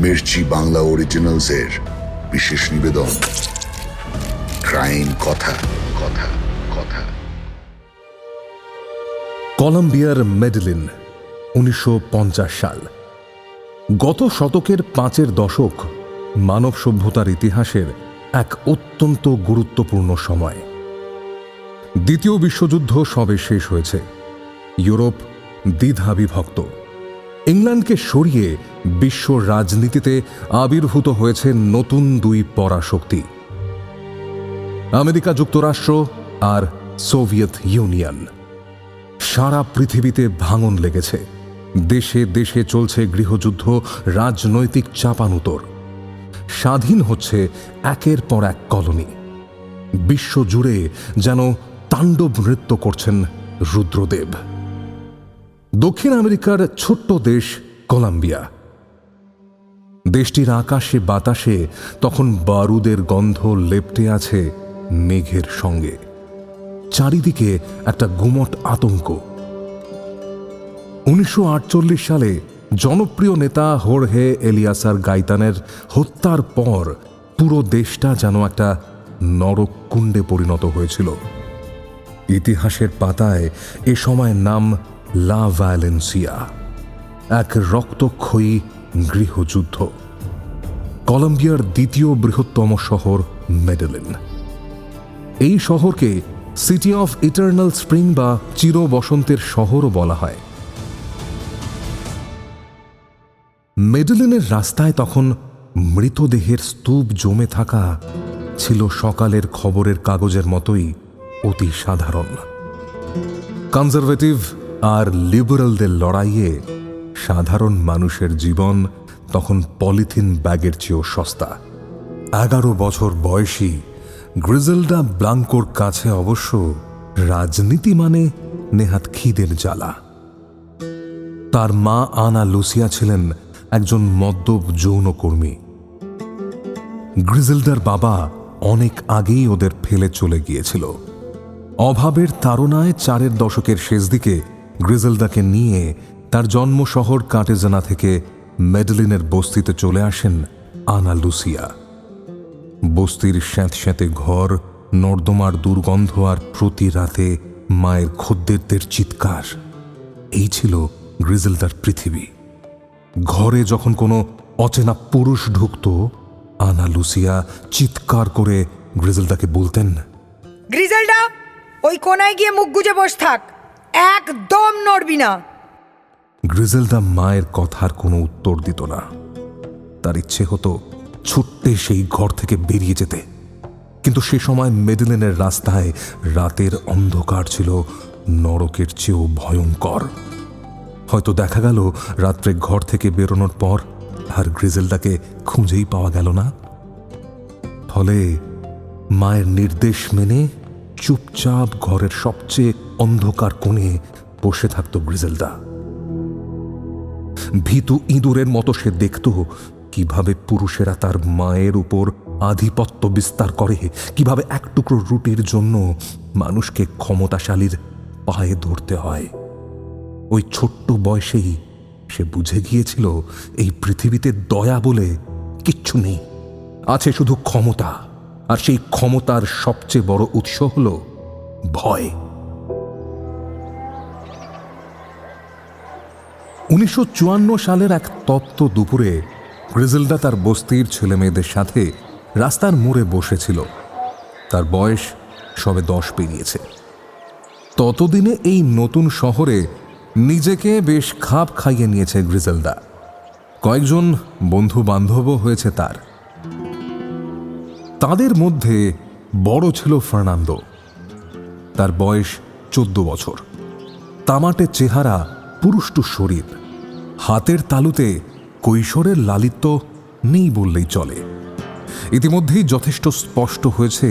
মির্চি বাংলা অরিজিনালসের বিশেষ নিবেদন ক্রাইম কথা কথা কথা। কলম্বিয়ার মেডেলিন, 1950 সাল। গত শতকের 5-এর দশক মানব সভ্যতার ইতিহাসের এক অত্যন্ত গুরুত্বপূর্ণ সময়। দ্বিতীয় বিশ্বযুদ্ধ সবে শেষ হয়েছে। ইউরোপ দ্বিধা বিভক্ত। ইংল্যান্ডকে সরিয়ে বিশ্ব রাজনীতিতে আবির্ভূত হয়েছে নতুন দুই পরাশক্তি, আমেরিকা যুক্তরাষ্ট্র আর সোভিয়েত ইউনিয়ন। সারা পৃথিবীতে ভাঙন লেগেছে। দেশে দেশে চলছে গৃহযুদ্ধ, রাজনৈতিক চাপানুতর। স্বাধীন হচ্ছে একের পর এক কলোনি। বিশ্বজুড়ে যেন তাণ্ডব নৃত্য করছেন রুদ্রদেব। দক্ষিণ আমেরিকার ছোট্ট দেশ কলম্বিয়া। দেশটির আকাশে বাতাসে তখন বারুদের গন্ধ লেপ্টে আছে মেঘের সঙ্গে। চারিদিকে একটা গুমট আতঙ্ক। 1948 সালে জনপ্রিয় নেতা হোর্হে এলিয়াসার গাইতানের হত্যার পর পুরো দেশটা যেন একটা নরককুণ্ডে পরিণত হয়েছিল। ইতিহাসের পাতায় এ সময় নাম লা ভায়োলেন্সিয়া, এক রক্তক্ষয়ী গৃহযুদ্ধ। কলম্বিয়ার দ্বিতীয় বৃহত্তম শহর মেডেলিন। এই শহরকে সিটি অফ ইটারনাল স্প্রিং বা চির বসন্তের শহরও বলা হয়। মেডেলিনের রাস্তায় তখন মৃতদেহের স্তূপ জমে থাকা ছিল সকালের খবরের কাগজের মতোই অতি সাধারণ। কনজারভেটিভ আর লিবারেলদের লড়াইয়ে সাধারণ মানুষের জীবন তখন পলিথিন ব্যাগের চেয়েও সস্তা। 11 বছর বয়সী গ্রিজেলডা ব্লাঙ্কোর কাছে অবশ্য রাজনীতি মানে নেহাত খিদের জ্বালা। তার মা আনা লুসিয়া ছিলেন একজন মদ্যপ যৌনকর্মী। গ্রিজেলডার বাবা অনেক আগেই ওদের ফেলে চলে গিয়েছিল। অভাবের তাড়নায় 4-এর দশকের শেষ দিকে গ্রিজেলডাকে নিয়ে তার জন্ম শহর কার্টেজানা থেকে মেডেলিনের বস্তিতে চলে আসেন আনা লুসিয়া। বস্তির স্যাঁতস্যাঁতে ঘর, নর্দমার দুর্গন্ধ আর প্রতি রাতে মায়ের খদ্দেরদের চিৎকার, এই ছিল গ্রিজেলডার পৃথিবী। ঘরে যখন কোনো অচেনা পুরুষ ঢুকত, আনা লুসিয়া চিৎকার করে গ্রিজেলডাকে বলতেন, গ্রিজেলডা, ওই কোনায় গিয়ে মুখ গুজে বস থাক, একদম নড়বি না। গ্রিজেলডা মায়ের কথার কোনো উত্তর দিত না। তার ইচ্ছে হতো ছুটতে সেই ঘর থেকে বেরিয়ে যেতে, কিন্তু সে সময় মেডেলিনের রাস্তায় রাতের অন্ধকার ছিল নরকের চেয়েও ভয়ঙ্কর। হয়তো দেখা গেল রাত্রে ঘর থেকে বেরোনোর পর আর গ্রিজেলডাকে খুঁজেই পাওয়া গেল না। ফলে মায়ের নির্দেশ মেনে চুপচাপ ঘরের সবচেয়ে অন্ধকার কোণে বসে থাকত গ্রিজেলডা। ভীতু ইঁদুরের মতো সে দেখত কিভাবে পুরুষেরা তার মায়ের উপর আধিপত্য বিস্তার করে, কিভাবে এক টুকরো রুটির জন্য মানুষকে ক্ষমতাশালীর পায়ে ধরতে হয়। ওই ছোট্ট বয়সেই সে বুঝে গিয়েছিল এই পৃথিবীতে দয়া বলে কিচ্ছু নেই, আছে শুধু ক্ষমতা। আর সেই ক্ষমতার সবচেয়ে বড় উৎস হল ভয়। 1954 সালের এক তপ্ত দুপুরে গ্রিজেলডা তার বস্তির ছেলেমেয়েদের সাথে রাস্তার মোড়ে বসেছিল। তার বয়স সবে 10 পেরিয়েছে। ততদিনে এই নতুন শহরে নিজেকে বেশ খাপ খাইয়ে নিয়েছে গ্রিজেলডা। কয়েকজন বন্ধু বান্ধবও হয়েছে তার। তাদের মধ্যে বড় ছিল ফার্নান্দো। তার বয়স 14 বছর। তামাটে চেহারা, পুরুষ্টু শরীর, হাতের তালুতে কৈশোরের লালিত্য নেই বললেই চলে। ইতিমধ্যেই যথেষ্ট স্পষ্ট হয়েছে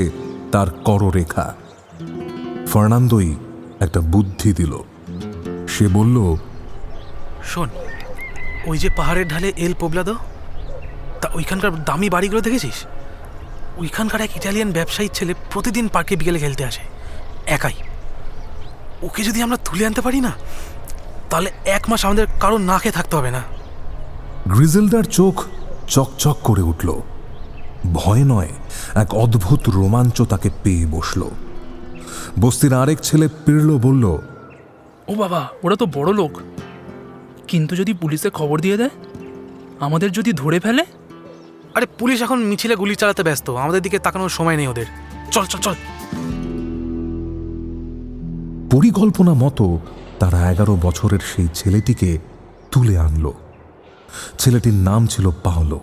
তার কররেখা। ফার্নান্দোই একটা বুদ্ধি দিল। সে বলল, শোন, ওই যে পাহাড়ের ঢালে এল পোবলাদো, তা ওইখানকার দামি বাড়িগুলো দেখেছিস? ওইখানকার এক ইটালিয়ান ব্যবসায়ীর ছেলে প্রতিদিন পার্কে বিকেলে খেলতে আসে একাই। ওকে যদি আমরা তুলে আনতে পারি না, তাহলে 1 মাস আমাদের কারো না খেয়ে থাকতে হবে না। গ্রিজেলডার চোখ চকচক করে উঠল। ভয় নয়, এক অদ্ভুত রোমাঞ্চ তাকে পেয়ে বসল। বস্তির আরেক ছেলে পিরল বলল, ও বাবা, ওরা তো বড় লোক, কিন্তু যদি পুলিশে খবর দিয়ে দেয়, আমাদের যদি ধরে ফেলে? আরে পুলিশ এখন মিছিলে গুলি চালাতে ব্যস্ত, আমাদের দিকে তাকানোর সময় নেই ওদের। চল চল চল। পরিকল্পনা মতো তারা 11 বছরের সেই ছেলেটিকে তুলে আনল। ছেলেটির নাম ছিল পাওলো।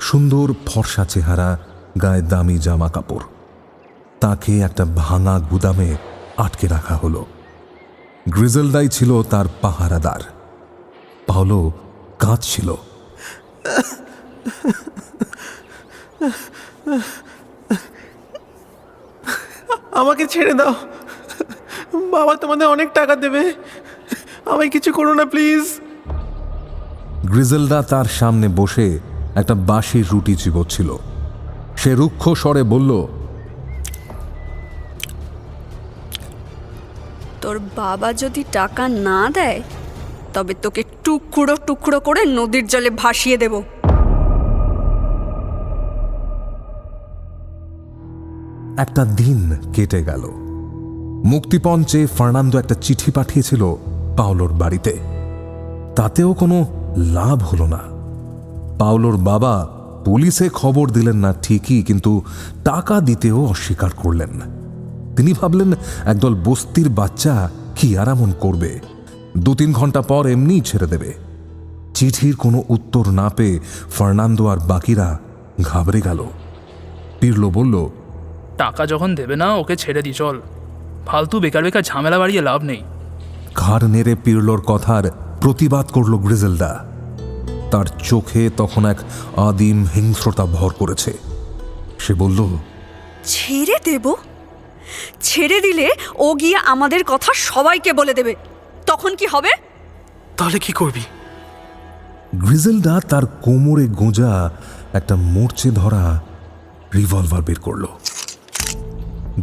সুন্দর ফর্সা চেহারা, গায়ে দামি জামা কাপড়। তাকে একটা ভাঙা গুদামে আটকে রাখা হলো। গ্রিজেলদাই ছিল তার পাহারাদার। পাওলো কাঁদছিল। আমাকে ছেড়ে দাও, বাবা তোমাদের অনেক টাকা দেবে, আমায় কিছু করো না প্লিজ। গ্রিজেলদা তার সামনে বসে একটা বাসি রুটি চিবোচ্ছিল। সে রুক্ষ স্বরে বলল, তোর বাবা যদি টাকা না দেয়, তবে তোকে টুকরো টুকরো করে নদীর জলে ভাসিয়ে দেব। একটা দিন কেটে গেল। মুক্তিপণ চেয়ে ফার্নান্দো একটা চিঠি পাঠিয়েছিল পাওলোর বাড়িতে। তাতেও কোনো লাভ হলো না। পাওলোর বাবা পুলিশে খবর দিলেন না ঠিকই, কিন্তু টাকা দিতেও অস্বীকার করলেন। তিনি ভাবলেন, একদল বস্তির বাচ্চা কি আর এমন করবে, 2-3 ঘন্টা পর এমনিই ছেড়ে দেবে। চিঠির কোনো উত্তর না পেয়ে ফার্নান্দো আর বাকিরা ঘাবড়ে গেল। পিরলো বলল, টাকা যখন দেবে না, ওকে ছেড়ে দি, চল। ফালতু বেকার বেকার ঝামেলা বাড়িয়ে লাভ নেই। ঘাড় নেড়ে পিরলোর কথার প্রতিবাদ করল গ্রিজেলদা। তার চোখে তখন এক আদিম হিংস্রতা ভর করেছে। সে বলল, ছেড়ে দেব? ছেড়ে দিলে ও গিয়ে আমাদের কথা সবাইকে বলে দেবে, তখন কি হবে? তাহলে কি করবি? গ্রিজেলদা তার কোমরে গোঁজা একটা মরচে ধরা রিভলভার বের করল,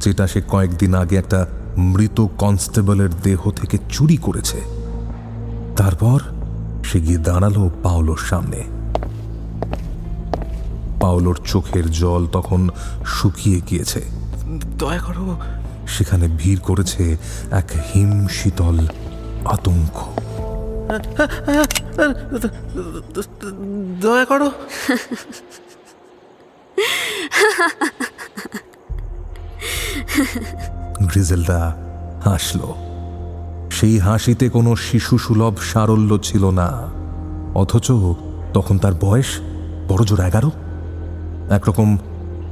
যেটা সে কয়েকদিন আগে একটা মৃত কনস্টেবলের দেহ থেকে চুরি করেছে। তারপর সে গিয়ে দাঁড়ালো পাওলোর সামনে। পাওলোর চোখের জল তখন শুকিয়ে গিয়েছে। দয়া করো। সেখানে ভিড় করেছে এক হিম শীতল আতঙ্ক। দয়া করো। গ্রিজেলদা হাসল। সেই হাসিতে কোনো শিশু সুলভ সারল্য ছিল না, অথচ তখন তার বয়স বড়জোর 11। একরকম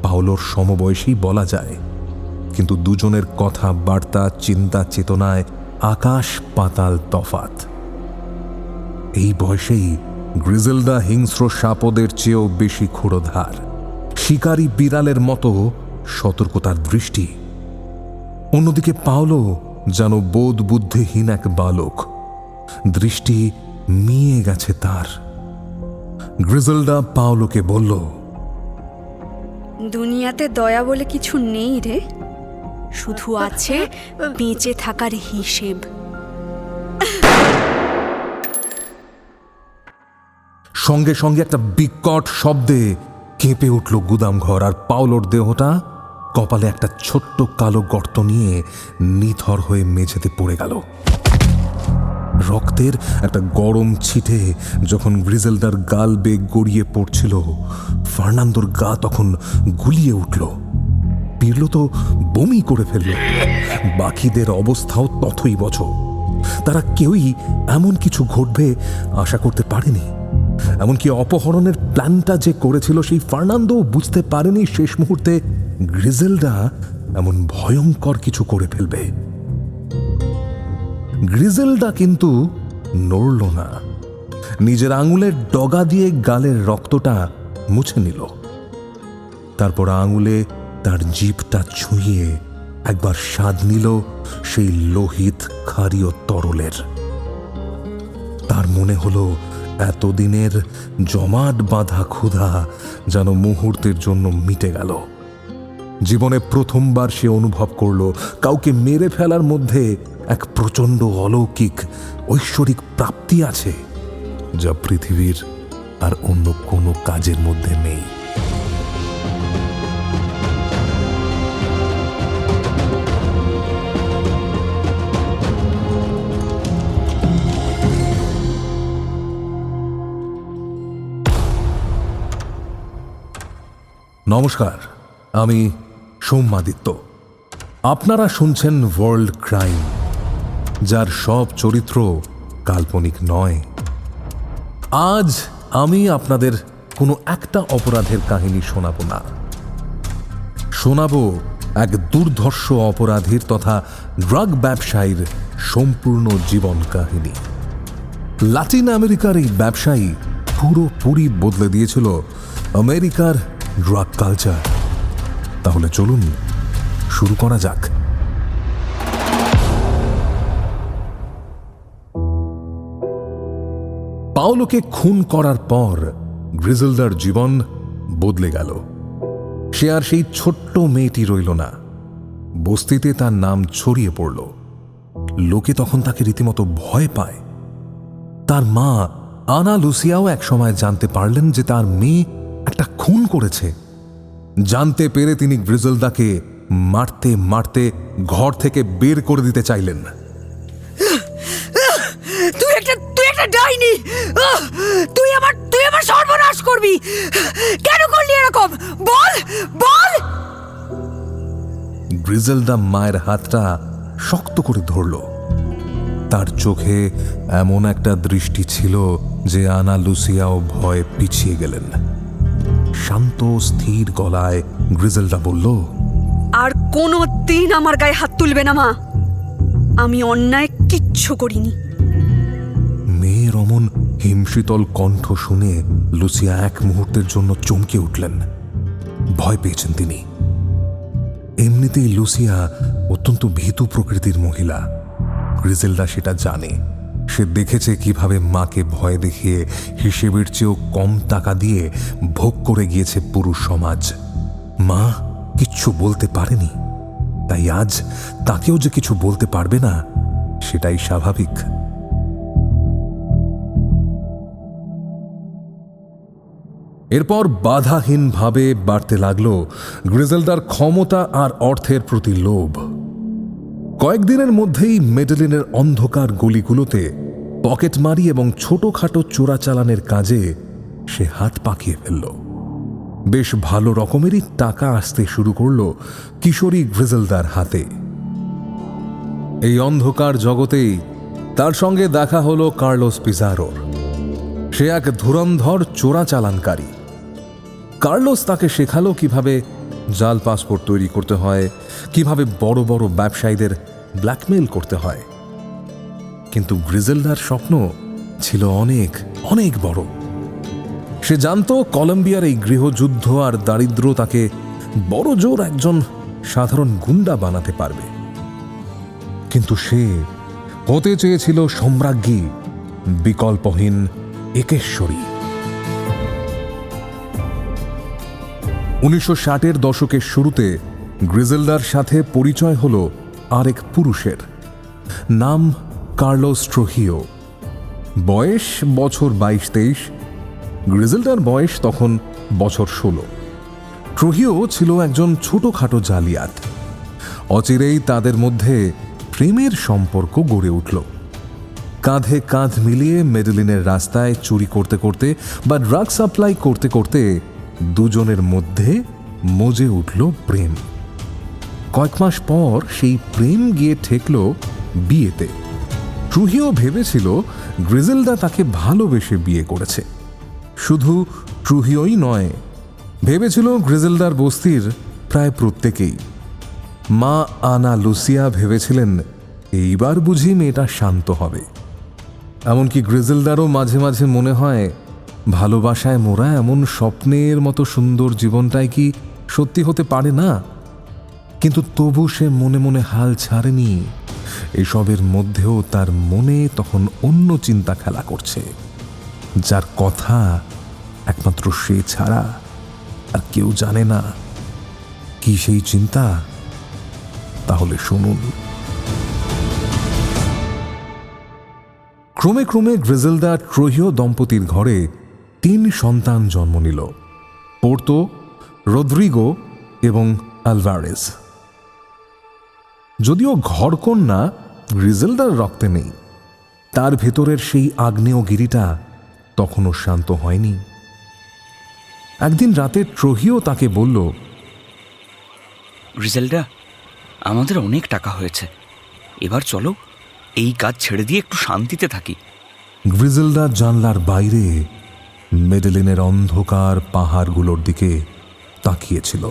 পাওলোর সমবয়সী বলা যায়, কিন্তু দুজনের কথা বার্তা, চিন্তা, চেতনায় আকাশ পাতাল তফাত। এই বয়সেই গ্রিজেলদা হিংস্র সাপদের চেয়েও বেশি ক্ষুরধার, শিকারী বিড়ালের মতো সতর্কতার দৃষ্টি। অন্যদিকে পাওলো যেন বোধ বুদ্ধিহীন এক বালক, দৃষ্টি মিয়ে গেছে তার। গ্রিজেলদা পাওলোকে বলল, দুনিয়াতে দয়া বলে কিছু নেই রে, শুধু আছে বেঁচে থাকার হিসেব। সঙ্গে সঙ্গে একটা বিকট শব্দে কেঁপে উঠল গুদামঘর, আর পাওলোর দেহটা কপালে একটা ছোট্ট কালো গর্ত নিয়ে নিথর হয়ে মেঝেতে পড়ে গেল। রক্তের একটা গরম ছিটে যখন গ্রিজেলদার গাল বেয়ে গড়িয়ে পড়ছিল, ফার্নান্দোর গা তখন গুলিয়ে উঠল। পিরলো তো বমি করে ফেলল। বাকিদের অবস্থাও তথই বছ। তারা কেউই এমন কিছু ঘটবে আশা করতে পারেনি। এমনকি অপহরণের প্ল্যানটা যে করেছিল সেই ফার্নান্দো বুঝতে পারেনি শেষ মুহূর্তে গ্রিজেলদা এমন ভয়ঙ্কর কিছু করে ফেলবে। গ্রিজেলদা কিন্তু নড়ল না। নিজের আঙুলের ডগা দিয়ে গালের রক্তটা মুছে নিল। তারপর আঙুলে তার জিভটা ছুঁয়ে একবার স্বাদ নিল সেই লোহিত ক্ষারীয় তরলের। তার মনে হলো এতদিনের জমাট বাঁধা ক্ষুধা যেন মুহূর্তের জন্য মিটে গেল। জীবনে প্রথমবার সে অনুভব করল কাউকে মেরে ফেলার মধ্যে এক প্রচণ্ড অলৌকিক ঐশ্বরিক প্রাপ্তি আছে, যা পৃথিবীর আর অন্য কোনো কাজের মধ্যে নেই। নমস্কার, আমি সোমাদিত্য। আপনারা শুনছেন ওয়ার্ল্ড ক্রাইম, যার সব চরিত্র কাল্পনিক নয়। আজ আমি আপনাদের কোনো একটা অপরাধের কাহিনী শোনাবো না, শোনাবো এক দুর্ধর্ষ অপরাধীর তথা ড্রাগ ব্যবসায়ীর সম্পূর্ণ জীবন কাহিনী। লাতিন আমেরিকার এই ব্যবসায়ী পুরোপুরি বদলে দিয়েছিল আমেরিকার ড্রাগ কালচার। তাহলে চলুন শুরু করা যাক। পাওলোকে খুন করার পর গ্রিজেলদার জীবন বদলে গেল। সে আর সেই ছোট্ট মেয়েটি রইল না। বস্তিতে তার নাম ছড়িয়ে পড়ল। লোকে তখন তাকে রীতিমতো ভয় পায়। তার মা আনা লুসিয়াও একসময় জানতে পারলেন যে তার মেয়ে একটা খুন করেছে। জানতে পেরে তিনি গ্রিজেলদাকে মারতে মারতে ঘর থেকে বের করে দিতে চাইলেন। তুই একটা ডাইনি। তুই আমার সর্বনাশ করবি। কেন করলি এরকম? বল বল। গ্রিজেলদা মায়ের হাতটা শক্ত করে ধরল। তার চোখে এমন একটা দৃষ্টি ছিল যে আনা লুসিয়াও ভয়ে পিছিয়ে গেলেন। শান্ত স্থির গলায় গ্রিজেলদা বলল, আর কোনো দিন আমার গায়ে হাত তুলবে না মা। আমি অন্যায় কিচ্ছু করিনি। মেয়ের অমন হিমশীতল কণ্ঠ শুনে লুসিয়া এক মুহূর্তের জন্য চমকে উঠলেন। ভয় পেয়েছেন তিনি। এমনিতেই লুসিয়া অত্যন্ত ভীতু প্রকৃতির মহিলা। গ্রিজেলদা সেটা জানে। সে দেখেছে কিভাবে মাকে ভয় দেখিয়ে হিসেবের চেয়েও কম টাকা দিয়ে ভোগ করে গিয়েছে পুরুষ সমাজ। মা কিচ্ছু বলতে পারেনি, তাই আজ তাকেও যে কিছু বলতে পারবে না সেটাই স্বাভাবিক। এরপর বাধাহীনভাবে বাড়তে লাগল গ্রিজেলদার ক্ষমতা আর অর্থের প্রতি লোভ। কয়েকদিনের মধ্যেই মেডেলিনের অন্ধকার গলিগুলোতে পকেটমারি এবং ছোটখাটো চোরাচালানের কাজে সে হাত পাকিয়ে ফেলল। বেশ ভালো রকমেরই টাকা আসতে শুরু করল কিশোরী গ্রিজেলদার হাতে। এই অন্ধকার জগতেই তার সঙ্গে দেখা হলো কার্লোস পিজারোর। সে এক ধুরন্ধর চোরাচালানকারী। কার্লোস তাকে শেখালো কিভাবে জাল পাসপোর্ট তৈরি করতে হয়, কিভাবে বড় বড় ব্যবসায়ীদের ব্ল্যাকমেইল করতে হয়। কিন্তু গ্রিজেলদার স্বপ্ন ছিল অনেক অনেক বড়। সে জানত কলম্বিয়ার এই গৃহযুদ্ধ আর দারিদ্র তাকে বড় জোর একজন সাধারণ গুন্ডা বানাতে পারবে। কিন্তু সে হতে চেয়েছিল সম্রাজ্ঞী, বিকল্পহীন একেশ্বরী। 1960-এর দশকের শুরুতে গ্রিজেলদার সাথে পরিচয় হল আরেক পুরুষের। নাম কার্লোস ট্রুহিও। বয়স বছর 22-23। গ্রিজেলদার বয়স তখন বছর 16। ট্রুহিও ছিল একজন ছোটখাটো জালিয়াত। অচিরেই তাদের মধ্যে প্রেমের সম্পর্ক গড়ে উঠল। কাঁধে কাঁধ মিলিয়ে মেডেলিনের রাস্তায় চুরি করতে করতে বা ড্রাগ সাপ্লাই করতে করতে দুজনের মধ্যে মজে উঠল প্রেম। কয়েক মাস পর সেই প্রেম গিয়ে ঠেকল বিয়েতে। ট্রুহিও ভেবেছিল গ্রিজেলদা তাকে ভালোবেসে বিয়ে করেছে। শুধু ট্রুহিওই নয়, ভেবেছিল গ্রিজেলদার বস্তির প্রায় প্রত্যেকেই। মা আনা লুসিয়া ভেবেছিলেন এইবার বুঝি মেয়েটা শান্ত হবে। এমনকি গ্রিজেলদারও মাঝে মাঝে মনে হয় ভালোবাসায় মোরা এমন স্বপ্নের মতো সুন্দর জীবনটাই কি সত্যি হতে পারে না। কিন্তু তবু সে মনে মনে হাল ছাড়েনি। এসবের মধ্যেও তার মনে তখন অন্য চিন্তা খেলা করছে, যার কথা একমাত্র সে ছাড়া আর কেউ জানে না। কি সেই চিন্তা? তাহলে শুনুন। ক্রমে ক্রমে গ্রিজেলদা ট্রুহিও দম্পতির ঘরে 3 সন্তান জন্ম নিল, পোর্তো, রদ্রিগো এবং আলভারেজ। যদিও ঘরকন্যা গ্রিজেলদার রক্তে নেই, তার ভেতরের সেই আগ্নেয়গিরিটা তখনও শান্ত হয়নি। একদিন রাতে ট্রোহিও তাকে বলল, গ্রিজেলডা, আমাদের অনেক টাকা হয়েছে, এবার চলো এই কাজ ছেড়ে দিয়ে একটু শান্তিতে থাকি। গ্রিজেলডা জানলার বাইরে মেডেলিনের অন্ধকার পাহাড়গুলোর দিকে তাকিয়েছিল।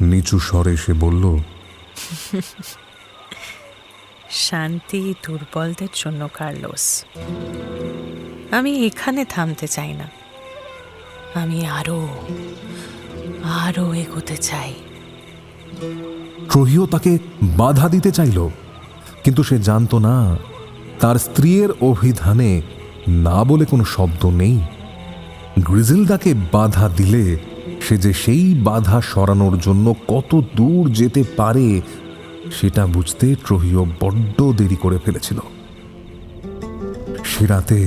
নিচু স্বরে সে বলল, শান্তি দুর্বলদের জন্য কার্লোস। আমি এখানে থামতে চাই না, আমি আরো আরো এগোতে চাই। ট্রোহিও তাকে বাধা দিতে চাইল, কিন্তু সে জানত না তার স্ত্রীর অভিধানে না বলে কোনো শব্দ নেই। গ্রিজেলদাকে বাধা দিলে সে যে সেই বাধা সরানোর জন্য কত দূর যেতে পারে সেটা বুঝতে ট্রোহিও বড্ড দেরি করে ফেলেছিল। সে রাতে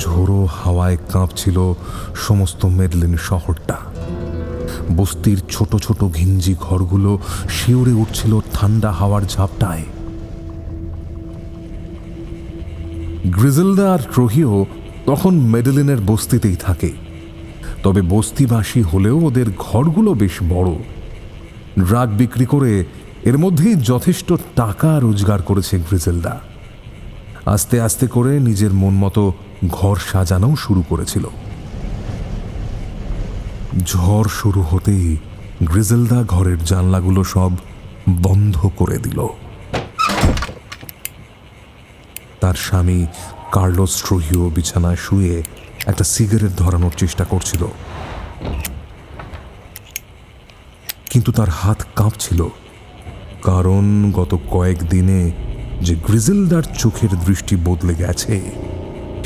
ঝোড়ো হাওয়ায় কাঁপছিল সমস্ত মেডলিন শহরটা। বস্তির ছোট ছোট ঘিঞ্জি ঘরগুলো শিউরে উঠছিল ঠান্ডা হাওয়ার ঝাপটায়। গ্রিজেলদা আর ট্রোহিও তখন মেডেলিনের বস্তিতেই থাকে, তবে বস্তিবাসী হলেও ওদের ঘরগুলো বেশ বড়। ড্রাগ বিক্রি করে এর মধ্যেই যথেষ্ট টাকা রোজগার করেছে গ্রিজেলদা। আস্তে আস্তে করে নিজের মন মতো ঘর সাজানোও শুরু করেছিল। ঝড় শুরু হতেই গ্রিজেলদা ঘরের জানলাগুলো সব বন্ধ করে দিল। তার স্বামী কার্লোস ট্রোহিও বিছানায় শুয়ে একটা সিগারেট ধরানোর চেষ্টা করছিল, কিন্তু তার হাত কাঁপছিল, কারণ গত কয়েকদিনে যে গ্রিজেলদার চোখের দৃষ্টি বদলে গেছে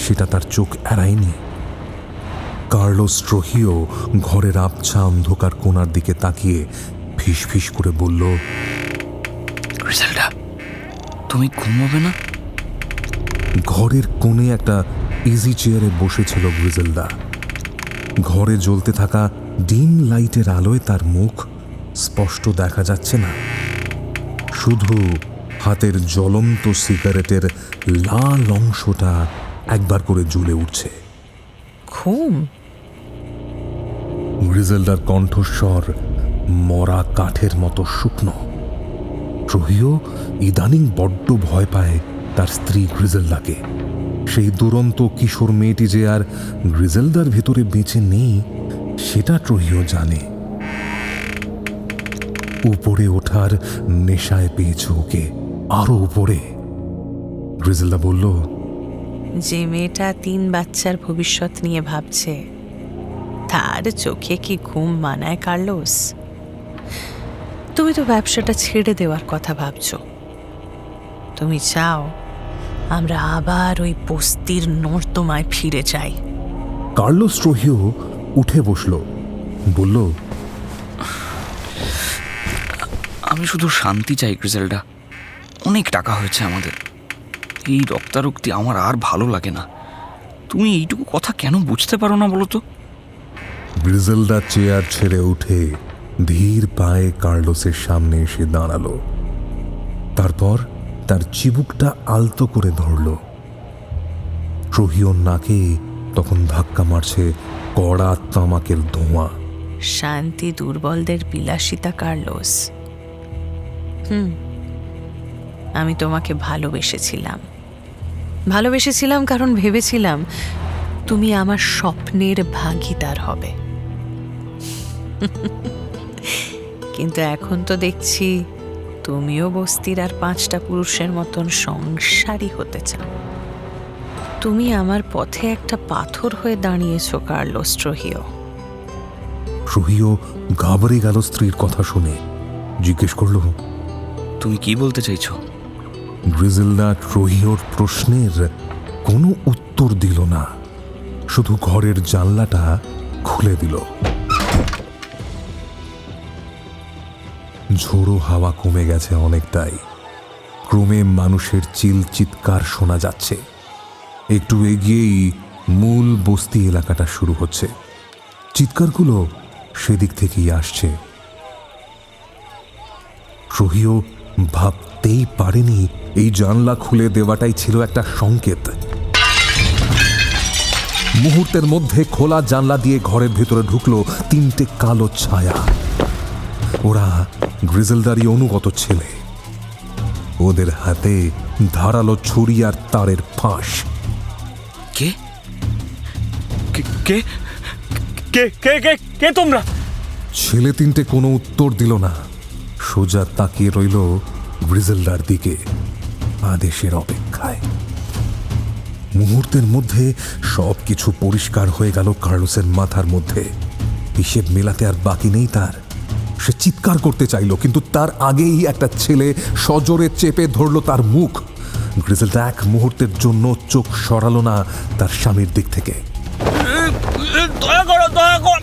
সেটা তার চোখ এড়ায়নি। কার্লোস ট্রোহিও ঘরের আবছা অন্ধকার কোণার দিকে তাকিয়ে ফিস ফিস করে বলল, গ্রিজেলডা, তুমি ঘুমোবে না? ঘরের কোণে একটা ইজি চেয়ারে বসেছিল গ্রিজেলদা। ঘরে জ্বলতে থাকা ডিম লাইটের আলোয় তার মুখ স্পষ্ট দেখা যাচ্ছে না, শুধু হাতের জ্বলন্ত সিগারেটের লাল অংশটা একবার করে জ্বলে উঠছে। ঘুম? গ্রিজেলদার কণ্ঠস্বর মরা কাঠের মতো শুকনো। ট্রোহিও ইদানিং বড্ড ভয় পায় তার স্ত্রী গ্রিজেলদাকে। সেই দুরন্ত কিশোর মেয়েটি যে আর গ্রিজেলদার ভেতরে বেঁচে নেই সেটা ট্রোহিও জানে। উপরে ওঠার নেশায় পেয়েছে ওকে, আরো উপরে। গ্রিজেলদা বলল, যে মেয়েটা 3 বাচ্চার ভবিষ্যৎ নিয়ে ভাবছে তার চোখে কি ঘুম মানায় কার্লোস? তুমি তো ব্যবসাটা ছেড়ে দেওয়ার কথা ভাবছো। তুমি চাও আমরা আবার ওই বস্তির নর্দমায় ফিরে যাই। কার্লোস ট্রোহিও উঠে বসল, বলল, আমি শুধু শান্তি চাই গ্রিজেলডা। অনেক টাকা হয়েছে আমাদের, এই রক্তারক্তি আমার আর ভালো লাগে না। তুমি এইটুকু কথা কেন বুঝতে পারো না বলো তো? গ্রিজেলদা চেয়ার ছেড়ে উঠে ধীর পায়ে কার্লোসের সামনে এসে দাঁড়ালো। তারপর তার চিবুকটা আলতো করে ধরল। ট্রোহিওর নাকে তখন ধাক্কা মারছে কড়া তামাকের ধোঁয়া। শান্তি দুর্বলদের বিলাসিতা কার্লোস। আমি তোমাকে ভালোবেসেছিলাম কারণ ভেবেছিলাম তুমি আমার স্বপ্নের ভাগীদার হবে। কিন্তু এখন তো দেখছি তুমিও বস্তির আর 5টা পুরুষের মতন সংসারী হতে চাও। তুমি আমার পথে একটা পাথর হয়ে দাঁড়িয়েছো কার্লোস ট্রোহিও। ট্রোহিও ঘাবড়ে গেল স্ত্রীর কথা শুনে, জিজ্ঞেস করল, তুমি কি বলতে চাইছো? গ্রিজেলদা ট্রোহিওর প্রশ্নের কোনো উত্তর দিল না, শুধু ঘরের জানলাটা খুলে দিল। ঝোড়ো হাওয়া কমে গেছে অনেকটাই। ক্রমে মানুষের চিৎকার শোনা যাচ্ছে। একটু এগিয়েই মূল বস্তি এলাকাটা শুরু হচ্ছে। চিৎকারগুলো সেদিক থেকেই আসছে। রহিও ভাবতেই পারেনি এই জানলা খুলে দেওয়াটাই ছিল একটা সংকেত। মুহূর্তের মধ্যে খোলা জানলা দিয়ে ঘরের ভেতরে ঢুকলো 3টে কালো ছায়া। ওরা গ্রিজেলদারই অনুগত ছেলে। ওদের হাতে ধারালো ছুরি আর তারের ফাঁস। কে কে কে কে কে কে তোমরা? ছেলে 3টে কোনো উত্তর দিল না, সোজা তাকিয়ে রইল গ্রিজেলদার দিকে, আদেশের অপেক্ষায়। মুহূর্তের মধ্যে সবকিছু পরিষ্কার হয়ে গেল কার্লোসের মাথার মধ্যে। হিসেব মেলাতে আর বাকি নেই তার। সে চিৎকার করতে চাইল, কিন্তু তার আগেই একটা ছেলে সজোরে চেপে ধরল তার মুখ। গ্রিজেলদা এক মুহূর্তের জন্য চোখ সরালো না তার স্বামীর দিক থেকে। দয়া করো, দয়া করো।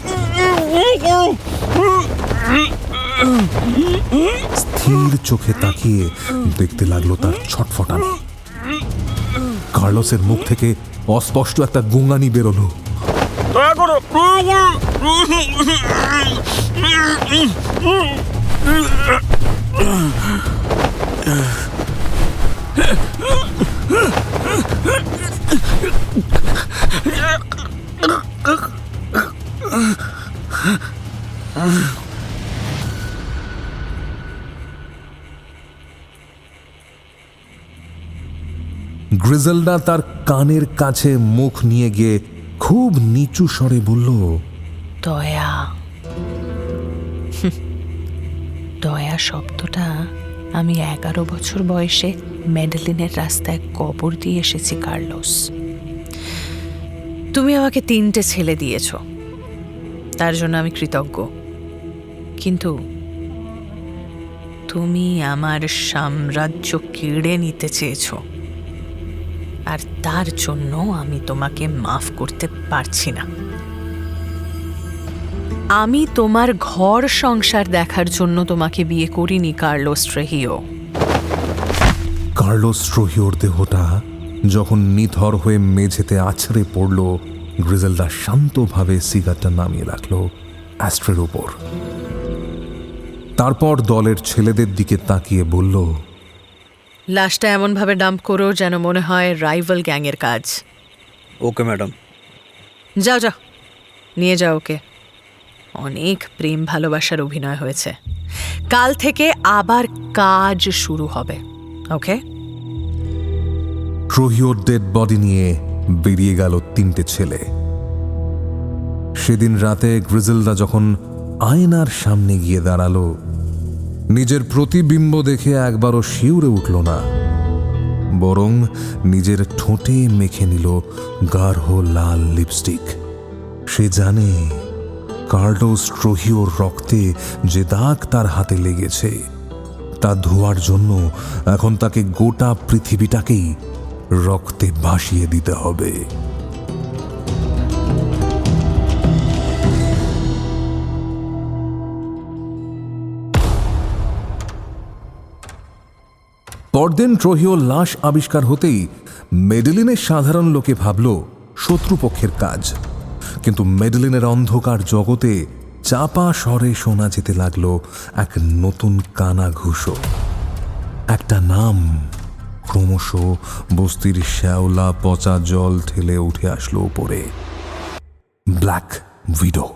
স্থির চোখে তাকিয়ে দেখতে লাগলো তার ছটফটানি। কার্লোসের মুখ থেকে অস্পষ্ট একটা গুঙানি বেরোলো। দয়া করো। গ্রিজেলডা তার কানের কাছে মুখ নিয়ে গিয়ে খুব নিচু স্বরে বলল, দয়া। দয়া শব্দটা আমি 11 বছর বয়সে মেডেলিনের রাস্তায় কবর দিয়ে এসেছি কার্লোস। তুমি আমাকে 3টে ছেলে দিয়েছ, তার জন্য আমি কৃতজ্ঞ। কিন্তু তুমি আমার সাম্রাজ্য কেড়ে নিতে চেয়েছ, আর তার জন্য আমি তোমাকে মাফ করতে পারছি না। আমি তোমার ঘর সংসার দেখার জন্য তোমাকে বিয়ে করিনি কার্লোস ট্রেহিও। কার্লোস ট্রেহিওর দেহটা যখন নিথর হয়ে মেঝেতে আছড়ে পড়ল, গ্রিজেলডা শান্তভাবে সিগারটা নামিয়ে রাখল অ্যাস্ট্রের উপর। তারপর দলের ছেলেদের দিকে তাকিয়ে বলল, লাশটা এমনভাবে ডাম্প করো যেন মনে হয় রাইভাল গ্যাংয়ের কাজ। Okay madam. যাও যাও, নিয়ে যাও ওকে। অনেক প্রেম ভালোবাসার অভিনয় হয়েছে, কাল থেকে আবার কাজ শুরু হবে। ওকে? ট্রেহিওর ডেড বডি নিয়ে বেরিয়ে গেল 3টে ছেলে। সেদিন রাতে গ্রিজেলডা যখন আয়নার সামনে গিয়ে দাঁড়ালো, নিজের প্রতিবিম্ব দেখে একবারও শিউরে উঠল না, বরং নিজের ঠোঁটে মেখে নিল গাঢ় লাল লিপস্টিক। সে জানে কার্লোস ট্রেহিওর রক্তে যে দাগ তার হাতে লেগেছে তা ধোয়ার জন্য এখন তাকে গোটা পৃথিবীটাকেই রক্তে ভাসিয়ে দিতে হবে। পরদিন ট্রেহিওর লাশ আবিষ্কার হতেই মেডেলিনের সাধারণ লোকে ভাবল শত্রুপক্ষের কাজ। কিন্তু মেডেলিনের অন্ধকার জগতে চাপা স্বরে শোনা যেতে লাগলো এক নতুন কানাঘুষো। একটা নাম ক্রমশ বস্তির শ্যাওলা পচা জল ঠেলে উঠে আসলো উপরে, ব্ল্যাক উইডো।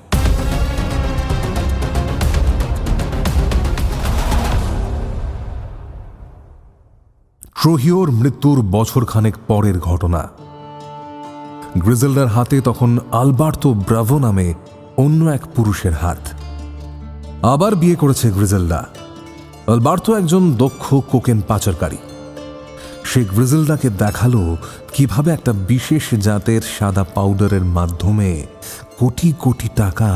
ট্রেহিওর মৃত্যুর বছরখানেক পরের ঘটনা। গ্রিজেলডার হাতে তখন আলবার্তো ব্রাভো নামে অন্য এক পুরুষের হাত। আবার বিয়ে করেছে গ্রিজেলডা। আলবার্তো একজন দক্ষ কোকেন পাচারকারী। সে গ্রিজেলডাকে দেখালো কিভাবে একটা বিশেষ জাতের সাদা পাউডারের মাধ্যমে কোটি কোটি টাকা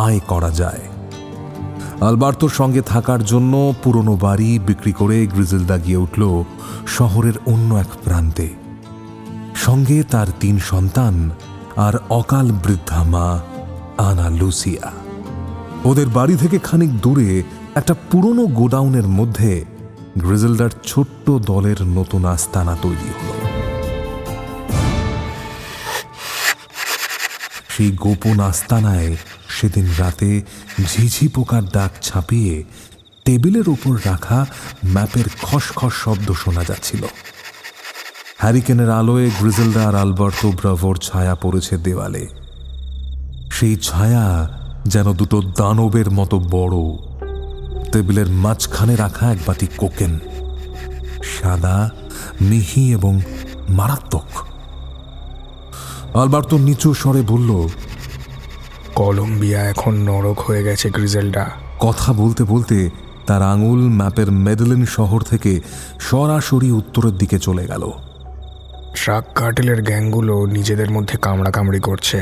আয় করা যায়। আলবার্তোর সঙ্গে থাকার জন্য পুরনো বাড়ি বিক্রি করে গ্রিজেলডা গিয়ে উঠল শহরের অন্য এক প্রান্তে, সঙ্গে তার 3 সন্তান আর অকাল বৃদ্ধা মা আনা লুসিয়া। ওদের বাড়ি থেকে খানিক দূরে একটা পুরনো গোডাউনের মধ্যে গ্রিজেলডার ছোট্ট দলের নতুন আস্তানা তৈরি হলো। সেই গোপন আস্তানায় সেদিন রাতে ঝিঝি পোকার ডাক ছাপিয়ে টেবিলের ওপর রাখা ম্যাপের খসখস শব্দ শোনা যাচ্ছিল। হ্যারিকেনের আলোয় গ্রিজেলডা আর আলবার্তো ব্রাভোর ছায়া পড়েছে দেওয়ালে। সেই ছায়া যেন দুটো দানবের মতো বড়। টেবিলের মাঝখানে রাখা এক বাটি কোকেন, সাদা, মিহি এবং মারাত্মক। আলবার্তো নিচু স্বরে বলল, কলম্বিয়া এখন নরক হয়ে গেছে গ্রিজেলডা। কথা বলতে বলতে তার আঙুল ম্যাপের মেডেলিন শহর থেকে সরাসরি উত্তরের দিকে চলে গেল। ট্রাক কার্টেলের গ্যাংগুলো নিজেদের মধ্যে কামড়াকামড়ি করছে।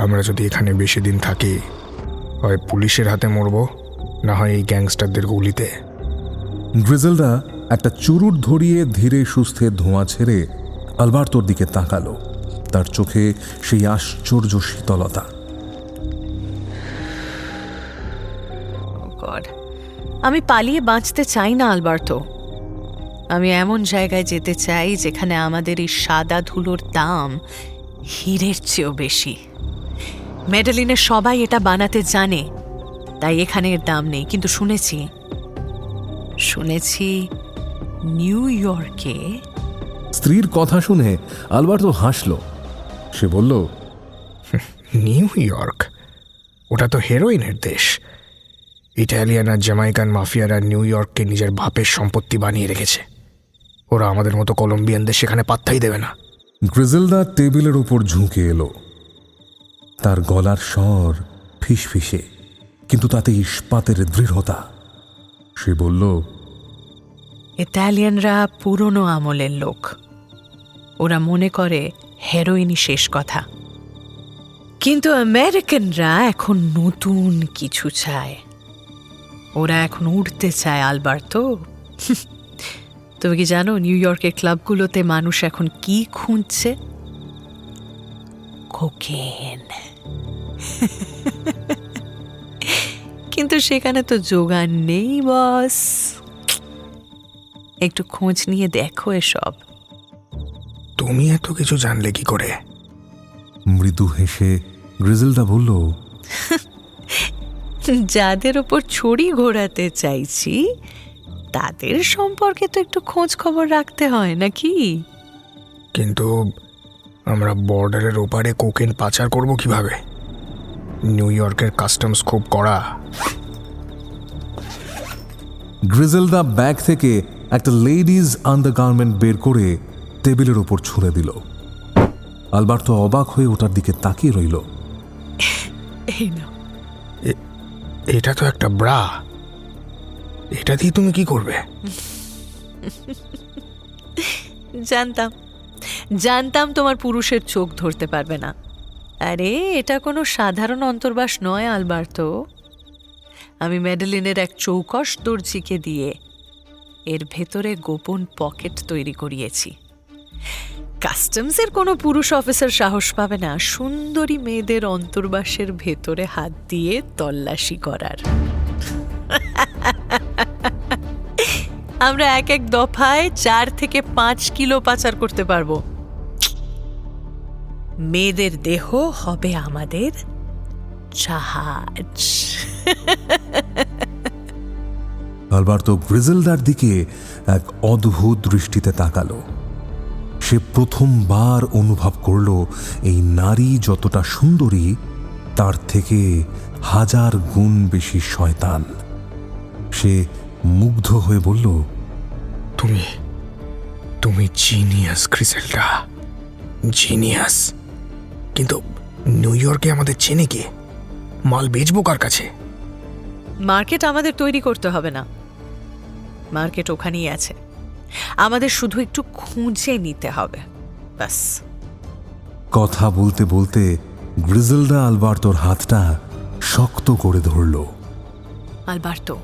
আমরা যদি এখানে বেশি দিন থাকি, হয় পুলিশের হাতে মরব, না হয় এই গ্যাংস্টারদের গুলিতে। গ্রিজেলডা একটা চুরুট ধরিয়ে ধীরে সুস্থে ধোঁয়া ছেড়ে আলবার্তোর দিকে তাকালো। তার চোখে সেই আশ্চর্য শীতলতা। গড, আমি পালিয়ে বাঁচতে চাই না আলবার্তো। আমি এমন জায়গায় যেতে চাই যেখানে আমাদের এই সাদা ধুলোর দাম হীরের চেয়েও বেশি। মেডেলিনে সবাই এটা বানাতে জানে, তাই এখানে এর দাম নেই। কিন্তু শুনেছি নিউ ইয়র্কে। স্ত্রীর কথা শুনে আলবার্তো হাসল। সে বলল, নিউ ইয়র্ক? ওটা তো হেরোইনের দেশ। ইটালিয়ান আর জামাইকান মাফিয়ারা নিউ ইয়র্ককে নিজের বাপের সম্পত্তি বানিয়ে রেখেছে। ওরা আমাদের মতো কলম্বিয়ানদের সেখানে পাত্তাই দেবে না। গ্রিজেলডা টেবিলের উপর ঝুঁকে এলো। তার গলার স্বর ফিসফিসে, কিন্তু তাতে ইস্পাতের দৃঢ়তা। সে বলল, ইতালিয়ানরা পুরনো আমলের লোক। ওরা মনে করে হেরোইনই শেষ কথা। কিন্তু আমেরিকানরা এখন নতুন কিছু চায়। ওরা এখন উঠতে চায় আলবার্তো। তুমি কি জানো নিউ ইয়র্কের ক্লাবগুলোতে মানুষ এখন কি খুঁজছে? কোকেন। কিন্তু সেখানে তো জোগান নেই বস। একটু খোঁজ নিয়ে দেখো এসব। তুমি এত কিছু জানলে কি করে? মৃদু হেসে গ্রিজেলডা বলল, যাদের ওপর ছড়ি ঘোরাতে চাইছি তাদের সম্পর্কে তো একটু খোঁজ খবর রাখতে হয় নাকি? কিন্তু আমরা বর্ডারের ওপারে কোকেন পাচার করব কিভাবে? নিউ ইয়র্কের কাস্টমস খুব কড়া। গ্রিজেলডা ব্যাগ থেকে একটা লেডিজ আন্ডারগার্মেন্ট বের করে টেবিলের ওপর ছুঁড়ে দিল। আলবার্তো অবাক হয়ে ওটার দিকে তাকিয়ে রইল। এই নাও। এটা তো একটা ব্রা। এটা দিয়ে তুমি কি করবে? জানতাম তোমার পুরুষের চোখ ধরতে পারবে না। আরে এটা কোনো সাধারণ অন্তর্বাস নয় আলবার্তো। আমি মেডেলিনের এক চৌকস দর্জিকে দিয়ে এর ভেতরে গোপন পকেট তৈরি করিয়েছি। কাস্টমসের কোনো পুরুষ অফিসার সাহস পাবে না সুন্দরী মেয়েদের অন্তর্বাসের ভেতরে হাত দিয়ে তল্লাশি করার। আমরা এক এক দফায় 4 থেকে 5 কিলো পাচার করতে পারবো। মেয়েদের দেহ হবে আমাদের জাহাজ। আলবার্তো গ্রিজেলডার দিকে এক অদ্ভুত দৃষ্টিতে তাকালো। সে প্রথমবার অনুভব করল এই নারী যতটা সুন্দরী তার থেকে 1000 গুণ বেশি শয়তান। সে মুগ্ধ হয়ে বলল, তুমি জিনিয়াস গ্রিজেলডা, জিনিয়াস। কিন্তু নিউ ইয়র্কে আমাদের চেনে কে? মাল বেচবো কার কাছে? মার্কেট আমাদের তৈরি করতে হবে না, মার্কেট ওখানেই আছে। আমাদের শুধু একটু খুঁজে নিতে হবে, ব্যাস। কথা বলতে বলতে গ্রিজেলডা আলবার্তোর হাতটা শক্ত করে ধরল। আলবার্তো,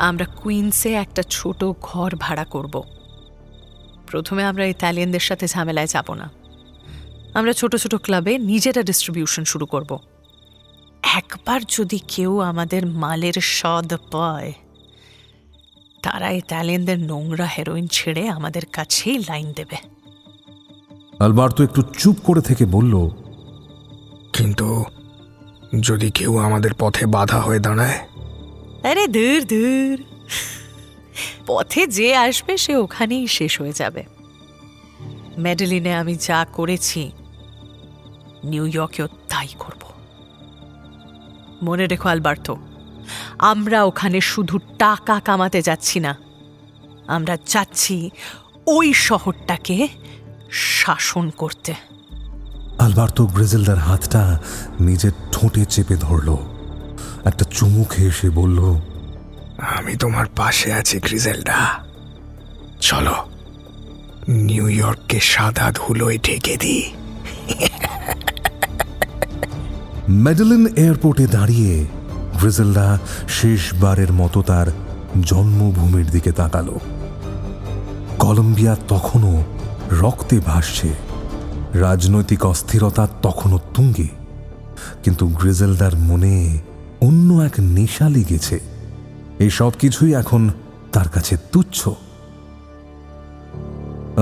আমরা কুইন্সে একটা ছোট ঘর ভাড়া করব। প্রথমে আমরা ইতালিয়ানদের সাথে ঝামেলায় যাব না। আমরা ছোট ছোট ক্লাবে নিজেরা ডিস্ট্রিবিউশন শুরু করব। একবার যদি কেউ আমাদের মালের স্বাদ পায়, তারা ইতালিয়ানদের নোংরা হেরোইন ছেড়ে আমাদের কাছেই লাইন দেবে। আলবার্তো একটু চুপ করে থেকে বলল, কিন্তু যদি কেউ আমাদের পথে বাধা হয়ে দাঁড়ায়? আরে দূর দূর, পথে যে আসবে সে ওখানেই শেষ হয়ে যাবে। মেডেলিনে আমি যা করেছি নিউ ইয়র্কেও তাই করব। মনে রেখো আলবার্তো, আমরা ওখানে শুধু টাকা কামাতে যাচ্ছি না, আমরা যাচ্ছি ওই শহরটাকে শাসন করতে। আলবার্তো গ্রিজেলদার হাতটা নিজের ঠোঁটে চেপে ধরল, একটা চুমু খেয়ে সে বলল, আমি তোমার পাশে আছি গ্রিজেলডা। চলো নিউ ইয়র্ককে সাদা ধুলোয় ঢেকে দিই। মেডেলিন এয়ারপোর্টে দাঁড়িয়ে গ্রিজেলডা শেষবারের মতো তার জন্মভূমির দিকে তাকালো। কলম্বিয়া তখনও রক্তে ভাসছে, রাজনৈতিক অস্থিরতা তখনও তুঙ্গে, কিন্তু গ্রিজেলডার মনে অন্য এক নেশা লেগেছে। এই সব কিছুই এখন তার কাছে তুচ্ছ।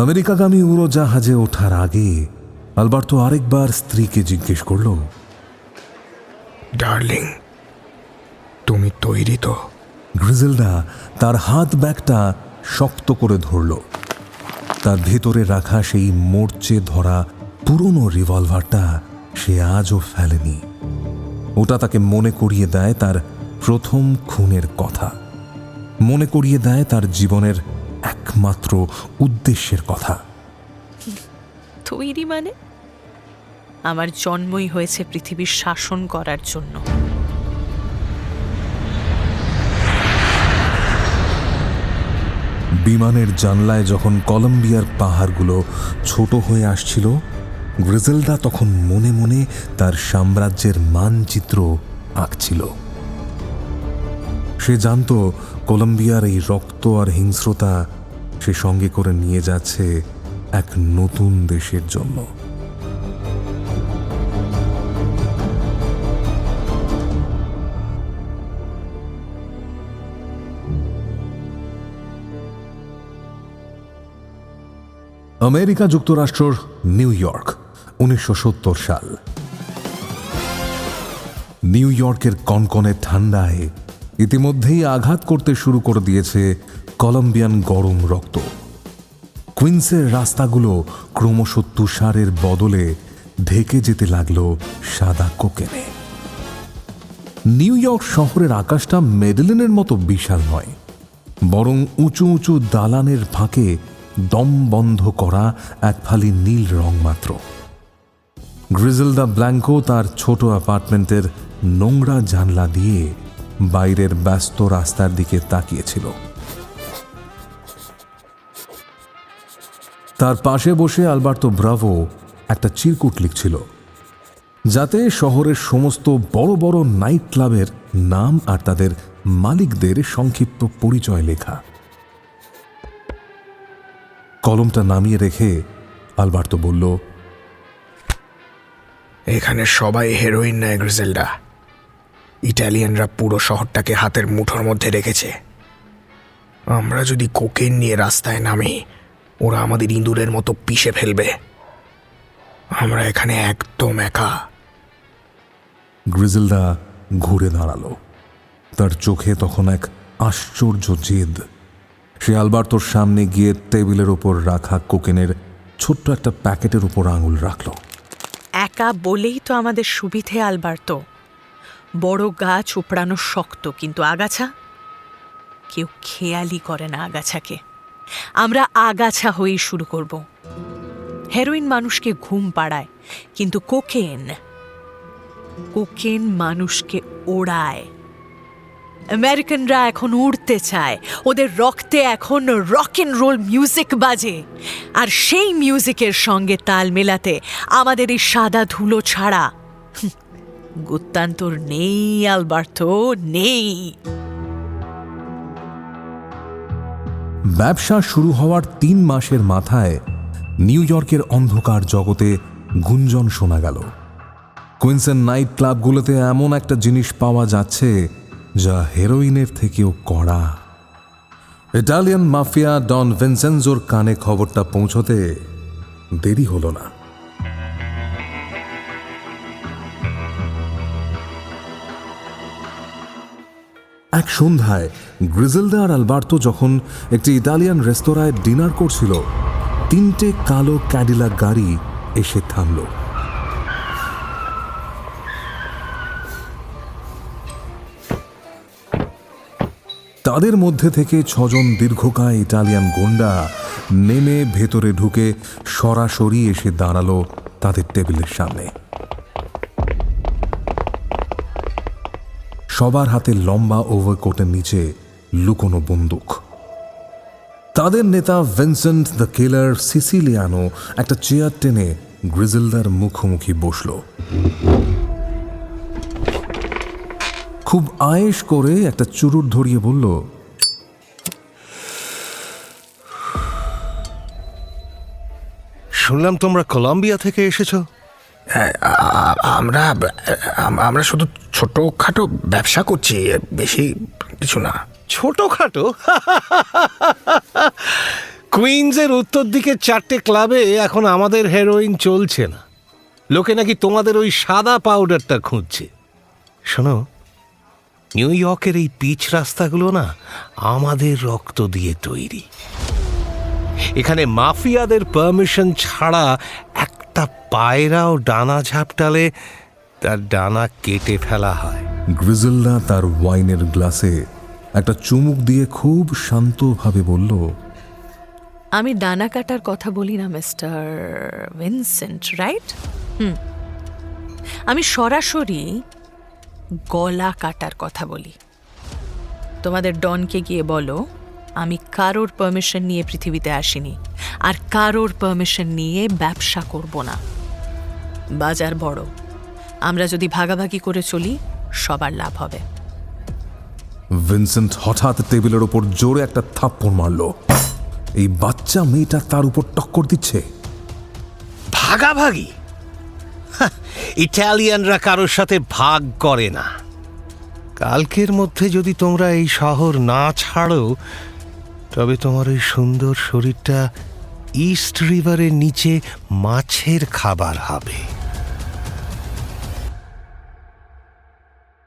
আমেরিকাগামী উড়োজাহাজে ওঠার আগে আলবার্তো আরেকবার স্ত্রীকে জিজ্ঞেস করল, ডার্লিং, তুমি তৈরি তো? গ্রিজেলডা তার হাত ব্যাগটা শক্ত করে ধরল। তার ভেতরে রাখা সেই মোর্চে ধরা পুরনো রিভলভারটা সে আজও ফেলেনি। ওটা তাকে মনে করিয়ে দেয় তার প্রথম খুনের কথা, মনে করিয়ে দেয় তার জীবনের একমাত্র উদ্দেশ্যের কথা। তৈরি মানে? আমার জন্মই হয়েছে পৃথিবীর শাসন করার জন্য। বিমানের জানলায় যখন কলম্বিয়ার পাহাড়গুলো ছোট হয়ে আসছিল, গ্রিজেলডা তখন মনে মনে তার সাম্রাজ্যের মানচিত্র আঁকছিল। সে জানত কলম্বিয়ার এই রক্ত আর হিংস্রতা সে সঙ্গে করে নিয়ে যাচ্ছে এক নতুন দেশের জন্য। আমেরিকা যুক্তরাষ্ট্রর নিউ ইয়র্ক, 1970 সাল। নিউ ইয়র্কের কনকনে ঠান্ডায় ইতিমধ্যেই আঘাত করতে শুরু করে দিয়েছে কলম্বিয়ান গরম রক্ত। কুইন্সের রাস্তাগুলো ক্রমশ তুষারের বদলে ঢেকে যেতে লাগলো সাদা কোকেনে। নিউ ইয়র্ক শহরের আকাশটা মেডেলিনের মতো বিশাল নয়, বরং উঁচু উঁচু দালানের ফাঁকে দম বন্ধ করা এক ফালি নীল রং মাত্র। গ্রিজেলডা ব্ল্যাঙ্কো তার ছোট অ্যাপার্টমেন্টের নোংরা জানলা দিয়ে বাইরের ব্যস্ত রাস্তার দিকে তাকিয়েছিল। তার পাশে বসে আলবার্তো ব্রাভো একটা চিরকুট লিখছিল, যাতে শহরের সমস্ত বড় বড় নাইট ক্লাবের নাম আর তাদের মালিকদের সংক্ষিপ্ত পরিচয় লেখা। কলমটা নামিয়ে রেখে আলবার্তো বলল, এখানে সবাই হেরোইন নেয় গ্রিজেলডা। ইটালিয়ানরা পুরো শহরটাকে হাতের মুঠোর মধ্যে রেখেছে। আমরা যদি কোকেন নিয়ে রাস্তায় নামি, ওরা আমাদের ইঁদুরের মতো পিষে ফেলবে। আমরা এখানে একদম একা। গ্রিজেলডা ঘুরে দাঁড়ালো। তার চোখে তখন এক আশ্চর্য জেদ। সে আলবার্তোর সামনে গিয়ে টেবিলের ওপর রাখা কোকেনের ছোট্ট একটা প্যাকেটের উপর আঙুল রাখল। একা বলেই তো আমাদের সুবিধে আলবার্তো। বড় গাছ উপড়ানো শক্ত, কিন্তু আগাছা কেউ খেয়ালই করে না আগাছাকে। আমরা আগাছা হয়েই শুরু করব। হেরোইন মানুষকে ঘুম পাড়ায়, কিন্তু কোকেন মানুষকে ওড়ায়। আমেরিকানরা এখন উড়তে চায়, ওদের রক্তে এখন রক অ্যান্ড রোল মিউজিক বাজে, আর সেই মিউজিকের সঙ্গে তাল মেলাতে আমাদের এই সাদা ধুলো ছাড়া গুত্তান্তর নেই আলবার্তো, নেই। ব্যবসা শুরু হওয়ার 3 মাসের মাথায় নিউ ইয়র্কের অন্ধকার জগতে গুঞ্জন শোনা গেল। কুইন্সের নাইট ক্লাবগুলোতে এমন একটা জিনিস পাওয়া যাচ্ছে যা হেরোইনের থেকেও কড়া। ইটালিয়ান মাফিয়া ডন ভিনসেনজোর কানে খবরটা পৌঁছতে দেরি হলো না। এক সন্ধ্যায় গ্রিজেলদা আর আলবার্তো যখন একটি ইতালিয়ান রেস্তোরাঁয় ডিনার করছিল, 3টে কালো ক্যাডিলাক গাড়ি এসে থামল। তাদের মধ্যে থেকে 6 জন দীর্ঘকায় ইটালিয়ান গোন্ডা নেমে ভেতরে ঢুকে সরাসরি এসে দাঁড়ালো তাদের টেবিলের সামনে। সবার হাতে লম্বা ওভারকোটের নিচে লুকোনো বন্দুক। তাদের নেতা ভিনসেন্ট দ্য কিলার সিসিলিয়ানো একটা চেয়ার টেনে গ্রিজেলদার মুখোমুখি বসল। খুব আয়েশ করে একটা চুরুট ধরিয়ে বলল, শুনলাম তোমরা কলম্বিয়া থেকে এসেছো। আমরা শুধু ছোটখাটো ব্যবসা করছি, বেশি কিছু না। ছোটখাটো? কুইন্সের উত্তর দিকে 4টে ক্লাবে এখন আমাদের হেরোইন চলছে না। লোকে নাকি তোমাদের ওই সাদা পাউডারটা খুঁজছে। শোনো, নিউ ইয়র্কের এই পিচ রাস্তাগুলো না আমাদের রক্ত দিয়ে তৈরি। এখানে মাফিয়াদের পারমিশন ছাড়া একটা পায়রাও ডানা ঝাপটালে তার ডানা কেটে ফেলা হয়। গ্রিজেলদা তার ওয়াইনের গ্লাসে একটা চুমুক দিয়ে খুব শান্তভাবে বলল, আমি ডানা কাটার কথা বলি না মিস্টার ভিনসেন্ট, রাইট? আমি সরাসরি গলা কাটার কথা বলি। তোমাদের ডনকে গিয়ে বলো আমি কারোর পারমিশন নিয়ে পৃথিবীতে আসিনি, আর কারোর পারমিশন নিয়ে ব্যবসা করব না। বাজার বড়, আমরা যদি ভাগাভাগি করে চলি সবার লাভ হবে। ভিনসেন্ট হঠাৎ টেবিলের ওপর জোরে একটা থাপ্পড় মারল। এই বাচ্চা মেয়েটা তার উপর টক্কর দিচ্ছে। ভাগাভাগি? ইটালিয়ানরা কারোর সাথে ভাগ করে না। কালকের মধ্যে যদি তোমরা এই শহর না ছাড়ো, তবে তোমার ওই সুন্দর শরীরটা ইস্ট রিভারের নিচে মাছের খাবার হবে।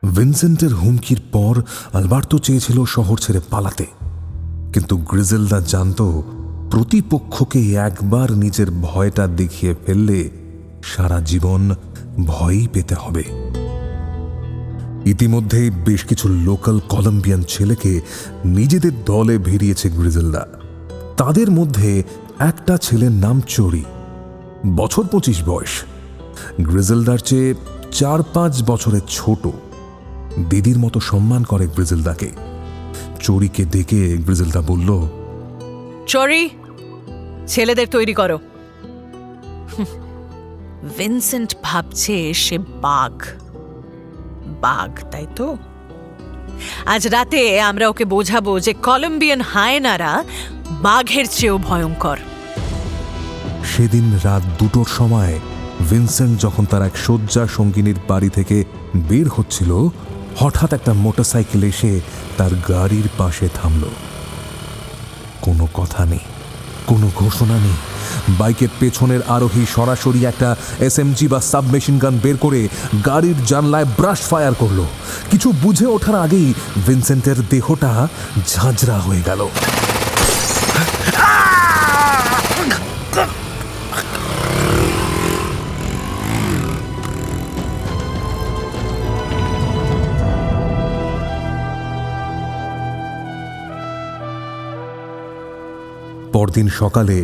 ভিনসেন্টের হুমকির পর আলবার্তো চেয়েছিল শহর ছেড়ে পালাতে, কিন্তু গ্রিজেলদা জানত প্রতিপক্ষকে একবার নিজের ভয়টা দেখিয়ে ফেললে সারা জীবন ভয়ই পেতে হবে। ইতিমধ্যে বেশ কিছু লোকাল কলম্বিয়ান ছেলেকে নিজেদের দলে ভিড়িয়েছে গ্রিজেলদা। তাদের মধ্যে একটা ছেলের নাম চোরি, বছর 25 বয়স। গ্রিজেলদার চেয়ে 4-5 বছরের ছোট। দিদির মতো সম্মান করে গ্রিজেলদাকে। চোরিকে ডেকে গ্রিজেলদা বলল, চোরি, ছেলেদের তৈরি করো। ভিনসেন্ট ভাবছে সে বাঘ, তাই তো? আজ রাতে আমরা ওকে বোঝাবো যে কলম্বিয়ান হায়েনারা বাঘের চেয়েও ভয়ঙ্কর। সেদিন রাত 2টোর সময় ভিনসেন্ট যখন তার এক শয্যা সঙ্গিনীর বাড়ি থেকে বের হচ্ছিল, হঠাৎ একটা মোটরসাইকেল এসে তার গাড়ির পাশে থামল। কোনো কথা নেই, কোনো ঘোষণা নেই। বাইকের পেছনের আরোহী সরাসরি একটা SMG বা সাবমেশিন গান বের করে গাড়ির জানলায় ব্রাশ ফায়ার করলো। কিছু বুঝে ওঠার আগেই ভিনসেন্টের দেহটা ঝাঁঝরা হয়ে গেল। পরদিন সকালে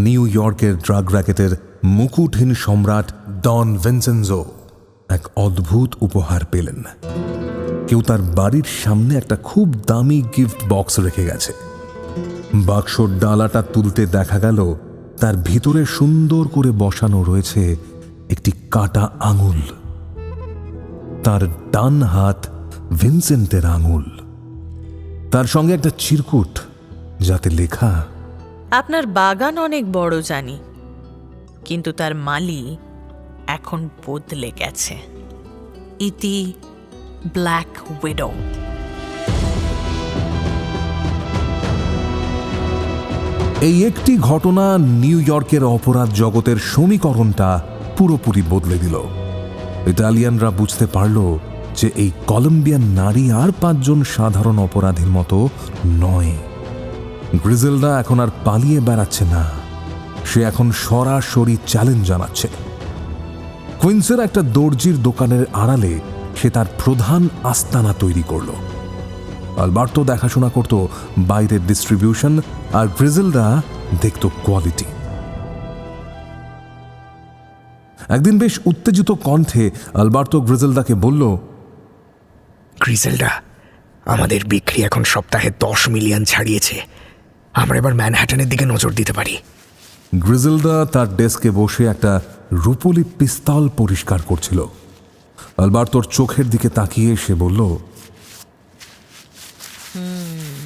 নিউ ইয়র্কের ড্রাগ র্যাকেটের মুকুটহীন সম্রাট ডন ভিনসেনজো এক অদ্ভুত উপহার পেলেন। কেউ তার বাড়ির সামনে একটা খুব দামি গিফট বক্স রেখে গেছে। বাক্সর ডালাটা তুলতে দেখা গেল তার ভিতরে সুন্দর করে বসানো রয়েছে একটি কাটা আঙুল। তার ডান হাত ভিনসেন্টের আঙুল, তার সঙ্গে একটা চিরকুট যাতে লেখা, আপনার বাগান অনেক বড় জানি, কিন্তু তার মালি এখন বদলে গেছে। ইতি ব্ল্যাক উইডো। এই একটি ঘটনা নিউ ইয়র্কের অপরাধ জগতের সমীকরণটা পুরোপুরি বদলে দিল। ইটালিয়ানরা বুঝতে পারল যে এই কলম্বিয়ান নারী আর 5 জন সাধারণ অপরাধীর মতো নয়। গ্রিজেলডা এখন আর পালিয়ে বেড়াচ্ছে না, সে এখন সরাসরি চ্যালেঞ্জ জানাচ্ছে। কুইন্সের একটা দর্জির দোকানের আড়ালে সে তার প্রধান আস্তানা তৈরি করল। আলবার্তো দেখাশোনা করত বাইরের ডিস্ট্রিবিউশন, আর গ্রিজেলডা দেখত কোয়ালিটি। একদিন বেশ উত্তেজিত কণ্ঠে আলবার্তো গ্রিজেলডাকে বলল, গ্রিজেলডা, আমাদের বিক্রি এখন সপ্তাহে 10 মিলিয়ন ছাড়িয়েছে। আমরা এবার ম্যানহাটনের দিকে নজর দিতে পারি। গ্রিজেলডা তার ডেস্কে বসে একটা রূপোলি পিস্তল পরিষ্কার করছিল। আলবার্তোর চোখের দিকে তাকিয়ে সে বলল,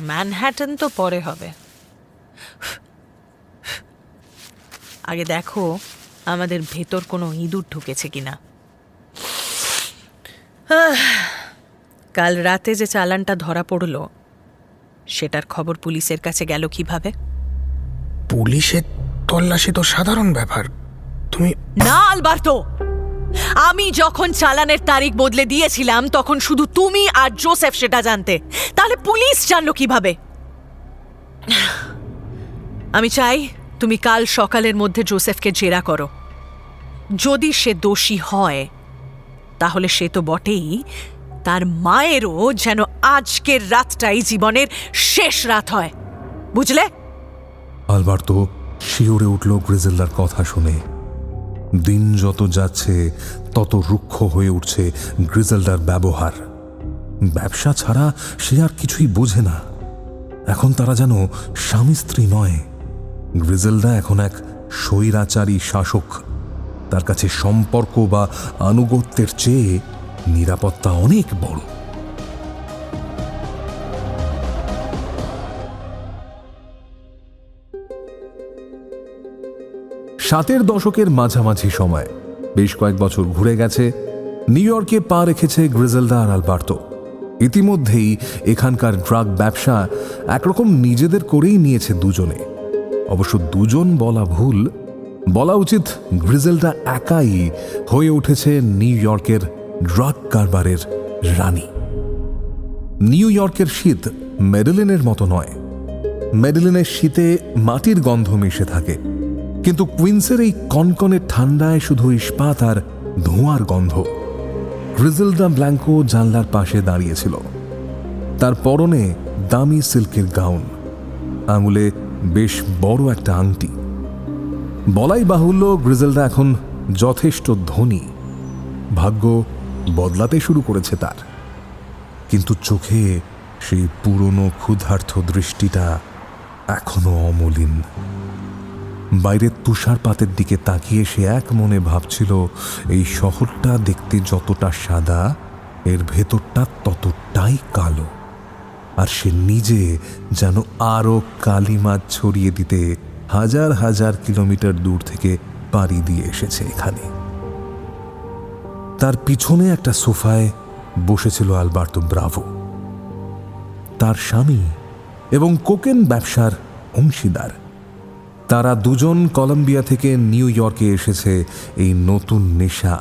ম্যানহ্যাটন তো পরে হবে, আগে দেখো আমাদের ভেতর কোনো ইঁদুর ঢুকেছে কিনা। কাল রাতে যে চালানটা ধরা পড়ল সেটার খবর পুলিশের কাছে গেল কিভাবে? পুলিশের তল্লাশি তো সাধারণ ব্যাপার। তুমি না আলবার্তো, আমি যখন চালানের তারিখ বদলে দিয়েছিলাম তখন শুধু তুমি আর জোসেফ সেটা জানতে, তাহলে পুলিশ জানলো কিভাবে? আমি চাই তুমি কাল সকালের মধ্যে জোসেফকে জেরা করো। যদি সে দোষী হয় তাহলে সে তো বটেই, তার মায়েরও যেন আজকের রাতটাই জীবনের শেষ রাত হয়, বুঝলে? আলবার্তো শিউরে উঠল গ্রিজেলডার কথা শুনে। দিন যত যাচ্ছে তত রুক্ষ হয়ে উঠছে গ্রিজেলডার ব্যবহার। ব্যবসা ছাড়া সে আর কিছুই বোঝে না। এখন তারা যেন স্বামী স্ত্রী নয়। গ্রিজেলডা এখন এক স্বৈরাচারী শাসক। তার কাছে সম্পর্ক বা আনুগত্যের চেয়ে নিরাপত্তা অনেক বড়। ষাটের দশকের মাঝামাঝি সময়, বেশ কয়েক বছর ঘুরে গেছে। নিউ ইয়র্কে পা রেখেছে গ্রিজেলডা আর আলবার্তো। ইতিমধ্যেই এখানকার ড্রাগ ব্যবসা একরকম নিজেদের করেই নিয়েছে দুজনে। অবশ্য দুজন বলা ভুল, বলা উচিত গ্রিজেলডা একাই হয়ে উঠেছে নিউ ইয়র্কের ড্রাগ কারবারের রানী। নিউ ইয়র্কের শীত মেডেলিনের মতো নয়। মেডেলিনের শীতে মাটির গন্ধ মিশে থাকে, কিন্তু কুইন্সের এই কনকনে ঠান্ডায় শুধু ইস্পাত আর ধোঁয়ার গন্ধ। গ্রিজেলডা ব্ল্যাঙ্কো জানলার পাশে দাঁড়িয়েছিল। তার পরনে দামি সিল্কের গাউন, আঙুলে বেশ বড় একটা আংটি। বলাই বাহুল্য গ্রিজেলডা এখন যথেষ্ট ধনী। ভাগ্য বদলাতে শুরু করেছে তার, কিন্তু চোখে সেই পুরনো ক্ষুধার্ত দৃষ্টিটা এখনো অমলিন। বাইরের তুষারপাতের দিকে তাকিয়ে সে এক মনে ভাবছিল, এই শহরটা দেখতে যতটা সাদা এর ভেতরটা ততটাই কালো। আর সে নিজে যেন আরও কালিমাজ ছড়িয়ে দিতে হাজার হাজার কিলোমিটার দূর থেকে পাড়ি দিয়ে এসেছে এখানে। তার পিছনে একটা সোফায় বসেছিল আলবার্তো ব্রাভো, তার স্বামী এবং কোকেন ব্যবসার অংশীদার। তারা দুজন কলম্বিয়া থেকে নিউ ইয়র্কে এসেছে এই নতুন নেশা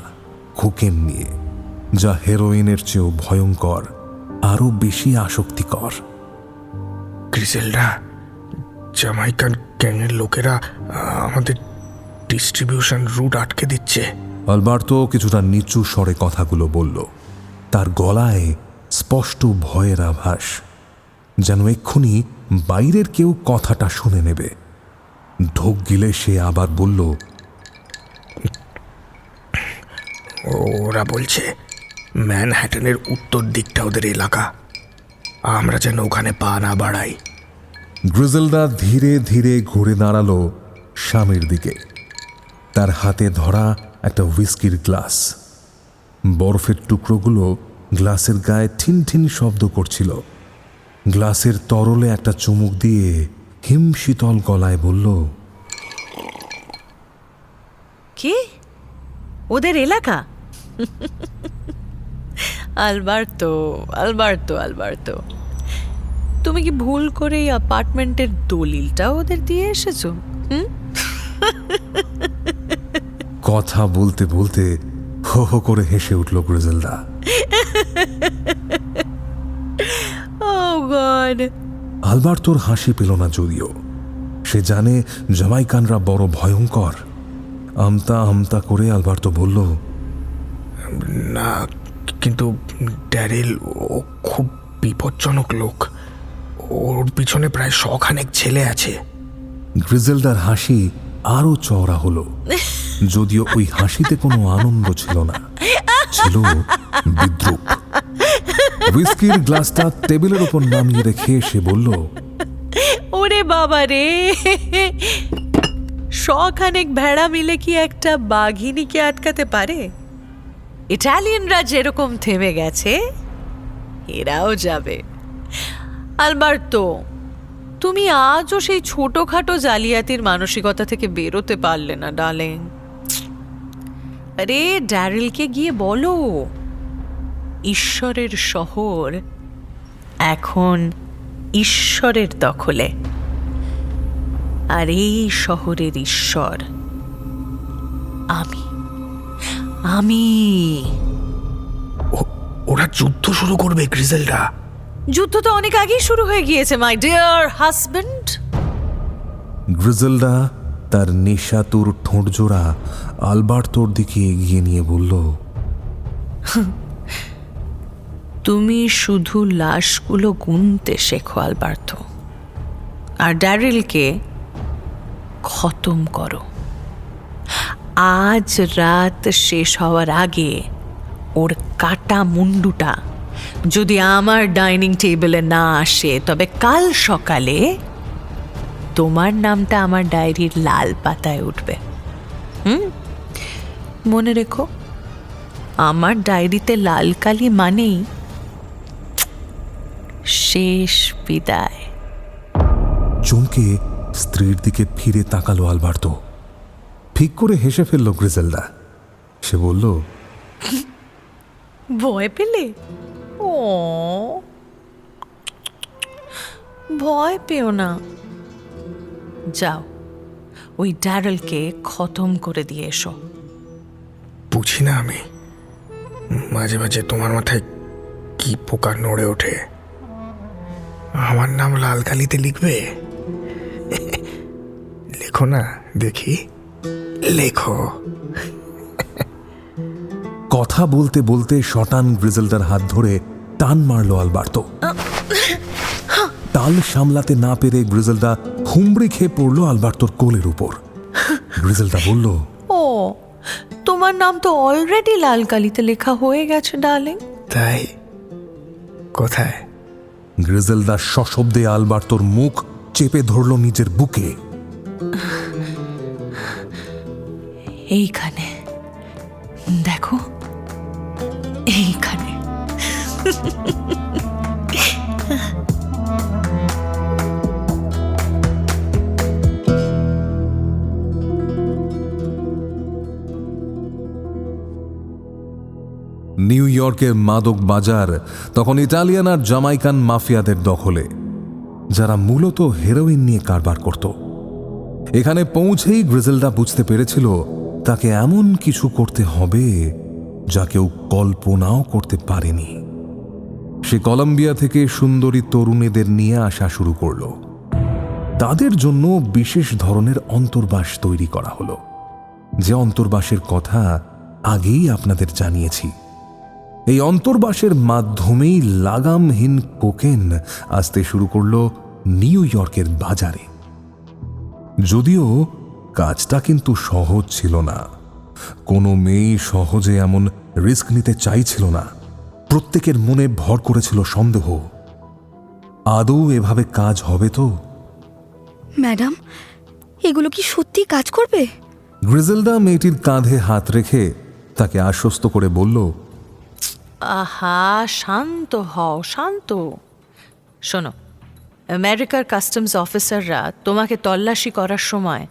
কোকেন নিয়ে, যা হেরোইনের চেয়েও ভয়ঙ্কর, আরও বেশি আসক্তিকর। গ্রিজেলডা, জামাইকান গ্যাংয়ের লোকেরা আমাদের ডিস্ট্রিবিউশন রুট আটকে দিচ্ছে। আলবার্তো কিছুটা নিচু স্বরে কথাগুলো বলল। তার গলায় স্পষ্ট ভয়ের আভাস, যেন এক্ষুনি বাইরের কেউ কথাটা শুনে নেবে। ঢোক গিলে সে আবার বলল, ওরা বলছে ম্যানহ্যাটনের উত্তর দিকটা ওদের এলাকা, আমরা যেন ওখানে পা না বাড়াই। গ্রিজেলডা ধীরে ধীরে ঘুরে দাঁড়ালো স্বামীর দিকে। তার হাতে ধরা একটা হুইস্কির গ্লাস। বরফের টুকরোগুলো গ্লাসের গায়ে ঠিন ঠিন শব্দ করছিল। গ্লাসের তরলে একটা চুমুক দিয়ে হিম শীতল গলায় বলল, কি ওদের এলাকা? আলবার্তো, আলবার্তো, আলবার্তো, তুমি কি ভুল করে এই অ্যাপার্টমেন্টের দলিলটা ওদের দিয়ে এসেছো? কথা বলতে বলতে হো হো করে হেসে উঠল গ্রিজেলডা। ভগবান। আলবার্তোর হাসি পেল না যদিও। সে জানে জামাইকানরা বড় ভয়ঙ্কর। আমতা আমতা করে আলবার্তো বলল, না, কিন্তু ড্যারিল ও খুব বিপজ্জনক লোক। ওর পিছনে প্রায় 100 খানেক ছেলে আছে। গ্রিজেলডার হাসি আরো চওড়া হলো, যদিও ওই হাসিতে কোনো আনন্দ ছিল না, ছিল বিদ্রুপ। হুইস্কির গ্লাসটা টেবিলের ওপর নামিয়ে রেখে সে বলল, ওরে বাবা রে, 100 খানেক ভেড়া মিলে কি একটা বাঘিনীকে আটকাতে পারে? ইটালিয়ানরা যেরকম থেমে গেছে এরাও যাবে। আলবার্তো, তুমি আজও সেই ছোটখাটো জালিয়াতির মানসিকতা থেকে বেরোতে পারলে না ডার্লিং। আরে ড্যারিলকে গিয়ে বলো ঈশ্বরের শহর এখন ঈশ্বরের দখলে, আর এই শহরের ঈশ্বর আমি। আমি ওরা যুদ্ধ শুরু করবে গ্রিজেলডা। যুদ্ধ তো অনেক আগেই শুরু হয়ে গিয়েছে মাই ডিয়ার হাজব্যান্ড। গ্রিজেলডা তার নেশাতুর ঠোঁটজোড়া আলবার্তোর দিকে এগিয়ে নিয়ে বলল, তুমি শুধু লাশগুলো গুনতে শেখো আলবার্তো, আর ড্যারিলকে খতম করো। আজ রাত শেষ হওয়ার আগে ওর কাটা মুন্ডুটা যদি আমার ডাইনিং টেবিলে না আসে, তবে কাল সকালে তোমার নামটা আমার ডায়েরির লাল পাতায় উঠবে। মনে রেখো, আমার ডায়েরিতে লাল কালি মানেই শেষ বিদায়। চমকে স্ত্রীর দিকে ফিরে তাকালো আলবার্তো। ঠিক করে হেসে ফেলল গ্রিজেলডা। সে বলল, ভয় পেলে? ও, ভয় পেও না, যাও ওই ড্যারেলকে খতম করে দিয়ে এসো। বুঝি না আমি, মাঝে মাঝে তোমার মাথায় কি পোকা নড়ে ওঠে। আমার নাম লাল কালিতে লিখবে? লেখো না দেখি, লেখো। কথা বলতে বলতে শটান গ্রিজেলডার হাত ধরে টান মারল আলবার্তো। তাল সামলাতে না পেরে গ্রিজেলডা হুমড়ি খেয়ে পড়ল আলবার্তোর কোলের উপর। গ্রিজেলডা বলল, ও, তোমার নাম তো অলরেডি লাল কালিতে লেখা হয়ে গেছে ডার্লিং। তাই? কোথায়? গ্রিজেলডা সশব্দে আলবার্তোর মুখ চেপে ধরল নিজের বুকে। এইখানে দেখো, এইখানে। নিউ ইয়র্কের মাদক বাজার তখন ইটালিয়ান আর জামাইকান মাফিয়াদের দখলে, যারা মূলত হেরোইন নিয়ে কারবার করত। এখানে পৌঁছেই গ্রিজেলডা বুঝতে পেরেছিল তাকে এমন কিছু করতে হবে যা কেউ কল্পনাও করতে পারেনি। সে কলম্বিয়া থেকে সুন্দরী তরুণীদের নিয়ে আসা শুরু করল। তাদের জন্য বিশেষ ধরনের অন্তর্বাস তৈরি করা হলো, যে অন্তর্বাসের কথা আগেই আপনাদের জানিয়েছি। এই অন্তর্বাসের মাধ্যমেই লাগামহীন কোকেন আসতে শুরু করল নিউ ইয়র্কের বাজারে। যদিও কাজটা কিন্তু সহজ ছিল না। কোনো মেয়ে সহজে এমন রিস্ক নিতে চাইছিল না। প্রত্যেকের মনে ভর করেছিল সন্দেহ, আদৌ এভাবে কাজ হবে তো? ম্যাডাম, এগুলো কি সত্যি কাজ করবে? গ্রিজেলডা মেয়েটির কাঁধে হাত রেখে তাকে আশ্বস্ত করে বলল, আহা, শান্ত হও, শান্ত। শোনো, আমেরিকার কাস্টমস অফিসাররা তোমাকে তল্লাশি করার সময়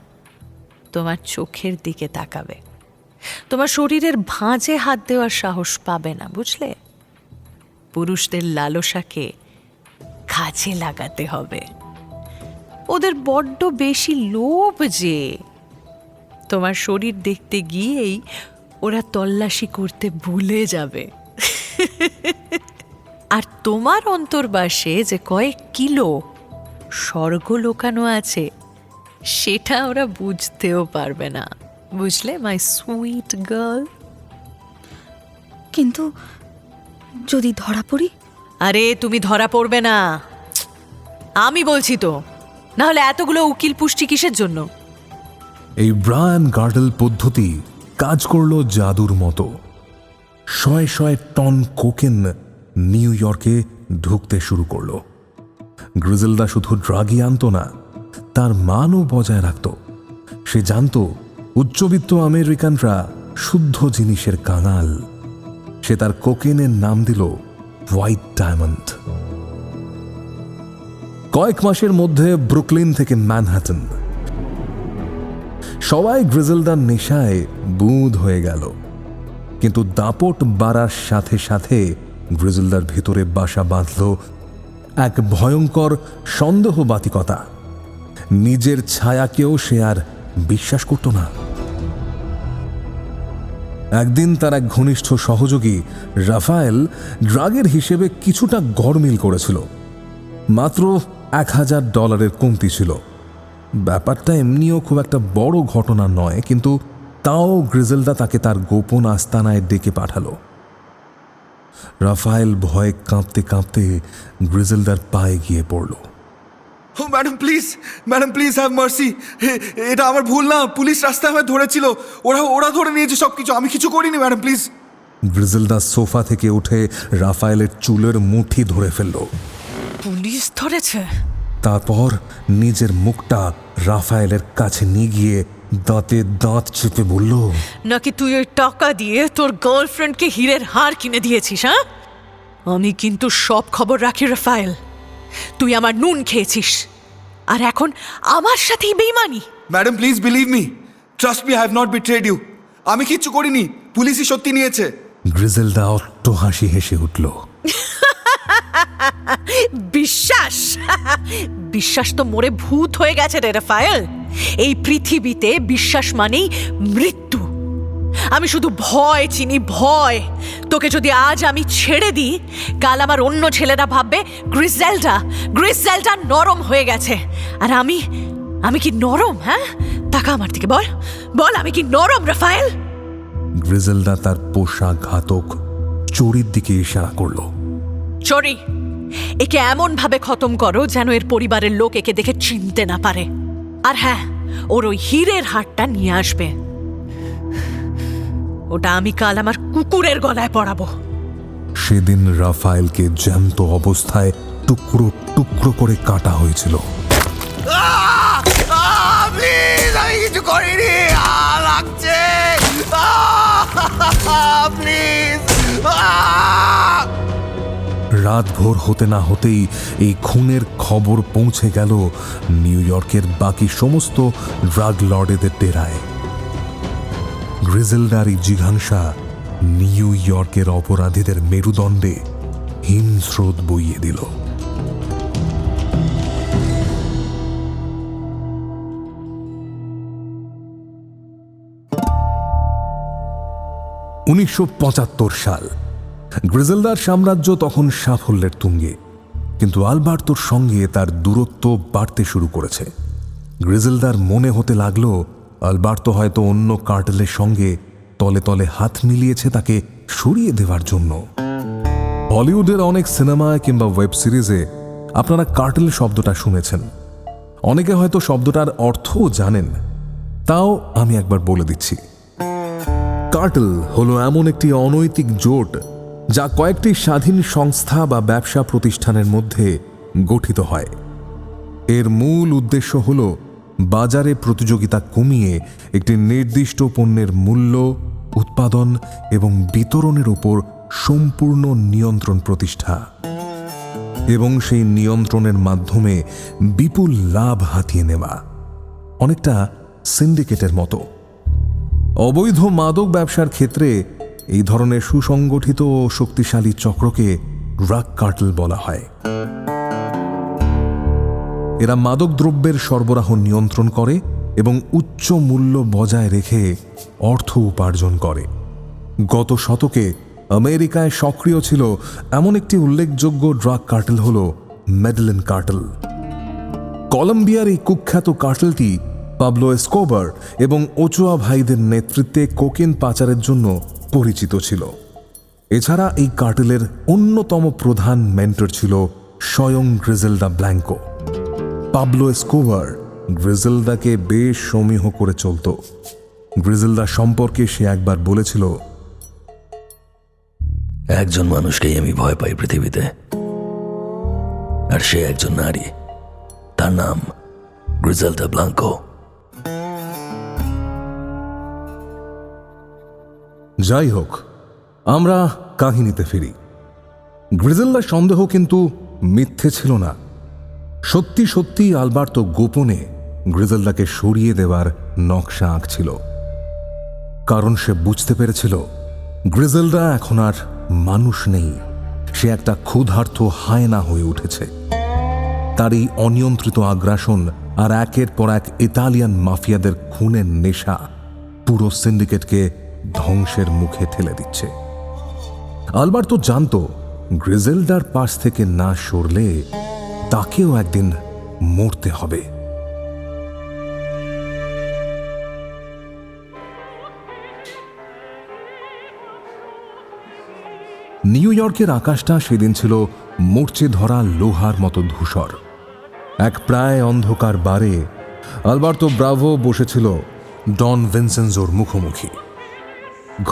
তোমার চোখের দিকে তাকাবে, তোমার শরীরের ভাঁজে হাত দেওয়ার সাহস পাবে না, বুঝলে? পুরুষদের লালসাকে কাজে লাগাতে হবে। ওদের বড্ড বেশি লোভ যে, তোমার শরীর দেখতে গিয়েই ওরা তল্লাশি করতে ভুলে যাবে। আর তোমার অন্তর্বাসে যে কয়েক কিলো স্বর্গ লোকানো আছে সেটা ওরা বুঝতেও পারবে না, বুঝলে মাই সুইট গার্ল? কিন্তু যদি ধরা পড়ি? আরে তুমি ধরা পড়বে না, আমি বলছি তো, না হলে এতগুলো উকিল পুষ্টি কিসের জন্য? এই ব্রায়ান গার্ডেল পদ্ধতি কাজ করলো জাদুর মতো। শয়ে শয়ে টন কোকেন নিউ ইয়র্কে ঢুকতে শুরু করলো। গ্রিজেলদা শুধু ড্রাগই আনতো না, তার মানও বজায় রাখত। সে জানত উচ্চবিত্ত আমেরিকানরা শুদ্ধ জিনিসের কাঙাল। সে তার কোকেনের নাম দিল হোয়াইট ডায়মন্ড। কয়েক মাসের মধ্যে ব্রুকলিন থেকে ম্যানহাটন সবাই গ্রিজেলদার নেশায় বুঁদ হয়ে গেল। কিন্তু দাপট বাড়ার সাথে সাথে গ্রিজেলদার ভেতরে বাসা বাঁধল এক ভয়ঙ্কর সন্দেহবাতিকতা। নিজের ছায়াকেও সে আর বিশ্বাস করত না। একদিন তার এক ঘনিষ্ঠ সহযোগী রাফায়েল ড্রাগের হিসেবে কিছুটা গড়মিল করেছিল। মাত্র $1000 কমতি ছিল। ব্যাপারটা এমনিও খুব একটা বড় ঘটনা নয়, কিন্তু তাও গ্রিজেলদা তাকে তার গোপন আস্তানায় ডেকে পাঠালো। রাফায়েল ভয়ে কাঁপতে কাঁপতে গ্রিজেলদার পায়ে গিয়ে পড়ল। ম্যাডাম প্লিজ হ্যাভ মার্সি, এটা আমার ভুল না, পুলিশ রাস্তায় আমায় ধরেছিল, ওরা ধরে নিয়েছে সবকিছু, আমি কিছু করিনি ম্যাডাম প্লিজ। গ্রিজেলদা সোফা থেকে উঠে রাফায়েলের চুলের মুঠি ধরে ফেলল। পুলিশ ধরেছে? তারপর নিজের মুখটা রাফায়েলের কাছে নিয়ে গিয়ে দাঁতে দাঁত চেপে বলল, নাকি তুই ওই টাকা দিয়ে তোর গার্লফ্রেন্ডকে হীরের হার কিনে দিয়েছিস? হ্যাঁ, আমি কিন্তু সব খবর রাখি রাফায়েল। তুই আমার নুন খেয়েছিস, আর এখন আমার সাথেই বেইমানি। Madam please believe me, trust me, I have not betrayed you. আমি কিচ্ছু করিনি, পুলিশই সত্যি নিয়েছে। গ্রিজেলদা অট্ট হাসি হেসে উঠল। বিশ্বাস বিশ্বাস তো মরে ভূত হয়ে গেছে রে রাফায়েল। এই পৃথিবীতে বিশ্বাস মানেই মৃত্যু। আমি শুধু ভয় চিনি, ভয়। তোকে যদি আজ আমি ছেড়ে দিই, কাল আমার অন্য ছেলেরা ভাববে গ্রিজেলডা নরম হয়ে গেছে। আর আমি কি নরম? হ্যাঁ, তাকা আমার দিকে, বল আমি কি নরম রাফায়েল? গ্রিজেলদা তার পোষা ঘাতক চোরির দিকে ইশারা করল। চোরি, একে এমন ভাবে খতম করো যেন এর পরিবারের লোক একে দেখে চিনতে না পারে। আর হ্যাঁ, ওর ওই হীরের হারটা নিয়ে আসবে। ওটা আমি কাল আমার কুকুরের গলায় পরাবো। সেদিন রাফায়েলকে জ্যান্ত অবস্থায় টুকরো টুকরো করে কাটা হয়েছিল। আমি কিছু করিনি, লাগছে প্লিজ। রাত ভোর হতে না হতেই এই খুনের খবর পৌঁছে গেল নিউ ইয়র্কের বাকি সমস্ত ড্রাগ লর্ডেদের ডেরায়। গ্রিজেলদার এই জিঘাংসা নিউ ইয়র্কের অপরাধীদের মেরুদণ্ডে হিমস্রোত বইয়ে দিল। সাল। গ্রিজেলদার সাম্রাজ্য তখন সাফল্যের তুঙ্গে, কিন্তু আলবার্তোর সঙ্গে তার দূরত্ব বাড়তে শুরু করেছে। গ্রিজেলদার মনে হতে লাগলো আলবার্তো হয়তো অন্য কার্টেলের সঙ্গে তলে তলে হাত মিলিয়েছে তাকে সরিয়ে দেওয়ার জন্য। হলিউডের অনেক সিনেমায় কিংবা ওয়েব সিরিজে আপনারা কার্টেল শব্দটা শুনেছেন। অনেকে হয়তো শব্দটার অর্থও জানেন, তাও আমি একবার বলে দিচ্ছি। কার্টেল হলো এমন একটি অনৈতিক জোট যা কয়েকটি স্বাধীন সংস্থা বা ব্যবসা প্রতিষ্ঠানের মধ্যে গঠিত হয়। এর মূল উদ্দেশ্য হল বাজারে প্রতিযোগিতা কমিয়ে একটি নির্দিষ্ট পণ্যের মূল্য, উৎপাদন এবং বিতরণের উপর সম্পূর্ণ নিয়ন্ত্রণ প্রতিষ্ঠা এবং সেই নিয়ন্ত্রণের মাধ্যমে বিপুল লাভ হাতিয়ে নেওয়া, অনেকটা সিন্ডিকেটের মতো। অবৈধ মাদক ব্যবসার ক্ষেত্রে এই ধরনের সুসংগঠিত ও শক্তিশালী চক্রকে ড্রাগ কার্টেল বলা হয়। এরা মাদক দ্রব্যের সরবরাহ নিয়ন্ত্রণ করে এবং উচ্চ মূল্য বজায় রেখে অর্থ উপার্জন করে। গত শতকে আমেরিকায় সক্রিয় ছিল এমন একটি উল্লেখযোগ্য ড্রাগ কার্টেল হল মেডেলিন কার্টেল। কলম্বিয়ার এই কুখ্যাত কার্টেলটি পাবলো এসকোবার এবং ওচোয়া ভাইদের নেতৃত্বে কোকেন পাচারের জন্য পরিচিত ছিল। এছাড়া এই কার্টেলের অন্যতম প্রধান মেন্টর ছিল স্বয়ং গ্রিজেলডা ব্ল্যাঙ্কো। পাবলো এসকোবার গ্রিজেলদাকে বেশ সমীহ করে চলত। গ্রিজেলদা সম্পর্কে সে একবার বলেছিল, একজন মানুষকেই আমি ভয় পাই পৃথিবীতে, আর সে একজন নারী, তার নাম গ্রিজেলডা ব্ল্যাঙ্কো। যাই হোক, আমরা কাহিনীতে ফিরি। গ্রিজেলদার সন্দেহ কিন্তু মিথ্যে ছিল না। সত্যি সত্যি আলবার্তো গোপনে গ্রিজেলদাকে সরিয়ে দেওয়ার নকশা আঁকছিল। কারণ সে বুঝতে পেরেছিল গ্রিজেলদা এখন আর মানুষ নেই, সে একটা ক্ষুধার্ত হায়না হয়ে উঠেছে। তার এই অনিয়ন্ত্রিত আগ্রাসন আর একের পর এক ইতালিয়ান মাফিয়াদের খুনের নেশা পুরো সিন্ডিকেটকে ধ্বংসের মুখে ঠেলে দিচ্ছে। আলবার্তো জানত গ্রিজেলডার পাশ থেকে না সরলে তাকেও একদিন মরতে হবে। নিউ ইয়র্কের আকাশটা সেদিন ছিল মরচে ধরা লোহার মতো ধূসর। এক প্রায় অন্ধকার বারে আলবার্তো ব্রাভো বসেছিল ডন ভিনসেনজোর মুখোমুখি।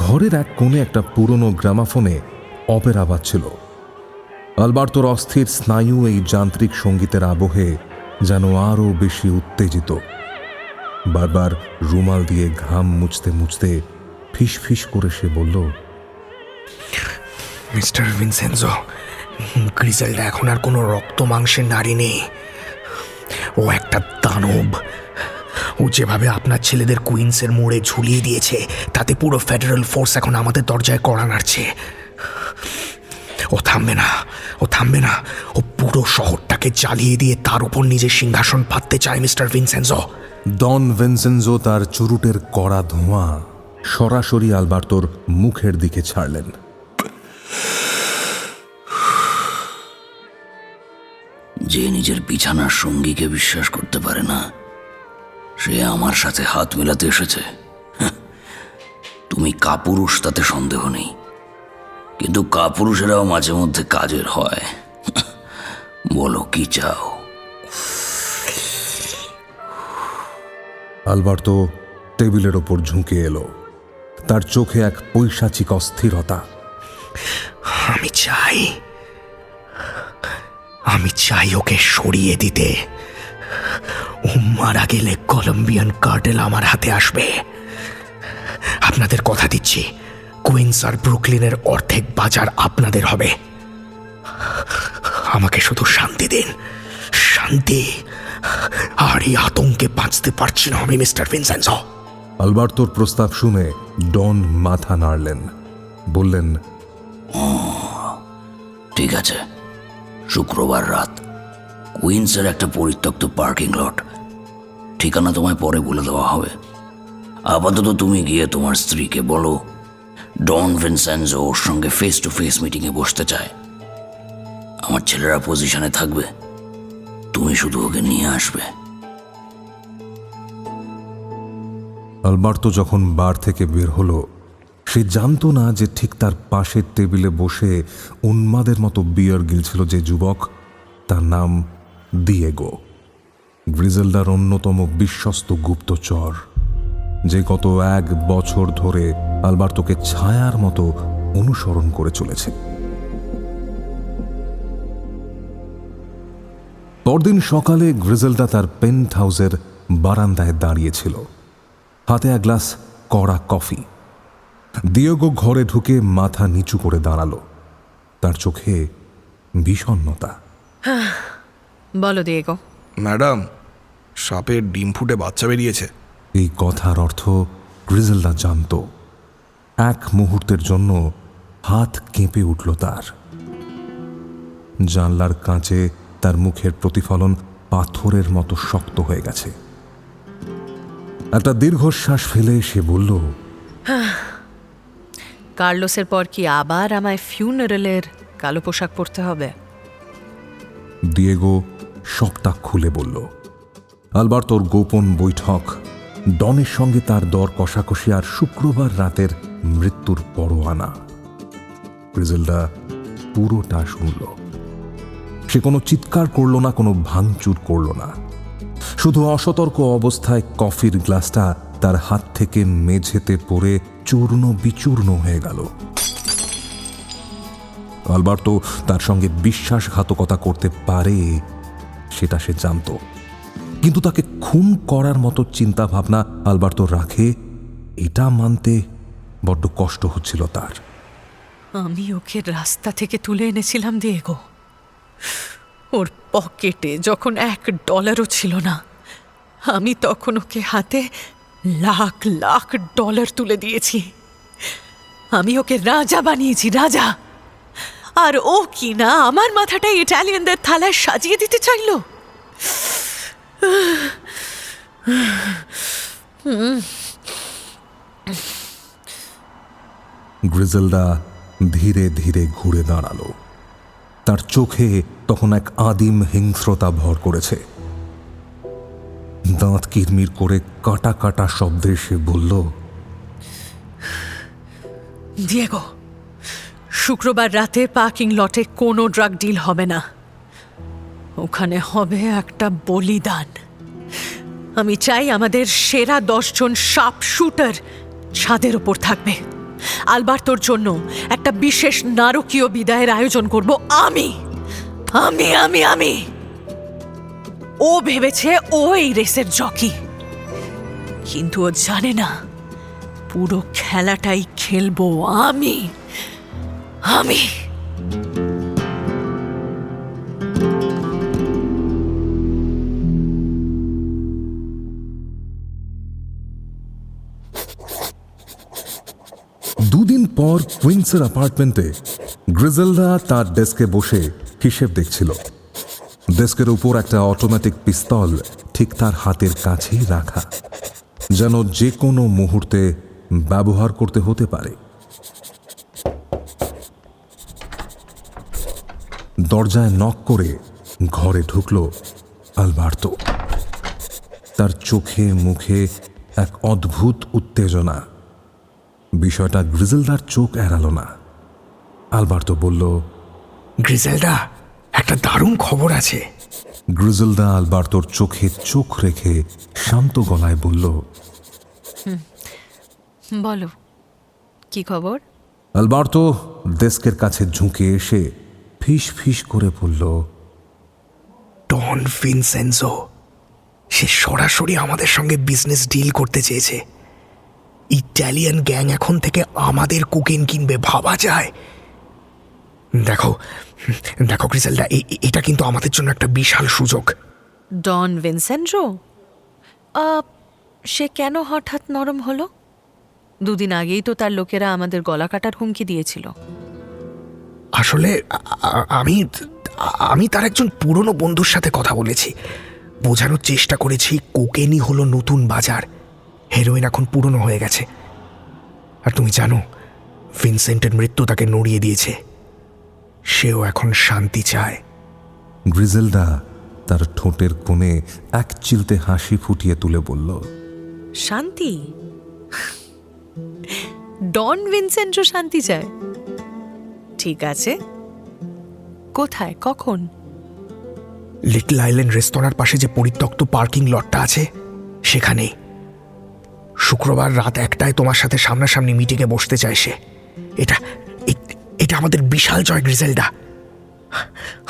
ঘরের এক কোণে একটা পুরনো গ্রামাফোনে অপেরা বাজছিল। আলবার্তোর অস্থির স্নায়ু এই যান্ত্রিক সঙ্গীতের আবহে যেন আরও বেশি উত্তেজিত। বারবার রুমাল দিয়ে ঘাম মুছতে মুছতে ফিসফিস করে সে বলল, মিস্টার ভিনসেনজো, গ্রিজেলডা এখন আর কোনো রক্ত মাংসের নারী নেই। ও একটা দানব। ও যেভাবে আপনার ছেলেদের কুইন্সের মোড়ে ঝুলিয়ে দিয়েছে, তাতে পুরো ফেডারেল ফোর্স এখন আমাদের দরজায় কড়া নাড়ছে। ও থামবে না, ও থামবে না। ও পুরো শহরটাকে জ্বালিয়ে দিয়ে তার উপর নিজের সিংহাসন পাততে চায় মিস্টার ভিনসেনজো। ডন ভিনসেনজো তার চুরুটের কড়া ধোঁয়া সরাসরি আলবার্তোর মুখের দিকে ছাড়লেন। যে নিজের বিছানার সঙ্গীকে বিশ্বাস করতে পারে না, সে আমার সাথে হাত মেলাতে এসেছে। তুমি কাপুরুষ, তাতে সন্দেহ নেই, কিন্তু কাপুরুষেরাও মাঝে মধ্যে কাজের হয়। বলো কি চাও? আলবার্তো টেবিলের ওপর ঝুঁকে এলো, তার চোখে এক পৈশাচিক অস্থিরতা। আমি চাই ওকে সরিয়ে দিতে। ও মারা গেলে কলম্বিয়ান কার্টেল আমার হাতে আসবে। আপনাদের কথা দিচ্ছি, কুইন্স আর ব্রুকলিনের অর্ধেক বাজার আপনাদের হবে। আমাকে শুধু শান্তি দিন, শান্তি। আর এই আতঙ্কে বাঁচতে পারছি না আমি মিস্টার ভিনসেনজো। আলবার্তোর প্রস্তাব শুনে ডন মাথা নাড়লেন, বললেন, ঠিক আছে, শুক্রবার রাত কুইন্সের একটা পরিত্যক্ত পার্কিং লট। ঠিকানা তোমায় পরে বলে দেওয়া হবে। আপাতত তুমি গিয়ে তোমার স্ত্রীকে বলো ডন ভিনসেনজো ওর সঙ্গে ফেস টু ফেস মিটিংয়ে বসতে চায়। আমার ছেলেরা পজিশনে থাকবে, তুমি শুধু ওকে নিয়ে আসবে। আলবার্তো যখন বার থেকে বের হলো, সে জানতো না যে ঠিক তার পাশের টেবিলে বসে উন্মাদের মতো বিয়ার গিলছিল যে যুবক, তার নাম দিয়েগো, গ্রিজেলডার অন্যতম বিশ্বস্ত গুপ্তচর, যে গত 1 বছর ধরে আলবার্তোকে ছায়ার মতো অনুসরণ করে চলেছে। পরদিন সকালে গ্রিজেলডা তার পেন্ট হাউসের বারান্দায় দাঁড়িয়েছিল, হাতে এক গ্লাস কড়া কফি। দিয়েগো ঘরে ঢুকে মাথা নিচু করে দাঁড়ালো, তার চোখে বিষণ্ণতা। বলো দিয়েগো। ম্যাডাম, সাপের ডিম ফুটে বাচ্চা বেরিয়েছে। এই কথার অর্থ গ্রিজেলডা জানত। এক মুহূর্তের জন্য হাত কেঁপে উঠল তার। জানলার কাঁচে তার মুখের প্রতিফলন পাথরের মতো শক্ত হয়ে গেছে। একটা দীর্ঘশ্বাস ফেলে সে বলল, কার্লোসের পর কি আবার আমায় ফিউনারেলের কালো পোশাক পরতে হবে? দিয়েগো সবটা খুলে বলল। আলবার্তোর গোপন বৈঠক, ডনের সঙ্গে তার দর কষাকষি আর শুক্রবার রাতের মৃত্যুর পরোয়ানা, গ্রিজেলডা পুরোটা শুনল। সে কোনো চিৎকার করল না, কোনো ভাঙচুর করল না, শুধু অসতর্ক অবস্থায় কফির গ্লাসটা তার হাত থেকে মেঝেতে পড়ে চূর্ণ বিচূর্ণ হয়ে গেল। আলবার্তো তার সঙ্গে বিশ্বাসঘাতকতা করতে পারে সেটা সে জানত, কিন্তু তাকে খুন করার মতো চিন্তা ভাবনা আলবার্তো রাখে এটা মানতে বড্ড কষ্ট হচ্ছিল তার। আমি ওকে রাস্তা থেকে তুলে এনেছিলাম দিয়েগো। ওর পকেটে যখন $1 ছিল না, আমি তখন ওকে হাতে লাখ লাখ ডলার তুলে দিয়েছি। আমি ওকে রাজা বানিয়েছি, রাজা। আর ও কি না আমার মাথাটা ইটালিয়ানদের থালায় সাজিয়ে দিতে চাইল। গ্রিজেলডা ধীরে ধীরে ঘুরে দাঁড়ালো। তার চোখে তখন এক আদিম হিংস্রতা ভর করেছে। দাঁত কিরমির করে কাটা কাটা শব্দে সে বলল, দিয়েগো, শুক্রবার রাতে পার্কিং লটে কোনো ড্রাগ ডিল হবে না। ওখানে হবে একটা বলিদান। আমি চাই আমাদের সেরা 10 জন শার্প শুটার ছাদের ওপর থাকবে। আলবার্তোর জন্য একটা বিশেষ নারকীয় বিদায়ের আয়োজন করব আমি আমি আমি আমি ও ভেবেছে ও এই রেসের জকি, কিন্তু ও জানে না পুরো খেলাটাই খেলবো আমি আমি দুদিন পর কুইন্সের অ্যাপার্টমেন্টে গ্রিজেলডা তার ডেস্কে বসে হিসেব দেখছিল। ডেস্কের উপর একটা অটোমেটিক পিস্তল ঠিক তার হাতের কাছেই রাখা, যেন যে কোনো মুহূর্তে ব্যবহার করতে হতে পারে। দরজায় নক করে ঘরে ঢুকল আলবার্তো। তার চোখে মুখে এক অদ্ভুত উত্তেজনা। বিষয়টা গ্রিজেলডার চোখ এড়াল না। আলবার্তো বলল, গ্রিজেলডা, একটা দারুণ খবর আছে। গ্রিজেলডা আলবার্তোর চোখে চোখ রেখে শান্ত গলায় বলল, বলো, কি খবর? আলবার্তো ডেস্কের কাছে ঝুঁকে এসে ফিস ফিস করে বলল, ডন ভিনসেনজো, সে সরাসরি আমাদের সঙ্গে বিজনেস ডিল করতে চেয়েছে। ইটালিয়ান গ্যাং এখন থেকে আমাদের কোকেন কিনবে, ভাবা যায়? দেখো দেখো গ্রিজেলডা, এটা কিন্তু আমাদের জন্য একটা বিশাল সুযোগ। ডন ভিনসেন্জো? সে কেন হঠাৎ নরম হলো? দুদিন আগেই তো তার লোকেরা আমাদের গলা কাটার হুমকি দিয়েছিল। আসলে আমি আমি তার একজন পুরনো বন্ধুর সাথে কথা বলেছি, বোঝানোর চেষ্টা করেছি কোকেনই হলো নতুন বাজার, হেরোইন এখন পুরনো হয়ে গেছে। আর তুমি জানো, ভিনসেন্টের মৃত্যু তাকে নড়িয়ে দিয়েছে। সেও এখন শান্তি চায়। গ্রিজেলডা তার ঠোঁটের কোণে এক চিলতে হাসি ফুটিয়ে তুলে বলল, শান্তি? ডন ভিনসেন্টও শান্তি চায়? ঠিক আছে, কোথায়, কখন? লিটল আইল্যান্ড রেস্তোরাঁর পাশে যে পরিত্যক্ত পার্কিং লটটা আছে সেখানেই। শুক্রবার রাত 1টায় তোমার সাথে সামনাসামনি মিটিংয়ে বসতে চায় সে। এটা এটা আমাদের বিশাল জয় গ্রিজেলডা।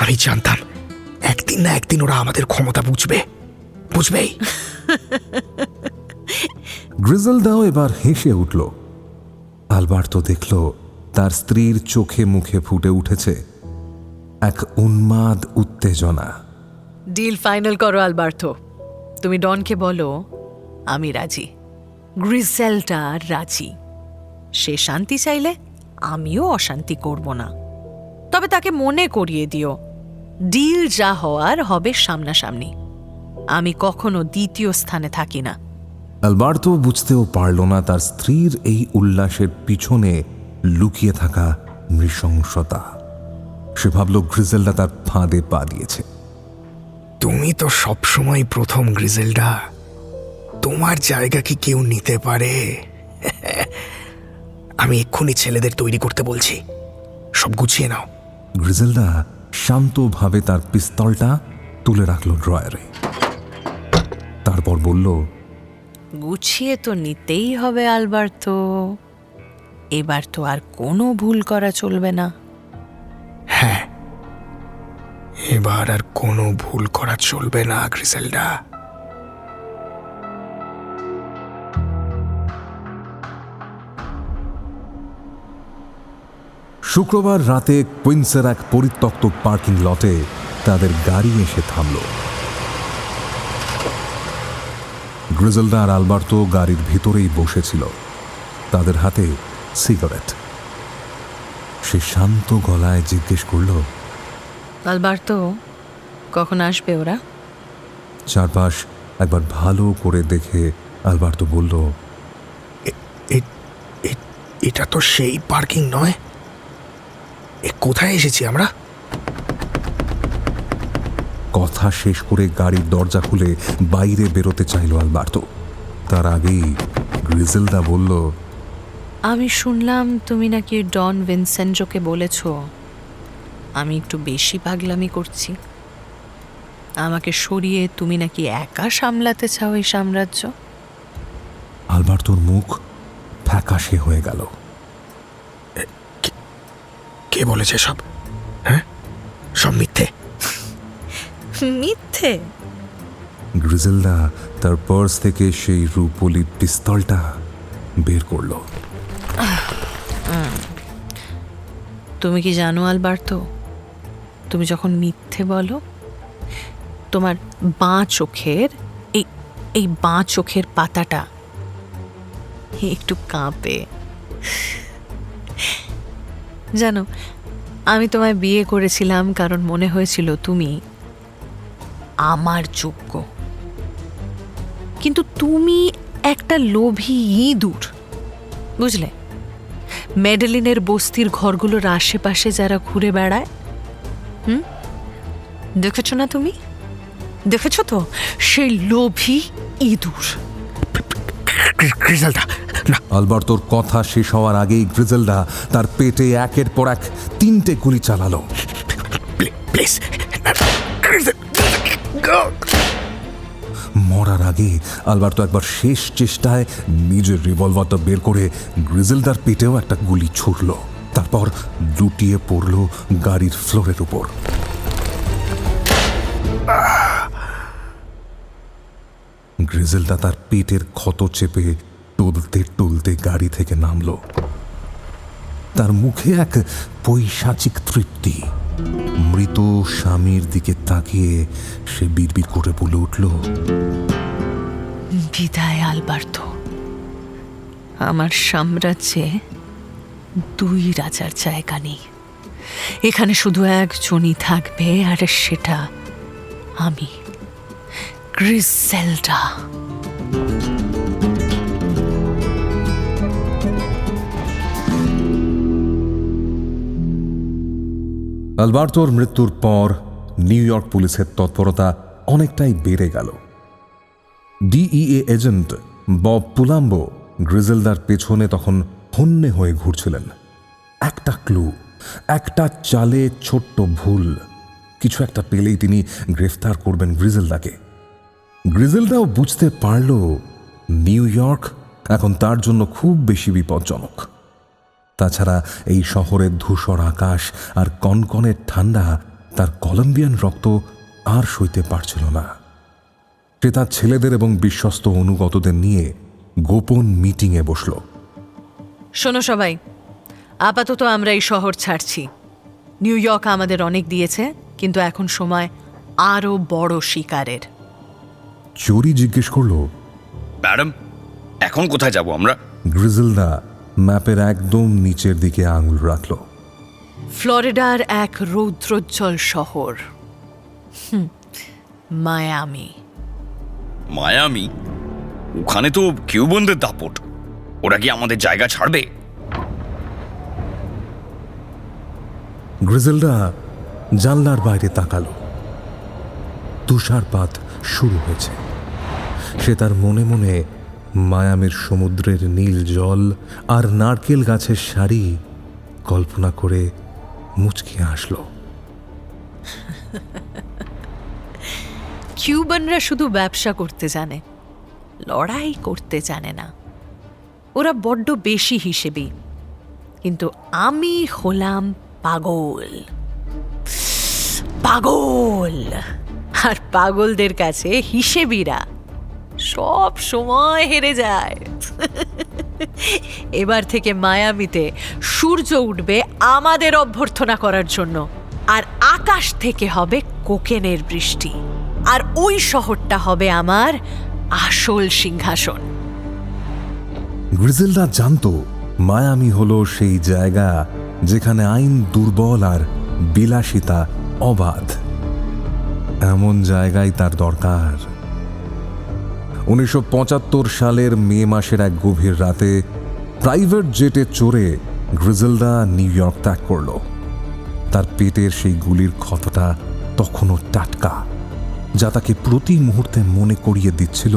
আমি জানতাম একদিন না একদিন ওরা আমাদের ক্ষমতা বুঝবেই। গ্রিজেলডাও এবার হেসে উঠল। আলবার্তো দেখল তার স্ত্রীর চোখে মুখে ফুটে উঠেছে এক উন্মাদ উত্তেজনা। ডিল ফাইনাল করো আলবার্তো। তুমি ডনকে বলো আমি রাজি, গ্রিজেলডা রাজি। সে শান্তি চাইলে আমিও অশান্তি করব না। তবে তাকে মনে করিয়ে দিও, ডিল যা হওয়ার হবে সামনাসামনি। আমি কখনো দ্বিতীয় স্থানে থাকি না। আলবার্তো বুঝতেও পারল না তার স্ত্রীর এই উল্লাসের পিছনে লুকিয়ে থাকা নৃশংসতা। সে ভাবল গ্রিজেলডা তার ফাঁদে পা দিয়েছে। তুমি তো সবসময় প্রথম, গ্রিজেলডা। তোমার জায়গা কি কেউ নিতে পারে? আমি এক্ষুনি ছেলেদের তৈরি করতে বলছি, সব গুছিয়ে নাও। গ্রিজেলডা শান্তভাবে তার পিস্তলটা তুলে রাখল ড্রয়ারে। তারপর বলল, গুছিয়ে তো নিতেই হবে আলবার্তো। এবার তো আর কোনো ভুল করা চলবে না। হ্যাঁ, এবার আর কোনো ভুল করা চলবে না গ্রিজেলডা। শুক্রবার রাতে কুইন্সের এক পরিত্যক্ত পার্কিং লটে তাদের গাড়ি এসে থামল। গ্রিজেলডা আর আলবার্তো গাড়ির ভিতরেই বসেছিল, তাদের হাতে সিগারেট। সে শান্ত গলায় জিজ্ঞেস করল, আলবার্তো, কখন আসবে ওরা? চারপাশ একবার ভালো করে দেখে আলবার্তো বলল, এটা তো সেই পার্কিং নয়। কোথায় এসেছি আমরা? কথা শেষ করে গাড়ির দরজা খুলে বাইরে বেরোতে চাইল আলবার্তো। তার আগেই গ্রিজেলডা বলল, আমি শুনলাম তুমি নাকি ডন ভিনসেন্জোকে বলেছ আমি একটু বেশি পাগলামি করছি। আমাকে সরিয়ে তুমি নাকি একা সামলাতে চাও এই সাম্রাজ্য। আলবার্তোর মুখ ফ্যাকাশে হয়ে গেল। কে বলেছে সব? হ্যাঁ, সব মিথ্যে। মিথ্যে? গ্রিজেলডা তার পার্স থেকে সেই রূপোলি পিস্তলটা বের করল। তুমি কি জানো আলবার্তো, তুমি যখন মিথ্যে বলো তোমার বাঁ চোখের এই বাঁ চোখের পাতাটা একটু কাঁপে। জানো, আমি তোমায় বিয়ে করেছিলাম কারণ মনে হয়েছিল তুমি আমার যোগ্য। কিন্তু তুমি একটা লোভী ইঁদুর, বুঝলে? মেডেলিনের বস্তির ঘরগুলোর আশেপাশে যারা ঘুরে বেড়ায়, দেখেছ না তুমি? দেখেছ তো সেই লোভী ইঁদুর। আলবার্তোর কথা শেষ হওয়ার আগেই গ্রিজেলডা তার পেটে একের পর এক 3টে গুলি চালালো। মরার আগে আলবার্তো একবার শেষ চেষ্টায় নিজের রিভলভারটা বের করে গ্রিজেলডার পেটেও একটা গুলি ছুড়ল। তারপর লুটিয়ে পড়ল গাড়ির ফ্লোরের উপর। গ্রিজেলডা তার পেটের ক্ষত চেপে টলতে টলতে গাড়ি থেকে নামল। তার মুখে এক পৈশাচিক তৃপ্তি। মৃত স্বামীর দিকে তাকিয়ে সে বিড়বিড় করে বলে উঠল, বিদায় আলবার্তো। আমার সাম্রাজ্যে 2 রাজার জায়গা নেই। এখানে শুধু একজনই থাকবে, আর সেটা আমি, গ্রিজেলডা। আলবার্তোর মৃত্যুর পর নিউ ইয়র্ক পুলিশের তৎপরতা অনেকটাই বেড়ে গেল। ডিইএ এজেন্ট বব পুলাম্বো গ্রিজেলডার পেছনে তখন হন্যে হয়ে ঘুরছিলেন। একটা ক্লু, একটা চালে ছোট্ট ভুল, কিছু একটা পেলেই তিনি গ্রেফতার করবেন গ্রিজেলডাকে। গ্রিজেলডাও বুঝতে পারল নিউ ইয়র্ক এখন তার জন্য খুব বেশি বিপজ্জনক। তাছাড়া এই শহরের ধূসর আকাশ আর কনকনের ঠান্ডা তার কলম্বিয়ান রক্ত আর সইতে পারছিল না। সে তার ছেলেদের এবং বিশ্বস্ত অনুগতদের নিয়ে গোপন মিটিংয়ে বসল। শোনো সবাই, আপাতত আমরা এই শহর ছাড়ছি। নিউ ইয়র্ক আমাদের অনেক দিয়েছে, কিন্তু এখন সময় আরো বড় শিকারের। চোরি জিজ্ঞেস করলো, ম্যাডাম, এখন কোথায় যাব আমরা? গ্রিজেলডা ম্যাপের একদম নিচের দিকে আঙুল রাখল। ফ্লোরিডার এক রৌদ্রোজ্জ্বল শহর, মায়ামি। মায়ামি? ওখানে তো কিউবনদের দাপট। ওরা কি আমাদের জায়গা ছাড়বে? গ্রিজেলডা জানলার বাইরে তাকালো। তুষারপাত শুরু হয়েছে। সে তার মনে মনে মায়ামির সমুদ্রের নীল জল আর নারকেল গাছের সারি কল্পনা করে মুচকি হাসল। কিউবানরা শুধু ব্যবসা করতে জানে, লড়াই করতে জানে না। ওরা বড্ড বেশি হিসেবে, কিন্তু আমি হলাম পাগল। পাগল, আর পাগলদের কাছে হিসেবিরা সব সময় হেরে যায়। এবার থেকে মায়ামিতে সূর্য উঠবে আমাদের অভ্যর্থনা করার জন্য, আর আকাশ থেকে হবে কোকেনের বৃষ্টি, আর ওই শহরটা হবে আমার আসল সিংহাসন। গ্রিজেলডা জানতো মায়ামি হলো সেই জায়গা যেখানে আইন দুর্বল আর বিলাসিতা অবাধ। এমন জায়গায় তার দরকার। 1975 সালের মে মাসের এক গভীর রাতে প্রাইভেট জেটে চড়ে গ্রিজেলডা নিউ ইয়র্ক ত্যাগ করল। তার পেটের সেই গুলির ক্ষতটা তখনও টাটকা, যা তাকে প্রতি মুহূর্তে মনে করিয়ে দিচ্ছিল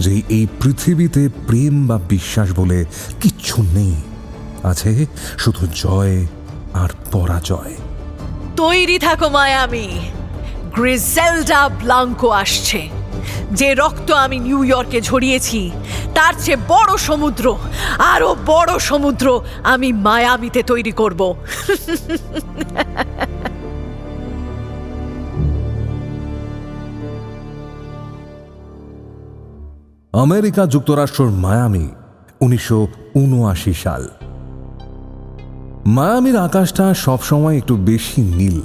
যে এই পৃথিবীতে প্রেম বা বিশ্বাস বলে কিচ্ছু নেই, আছে শুধু জয় আর পরাজয়। তৈরি থাকো মায়ামি, গ্রিজেলডা ব্লাঙ্কো আসছে। যে রক্ত আমি নিউ ইয়র্কে ঝরিয়েছি তার চেয়ে বড় সমুদ্র, আরো বড় সমুদ্র আমি মায়ামিতে তৈরি করব। আমেরিকা যুক্তরাষ্ট্রের মায়ামি, 1979 সাল। মায়ামির আকাশটা সবসময় একটু বেশি নীল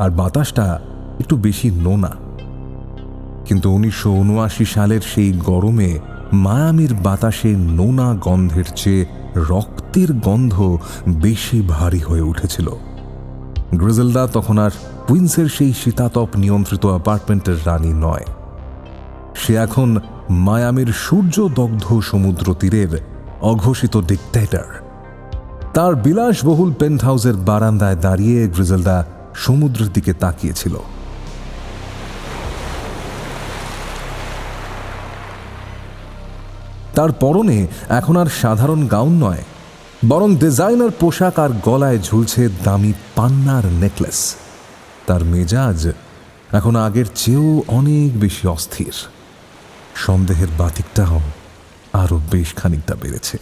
আর বাতাসটা একটু বেশি নোনা, কিন্তু 1979 সালের সেই গরমে মায়ামির বাতাসে নোনা গন্ধের চেয়ে রক্তের গন্ধ বেশি ভারী হয়ে উঠেছিল। গ্রিজেলডা তখন আর কুইন্সের সেই শীতাতপ নিয়ন্ত্রিত অ্যাপার্টমেন্টের রানী নয়। সে এখন মায়ামির সূর্যদগ্ধ সমুদ্র তীরের অঘোষিত ডিকটেটর। তার বিলাসবহুল পেন্ট হাউসের বারান্দায় দাঁড়িয়ে গ্রিজেলডা সমুদ্রের দিকে তাকিয়েছিল। তার পরনে এখন আর সাধারণ গাউন নয়, বরং ডিজাইনার পোশাক, আর গলায় ঝুলছে দামি পান্নার নেকলেস। তার মেজাজ এখন আগের চেয়েও অনেক বেশি অস্থির। সন্দেহের বাতিকটাও আরো বেশ খানিকটা বেড়েছে।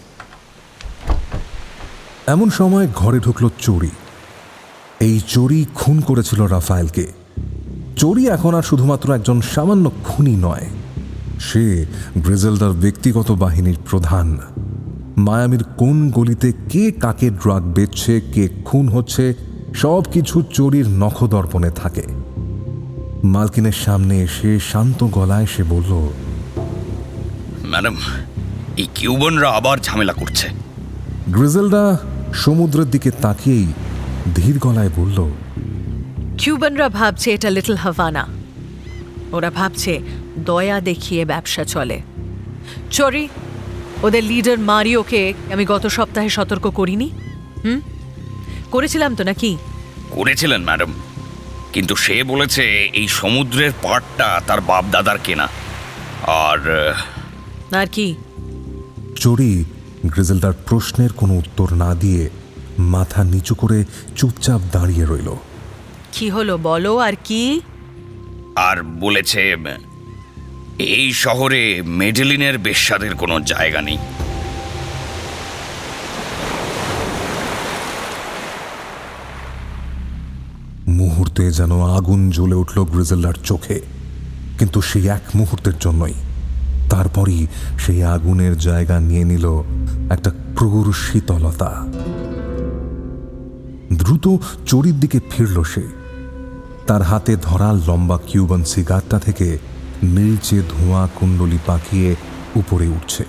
এমন সময় ঘরে ঢুকলো চোরি। এই চোরি খুন করেছিল রাফায়েলকে। চোরি এখন আর শুধুমাত্র একজন সামান্য খুনি নয়, সে গ্রিজেলডার ব্যক্তিগত বাহিনীর প্রধান। মায়ামির কোন গলিতে কে কাকে ড্রাগ বেচছে, কে খুন হচ্ছে, সব কিছু চোরির নখদর্পণে থাকে। মালকিনের সামনে এসে শান্ত গলায় সে বলল, ম্যাডাম, এই কিউবানরা আবার ঝামেলা করছে। গ্রিজেলডা সমুদ্রের দিকে তাকিয়েই ধীর গলায় বলল, কিউবানরা ভাবছে এটা লিটল হাভানা। ওরা ভাবছে দয়া দেখিয়ে ব্যবসা চলে। চোরি, ওদের লিডার মারিওকে আমি গত সপ্তাহে সতর্ক করিনি? করেছিলাম তো নাকি? করেছিলেন ম্যাডাম, কিন্তু সে বলেছে এই সমুদ্রের পাড়টা তার বাপ দাদার কেনা। আর কি? চোরি গ্রিজেলডার প্রশ্নের কোনো উত্তর না দিয়ে মাথা নিচু করে চুপচাপ দাঁড়িয়ে রইল। কি হলো বলো, আর কি? আর বলেছে এই শহরে মেডেলিনের বেশ্যাদের কোনো জায়গা নেই। মুহূর্তে যেন আগুন জ্বলে উঠল গ্রিজেলডার চোখে, কিন্তু সেই এক মুহূর্তের জন্যই। তারপরই সেই আগুনের জায়গা নিয়ে নিল একটা ক্রূর শীতলতা। দ্রুত চোরির দিকে ফিরল সে। তার হাতে ধরা লম্বা কিউবান সিগারটা থেকে নীলচে ধোঁয়া কুণ্ডলি পাকিয়ে উপরে উঠছে।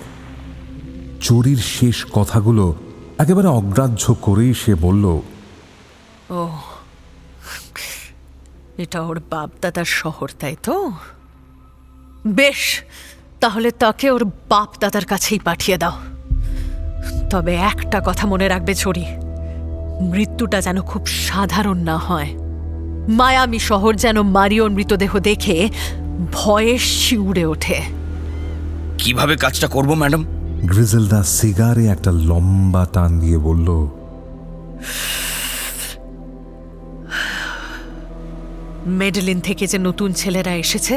চোরির শেষ কথাগুলো একেবারে অগ্রাহ্য করেই সে বলল, ও, এটা ওর বাপদাদার শহর, তাই তো? বেশ, তাহলে তাকে ওর বাপদাদার কাছেই পাঠিয়ে দাও। তবে একটা কথা মনে রাখবে চোরি, মৃত্যুটা যেন খুব সাধারণ না হয়। মায়ামি শহর যেন মারিওর মৃতদেহ দেখে ভয়ে শিউরে ওঠে। কিভাবে কাজটা করব ম্যাডাম? গ্রিজেলদা সিগারে একটা লম্বা টান দিয়ে বলল, মেডেলিন থেকে যে নতুন ছেলেরা এসেছে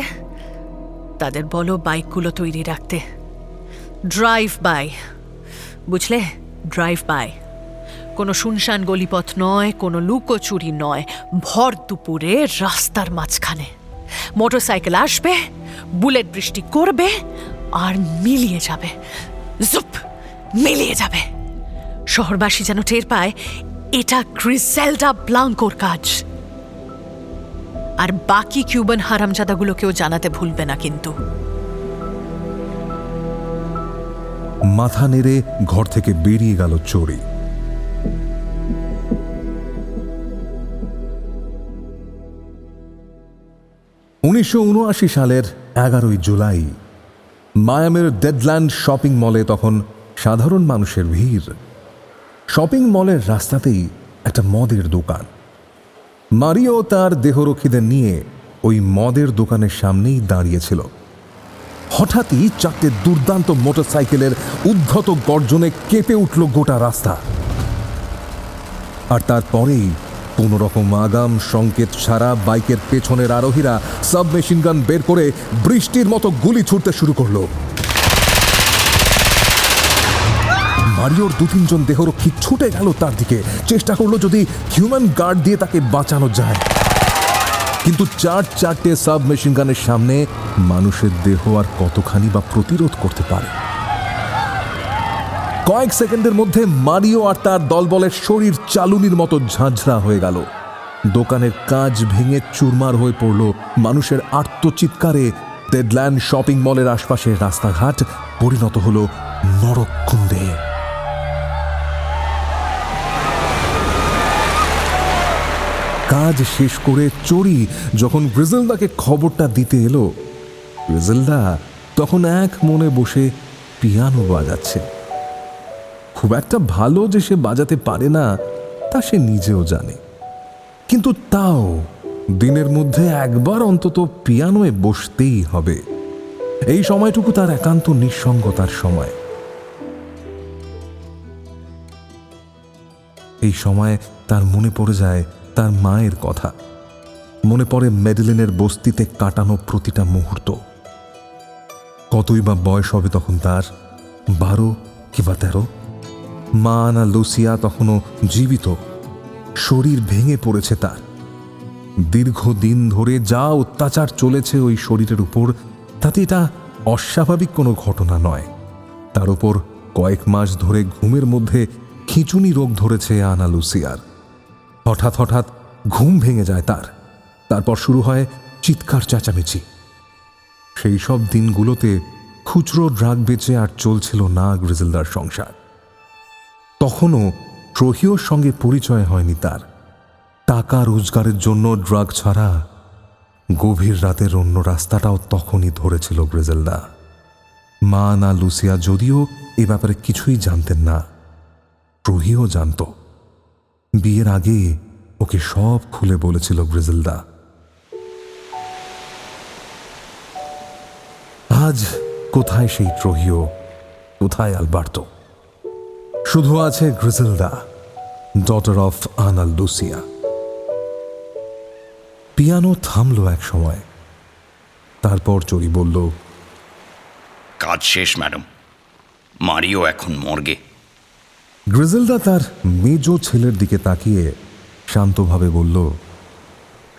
তাদের বলো বাইকগুলো তৈরি রাখতে। ড্রাইভ বাই, বুঝলে? Drive by. কোনো শুনশান গলিপথ নয়, কোনো লুকোচুরি নয়, ভর দুপুরে রাস্তার মাঝখানে মোটরসাইকেল আসবে, বুলেট বৃষ্টি করবে আর মিলিয়ে যাবে। জুপ, মিলিয়ে যাবে। শহরবাসী যেন টের পায় এটা গ্রিজেলডা ব্লাঙ্কোর কাজ। আর বাকি কিউবান হারামজাদাগুলোকেও জানাতে ভুলবে না কিন্তু। মাথা নেড়ে ঘর থেকে বেরিয়ে গেল চোরি। সালের 11 জুলাই মায়ামির ডেডল্যান্ড শপিং মলে তখন সাধারণ মানুষের ভিড়। শপিং মলের রাস্তাতেই একটা মদের দোকান। মারিও তার দেহরক্ষীদের নিয়ে ওই মদের দোকানের সামনেই দাঁড়িয়েছিল। হঠাৎই 4টে দুর্দান্ত মোটরসাইকেলের উদ্ধত গর্জনে কেঁপে উঠল গোটা রাস্তা। আর তারপরেই কোনো রকম আগাম সংকেত ছাড়া বাইকের পেছনের আরোহীরা সাবমেশিন গান বের করে বৃষ্টির মতো গুলি ছুড়তে শুরু করলো। মারিওর 2-3 দেহরক্ষী ছুটে গেল তার দিকে, চেষ্টা করলো যদি হিউম্যান গার্ড দিয়ে তাকে বাঁচানো যায়। কিন্তু 4টে সাবমেশিন গানের সামনে মানুষের দেহ আর কতখানি বা প্রতিরোধ করতে পারে। কয়েক সেকেন্ডের মধ্যে মারিও আর তার দলবলের শরীর চালুনির মতো ঝাঁঝরা হয়ে গেল। দোকানের কাঁচ ভেঙে চুরমার হয়ে পড়ল। মানুষের আর্তচিৎকারে ডেডল্যান্ড শপিং মলের আশপাশের রাস্তাঘাট পরিণত হল নরককুণ্ডে। কাজ শেষ করে চোরি যখন গ্রিজেলদাকে খবরটা দিতে এলো, গ্রিজেলদা তখন এক মনে বসে পিয়ানো বাজাচ্ছে। খুব একটা ভালো যে সে বাজাতে পারে না তা সে নিজেও জানে, কিন্তু তাও দিনের মধ্যে একবার অন্তত পিয়ানোয় বসতেই হবে। এই সময়টুকু তার একান্ত নিঃসঙ্গতার সময়। এই সময় তার মনে পড়ে যায় তার মায়ের কথা, মনে পড়ে মেডেলিনের বস্তিতে কাটানো প্রতিটা মুহূর্ত। কতই বা বয়স হবে তখন তার, 12 কিংবা 13। মা আনা লুসিয়া তখনও জীবিত, শরীর ভেঙে পড়েছে তার। দীর্ঘদিন ধরে যা অত্যাচার চলেছে ওই শরীরের উপর, তাতে এটা অস্বাভাবিক কোনো ঘটনা নয়। তার উপর কয়েক মাস ধরে ঘুমের মধ্যে খিঁচুনি রোগ ধরেছে আনা লুসিয়ার। হঠাৎ হঠাৎ ঘুম ভেঙে যায় তার, তারপর শুরু হয় চিৎকার চেঁচামেচি। সেই সব দিনগুলোতে খুচরো ড্রাগ বেচে আর চলছিল না গ্রিজেলদার সংসার। তখনও ট্রোহিওর সঙ্গে পরিচয় হয়নি তার। টাকা রোজগারের জন্য ড্রাগ ছাড়া গভীর রাতের অন্য রাস্তাটাও তখনই ধরেছিল গ্রিজেলদা। মা না লুসিয়া যদিও এ ব্যাপারে কিছুই জানতেন না, ট্রোহিও জানত। বিয়ের আগে ওকে সব খুলে বলেছিল গ্রিজেলদা। আজ কোথায় সেই ট্রোহিও, কোথায় আলবার্তো? শুধু আছে গ্রিজেলদা, ডটার অফ আনা লুসিয়া। পিয়ানো থামলো এক সময়, তারপর চোরি বলল, কাজ শেষ ম্যাডাম, মারিও এখন মর্গে। গ্রিজেলদা তার মেজ ছেলের দিকে তাকিয়ে শান্তভাবে বলল,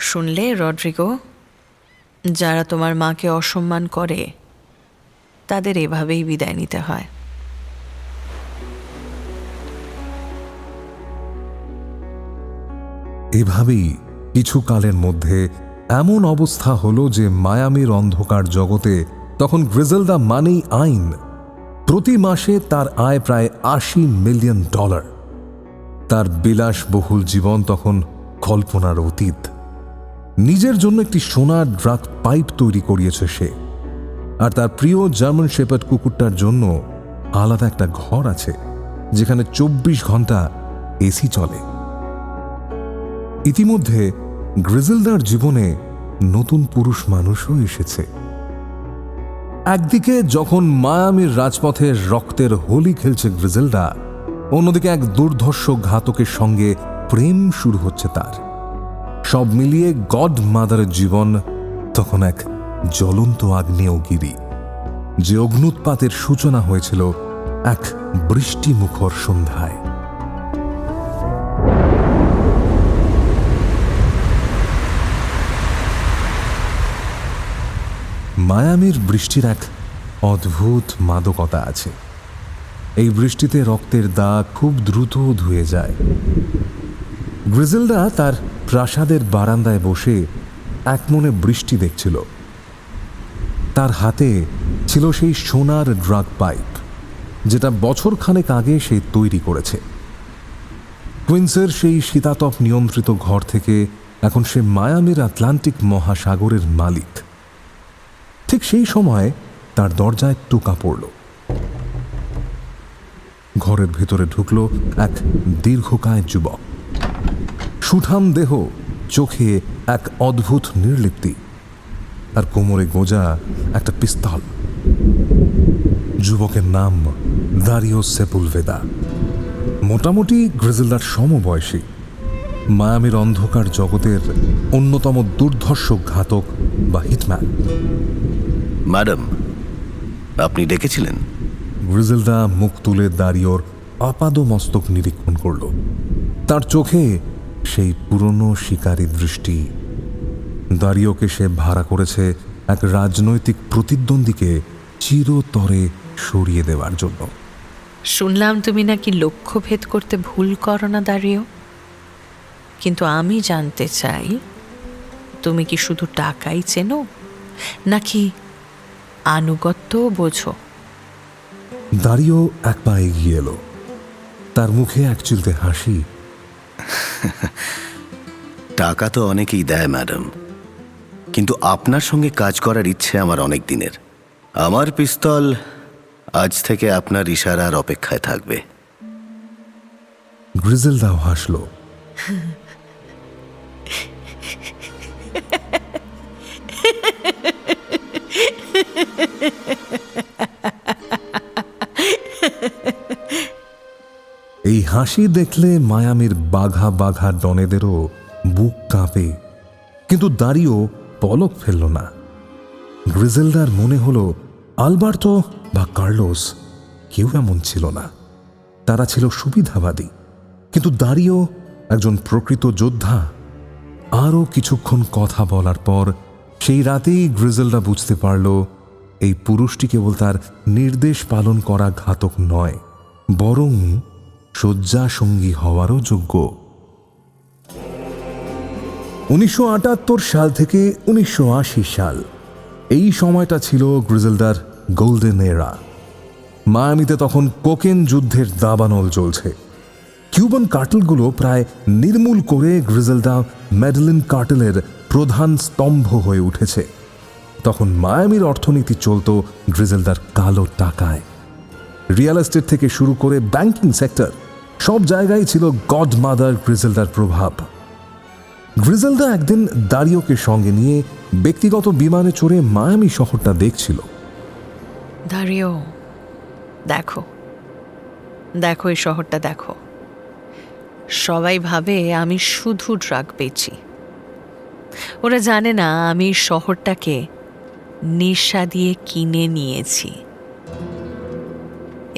শুনলে রড্রিগো, যারা তোমার মাকে অসম্মান করে তাদের এভাবেই বিদায় নিতে হয়। এভাবেই কিছু কালের মধ্যে এমন অবস্থা হলো যে মায়ামির অন্ধকার জগতে তখন গ্রিজেলদা মানেই আইন। প্রতি মাসে তার আয় প্রায় $80 মিলিয়ন। তার বিলাসবহুল জীবন তখন কল্পনার অতীত। নিজের জন্য একটি সোনার ড্রাগ পাইপ তৈরি করিয়েছে সে, আর তার প্রিয় জার্মান শেপার্ড কুকুরটার জন্য আলাদা একটা ঘর আছে যেখানে 24 ঘন্টা এসি চলে। ইতিমধ্যে গ্রিজেলদার জীবনে নতুন পুরুষ মানুষও এসেছে। একদিকে যখন মায়ামির রাজপথে রক্তের হোলি খেলছে গ্রিজেলডা, অন্যদিকে এক দুর্ধর্ষ ঘাতকের সঙ্গে প্রেম শুরু হচ্ছে তার। সব মিলিয়ে গড মাদারের জীবন তখন এক জ্বলন্ত আগ্নেয়গিরি, যে অগ্নুৎপাতের সূচনা হয়েছিল এক বৃষ্টিমুখর সন্ধ্যায়। মায়ামির বৃষ্টির এক অদ্ভুত মাদকতা আছে। এই বৃষ্টিতে রক্তের দাগ খুব দ্রুত ধুয়ে যায়। গ্রিজেলডা তার প্রাসাদের বারান্দায় বসে একমনে বৃষ্টি দেখছিল। তার হাতে ছিল সেই সোনার ড্রাগ পাইপ, যেটা বছরখানেক আগে সে তৈরি করেছে। কুইন্সের সেই শীতাতপ নিয়ন্ত্রিত ঘর থেকে এখন সে মায়ামির আটলান্টিক মহাসাগরের মালিক। ঠিক সেই সময় তার দরজায় টোকা পড়ল। ঘরের ভেতরে ঢুকল এক দীর্ঘকায় যুবক, সুঠাম দেহ, চোখে এক অদ্ভুত নির্লিপ্তি, আর কোমরে গোঁজা একটা পিস্তল। যুবকের নাম দারিও সেপুলভেদা। মোটামুটি গ্রিজেলডার সমবয়সী, মায়ামির অন্ধকার জগতের অন্যতম দুর্ধর্ষ ঘাতক বা হিটম্যান। ম্যাডাম, আপনি ডেকেছিলেন? গ্রিজেলডা মুখ তুলে দারিওর আপাদমস্তক নিরীক্ষণ করল। তার চোখে সেই পুরনো শিকারী দৃষ্টি। দারিওকে সে ভাড়া করেছে এক রাজনৈতিক প্রতিদ্বন্দ্বীকে চিরতরে সরিয়ে দেওয়ার জন্য। শুনলাম তুমি নাকি লক্ষ্যভেদ করতে ভুল করো না দারিও, কিন্তু আমি জানতে চাই তুমি কি শুধু টাকাই চেনো নাকি আনুগত্যও বোঝো? দারিও এক পা এগিয়ে এলো, তার মুখে এক চিলতে হাসি। টাকা তো অনেকেই দেয় ম্যাডাম, কিন্তু আপনার সঙ্গে কাজ করার ইচ্ছে আমার অনেক দিনের। আমার পিস্তল আজ থেকে আপনার ইশারার অপেক্ষায় থাকবে। গ্রিজেলডাও হাসল। এই হাসি দেখলে মায়ামির বাঘা বাঘা ডনেদেরও বুক কাঁপে, কিন্তু দারিও পলক ফেলল না। গ্রিজেলডার মনে হলো আলবার্তো বা কার্লোস কেউ এমন ছিল না। তারা ছিল সুবিধাবাদী, কিন্তু দারিও একজন প্রকৃত যোদ্ধা। আরও কিছুক্ষণ কথা বলার পর সেই রাতেই গ্রিজেলডা বুঝতে পারল এই পুরুষটি কেবল তার নির্দেশ পালন করা ঘাতক নয়, বরং শয্যা সঙ্গী হওয়ারও যোগ্য। 1978 সাল থেকে 1980 সাল, এই সময়টা ছিল গ্রিজেলডার গোল্ডেন এরা। মায়ামিতে তখন কোকেন যুদ্ধের দাবানল চলছে। কিউবান কার্টেলগুলো প্রায় নির্মূল করে গ্রিজেলডা মেডেলিন কার্টেলের প্রধান স্তম্ভ হয়ে উঠেছে। তখন মায়ামির অর্থনীতি চলত গ্রিজেলডার কালো টাকায়। রিয়েল এস্টেট থেকে শুরু করে ব্যাংকিং সেক্টর, সব জায়গায় ছিল গড মাদার গ্রিজেলডার প্রভাব। গ্রিজেলডা একদিন দারিওকে সঙ্গে নিয়ে ব্যক্তিগত বিমানে চড়ে মায়ামি শহরটা দেখছিল। দারিও, দেখো দেখো এই শহরটা দেখো। সবাই ভাবে আমি শুধু ড্রাগ বেচি। ওরা জানে না আমি এই শহরটাকে নেশা দিয়ে কিনে নিয়েছি।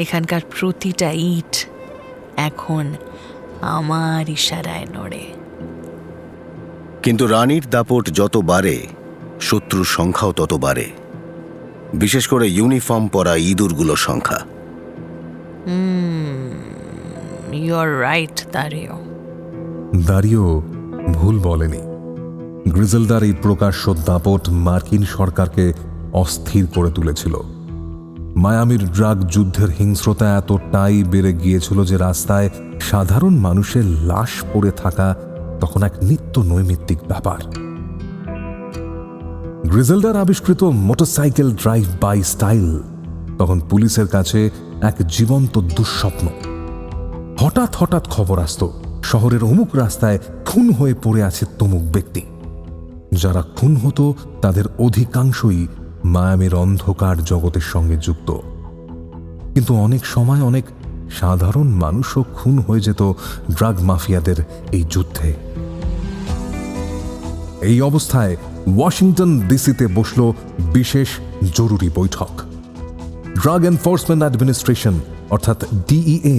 এখানকার প্রতিটা ইট এখন আমার ইশারায় নড়ে। কিন্তু রানীর দাপট যত বাড়ে, শত্রুর সংখ্যাও তত বাড়ে, বিশেষ করে ইউনিফর্ম পরা ইঁদুরগুলোর সংখ্যা। You R right Dario. Dario ভুল বলেনি। গ্রিজেলডার এই প্রকাশ্য দাপট মার্কিন সরকারকে অস্থির করে তুলেছিল। মায়ামির ড্রাগ যুদ্ধের হিংস্রতা এতটাই বেড়ে গিয়েছিল যে রাস্তায় সাধারণ মানুষের লাশ পড়ে থাকা তখন এক নিত্য নৈমিত্তিক ব্যাপার। গ্রিজেলডার আবিষ্কৃত মোটরসাইকেল ড্রাইভ বাই স্টাইল তখন পুলিশের কাছে এক জীবন্ত দুঃস্বপ্ন। হঠাৎ হঠাৎ খবর আসত শহরের অমুক রাস্তায় খুন হয়ে পড়ে আছে তমুক ব্যক্তি। যারা খুন হতো তাদের অধিকাংশই মায়ামির অন্ধকার জগতের সঙ্গে যুক্ত। কিন্তু অনেক সময় অনেক সাধারণ মানুষও খুন হয়ে যেত ড্রাগ মাফিয়াদের এই যুদ্ধে। এই অবস্থায় ওয়াশিংটন ডিসিতে বসল বিশেষ জরুরি বৈঠক। ড্রাগ এনফোর্সমেন্ট অ্যাডমিনিস্ট্রেশন অর্থাৎ ডিইএ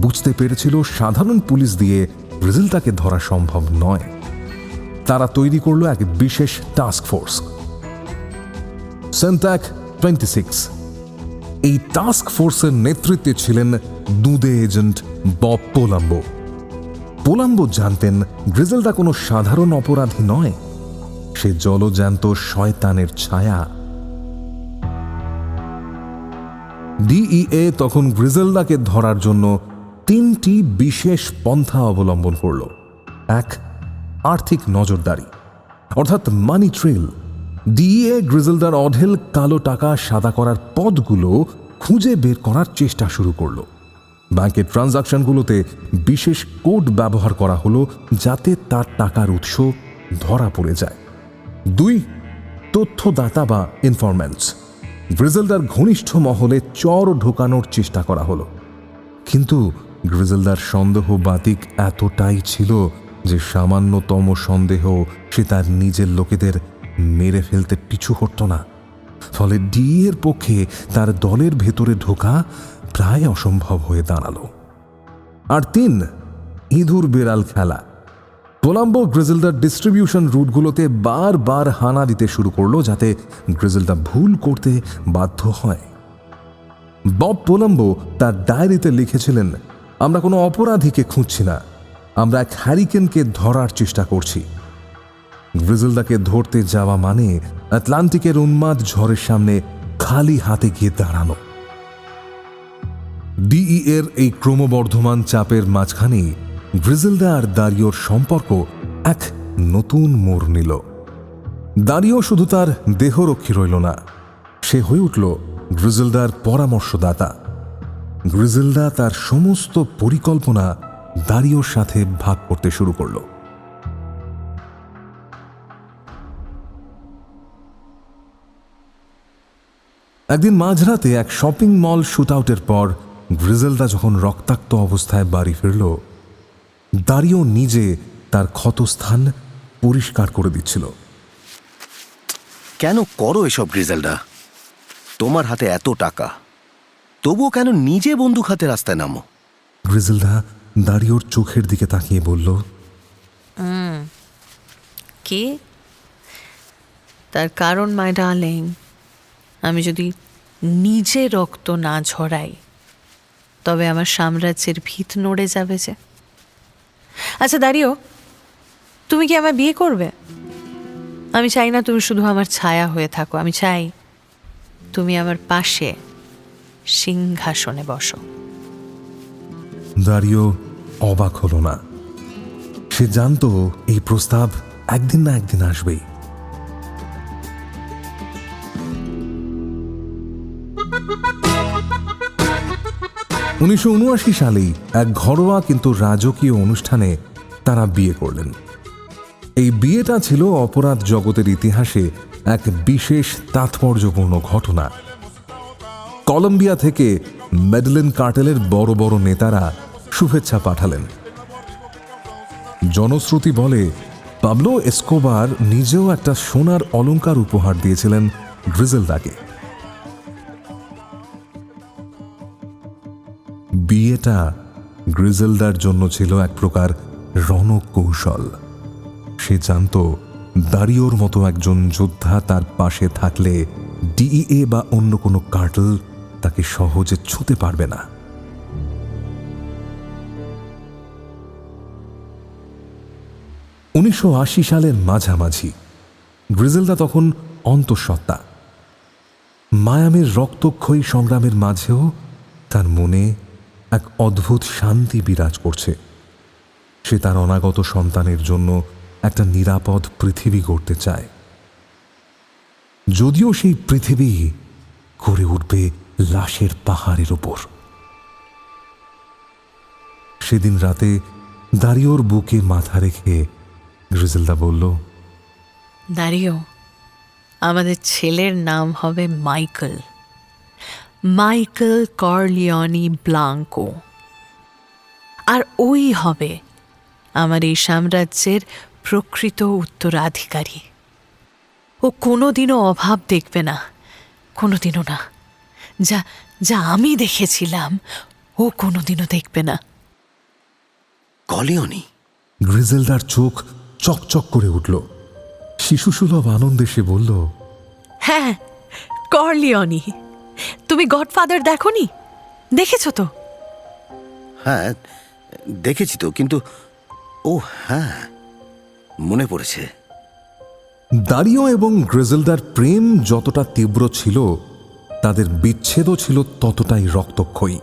বুঝতে পেরেছিল সাধারণ পুলিশ দিয়ে গ্রিজেলদাকে ধরা সম্ভব নয়। তারা তৈরি করল এক বিশেষ টাস্ক ফোর্স, সেন্ট্যাক 26। এই টাস্ক ফোর্সের নেতৃত্বে ছিলেন দুঁদে এজেন্ট বব পোলাম্বো। পোলাম্বো জানতেন গ্রিজেলদা কোনো সাধারণ অপরাধী নয়, সে জলজ্যান্ত শয়তানের ছায়া। ডিইএ তখন গ্রিজেলদাকে ধরার জন্য 3টি বিশেষ পন্থা অবলম্বন করল। 1, আর্থিক নজরদারি অর্থাৎ মানি ট্রেল। ডিইএ গ্রিজেলদার অঢেল কালো টাকা সাদা করার পথগুলো খুঁজে বের করার চেষ্টা শুরু করল। ব্যাংকের ট্রানজাকশনগুলোতে বিশেষ কোড ব্যবহার করা হলো যাতে তার টাকার উৎস ধরা পড়ে যায়। 2, তথ্যদাতা বা ইনফরম্যান্টস। গ্রিজেলদার ঘনিষ্ঠ মহলে চর ঢোকানোর চেষ্টা করা হলো, কিন্তু গ্রিজেলদার সন্দেহ বাতিক এতটাই ছিল যে সামান্যতম সন্দেহ সে তার নিজের লোকেদের মেরে ফেলতে পিছু হটত না। ফলে ডিএর পক্ষে তার দলের ভেতরে ঢোকা প্রায় অসম্ভব হয়ে দাঁড়ালো। আর 3, ইঁদুর বেড়াল খেলা। পোলাম্বো গ্রিজেলদার ডিস্ট্রিবিউশন রুটগুলোতে বারবার হানা দিতে শুরু করলো যাতে গ্রিজেলদা ভুল করতে বাধ্য হয়। বব পোলাম্বো তার ডায়েরিতে লিখেছিলেন, আমরা কোনো অপরাধীকে খুঁজছি না, আমরা এক হ্যারিকেনকে ধরার চেষ্টা করছি। গ্রিজেলদাকে ধরতে যাওয়া মানে আটলান্টিকের উন্মাদ ঝড়ের সামনে খালি হাতে গিয়ে দাঁড়ানো। ডিইএর এই ক্রমবর্ধমান চাপের মাঝখানেই গ্রিজেলদা আর দারিওর সম্পর্ক এক নতুন মোড় নিল। দারিও শুধু তার দেহরক্ষী রইল না, সে হয়ে উঠল গ্রিজেলদার পরামর্শদাতা। গ্রিজেলদা তার সমস্ত পরিকল্পনা দারিওর সাথে ভাগ করতে শুরু করল। একদিন মাঝরাতে এক শপিং মল শুটআউটের পর গ্রিজেলদা যখন রক্তাক্ত অবস্থায় বাড়ি ফিরল, দারিও নিজে তার ক্ষতস্থান পরিষ্কার করে দিচ্ছিল। কেন করো এসব গ্রিজেলদা? তোমার হাতে এত টাকা, তবুও কেন নিজে বন্দুক হাতে রাস্তায় নামো? গ্রিজেলদা দারিওর চোখের দিকে তাকিয়ে বলল, কি? তার কারণ মাই ডার্লিং, আমি যদি নিজে রক্ত না ঝরাই তবে আমার সাম্রাজ্যের ভিত নড়ে যাবে যে। আচ্ছা দারিও, তুমি কি আমায় বিয়ে করবে? আমি চাই না তুমি শুধু আমার ছায়া হয়ে থাকো, আমি চাই তুমি আমার পাশে সিংহাসনে বসো। দারিও অবাক হলো না। সে জানতো এই প্রস্তাব একদিন না একদিন আসবেই। '79 সালেই এক ঘরোয়া কিন্তু রাজকীয় অনুষ্ঠানে তারা বিয়ে করলেন। এই বিয়েটা ছিল অপরাধ জগতের ইতিহাসে এক বিশেষ তাৎপর্যপূর্ণ ঘটনা। কলম্বিয়া থেকে মেডেলিন কার্টেলের বড় বড় নেতারা শুভেচ্ছা পাঠালেন। জনশ্রুতি বলে পাবলো এসকোবার নিজেও একটা সোনার অলংকার উপহার দিয়েছিলেন গ্রিজেলদাকে। বিয়েটা গ্রিজেলদার জন্য ছিল এক প্রকার রণকৌশল। সে জানত দারিওর মতো একজন যোদ্ধা তার পাশে থাকলে ডিইএ বা অন্য কোনো কার্টেল তাকে সহজে ছুঁতে পারবে না। '79 সালের মাঝামাঝি গ্রিজেলদা তখন অন্তঃসত্ত্বা। মায়ামির রক্তক্ষয়ী সংগ্রামের মাঝেও তার মনে এক অদ্ভুত শান্তি বিরাজ করছে। সে তার অনাগত সন্তানের জন্য একটা নিরাপদ পৃথিবী গড়তে চায়, যদিও সেই পৃথিবী গড়ে উঠবে লাশের পাহাড়ের উপর। সেদিন রাতে দারিওর বুকে মাথা রেখে গ্রিজেলদা বলল, দারিও, আমাদের ছেলের নাম হবে মাইকেল, মাইকেল কর্লিওনি ব্লাঙ্কো। আর ওই হবে আমার এই সাম্রাজ্যের প্রকৃত উত্তরাধিকারী। ও কোনোদিনও অভাব দেখবে না, কোনোদিনও না। যা যা আমি দেখেছিলাম ও কোনোদিনও দেখবে না। কলিওনি? গ্রিজেলদার চোখ চকচক করে উঠল। শিশুসুলভ আনন্দে সে বলল, হ্যাঁ, কর্লিওনি। তুমি গডফাদার দেখোনি? দেখেছ তো? হ্যাঁ, দেখেছি তো, কিন্তু ও হ্যাঁ, মনে পড়েছে। দারিও এবং গ্রিজেলদার প্রেম যতটা তীব্র ছিল, তাদের বিচ্ছেদও ছিল ততটাই রক্তক্ষয়ী।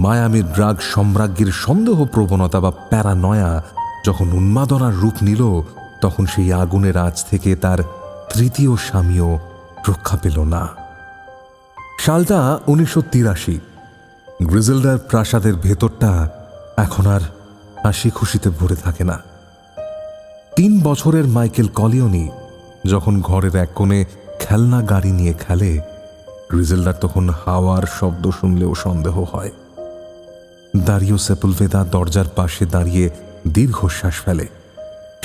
মায়ামী ড্রাগ সম্রাজ্ঞীর সন্দেহ প্রবণতা বা প্যারানয়া যখন উন্মাদনার রূপ নিল, তখন সেই আগুনের আঁচ থেকে তার তৃতীয় স্বামীও রক্ষা পেল না। সালটা 1983। গ্রিজেলদার প্রাসাদের ভেতরটা এখন আর হাসি খুশিতে ভরে থাকে না। 3 বছরের মাইকেল কলিওনি যখন ঘরের এক কোণে খেলনা গাড়ি নিয়ে খেলে, গ্রিজেলদার তখন হাওয়ার শব্দ শুনলেও সন্দেহ হয়। দারিও সেপুলভেদা দরজার পাশে দাঁড়িয়ে দীর্ঘশ্বাস ফেলে।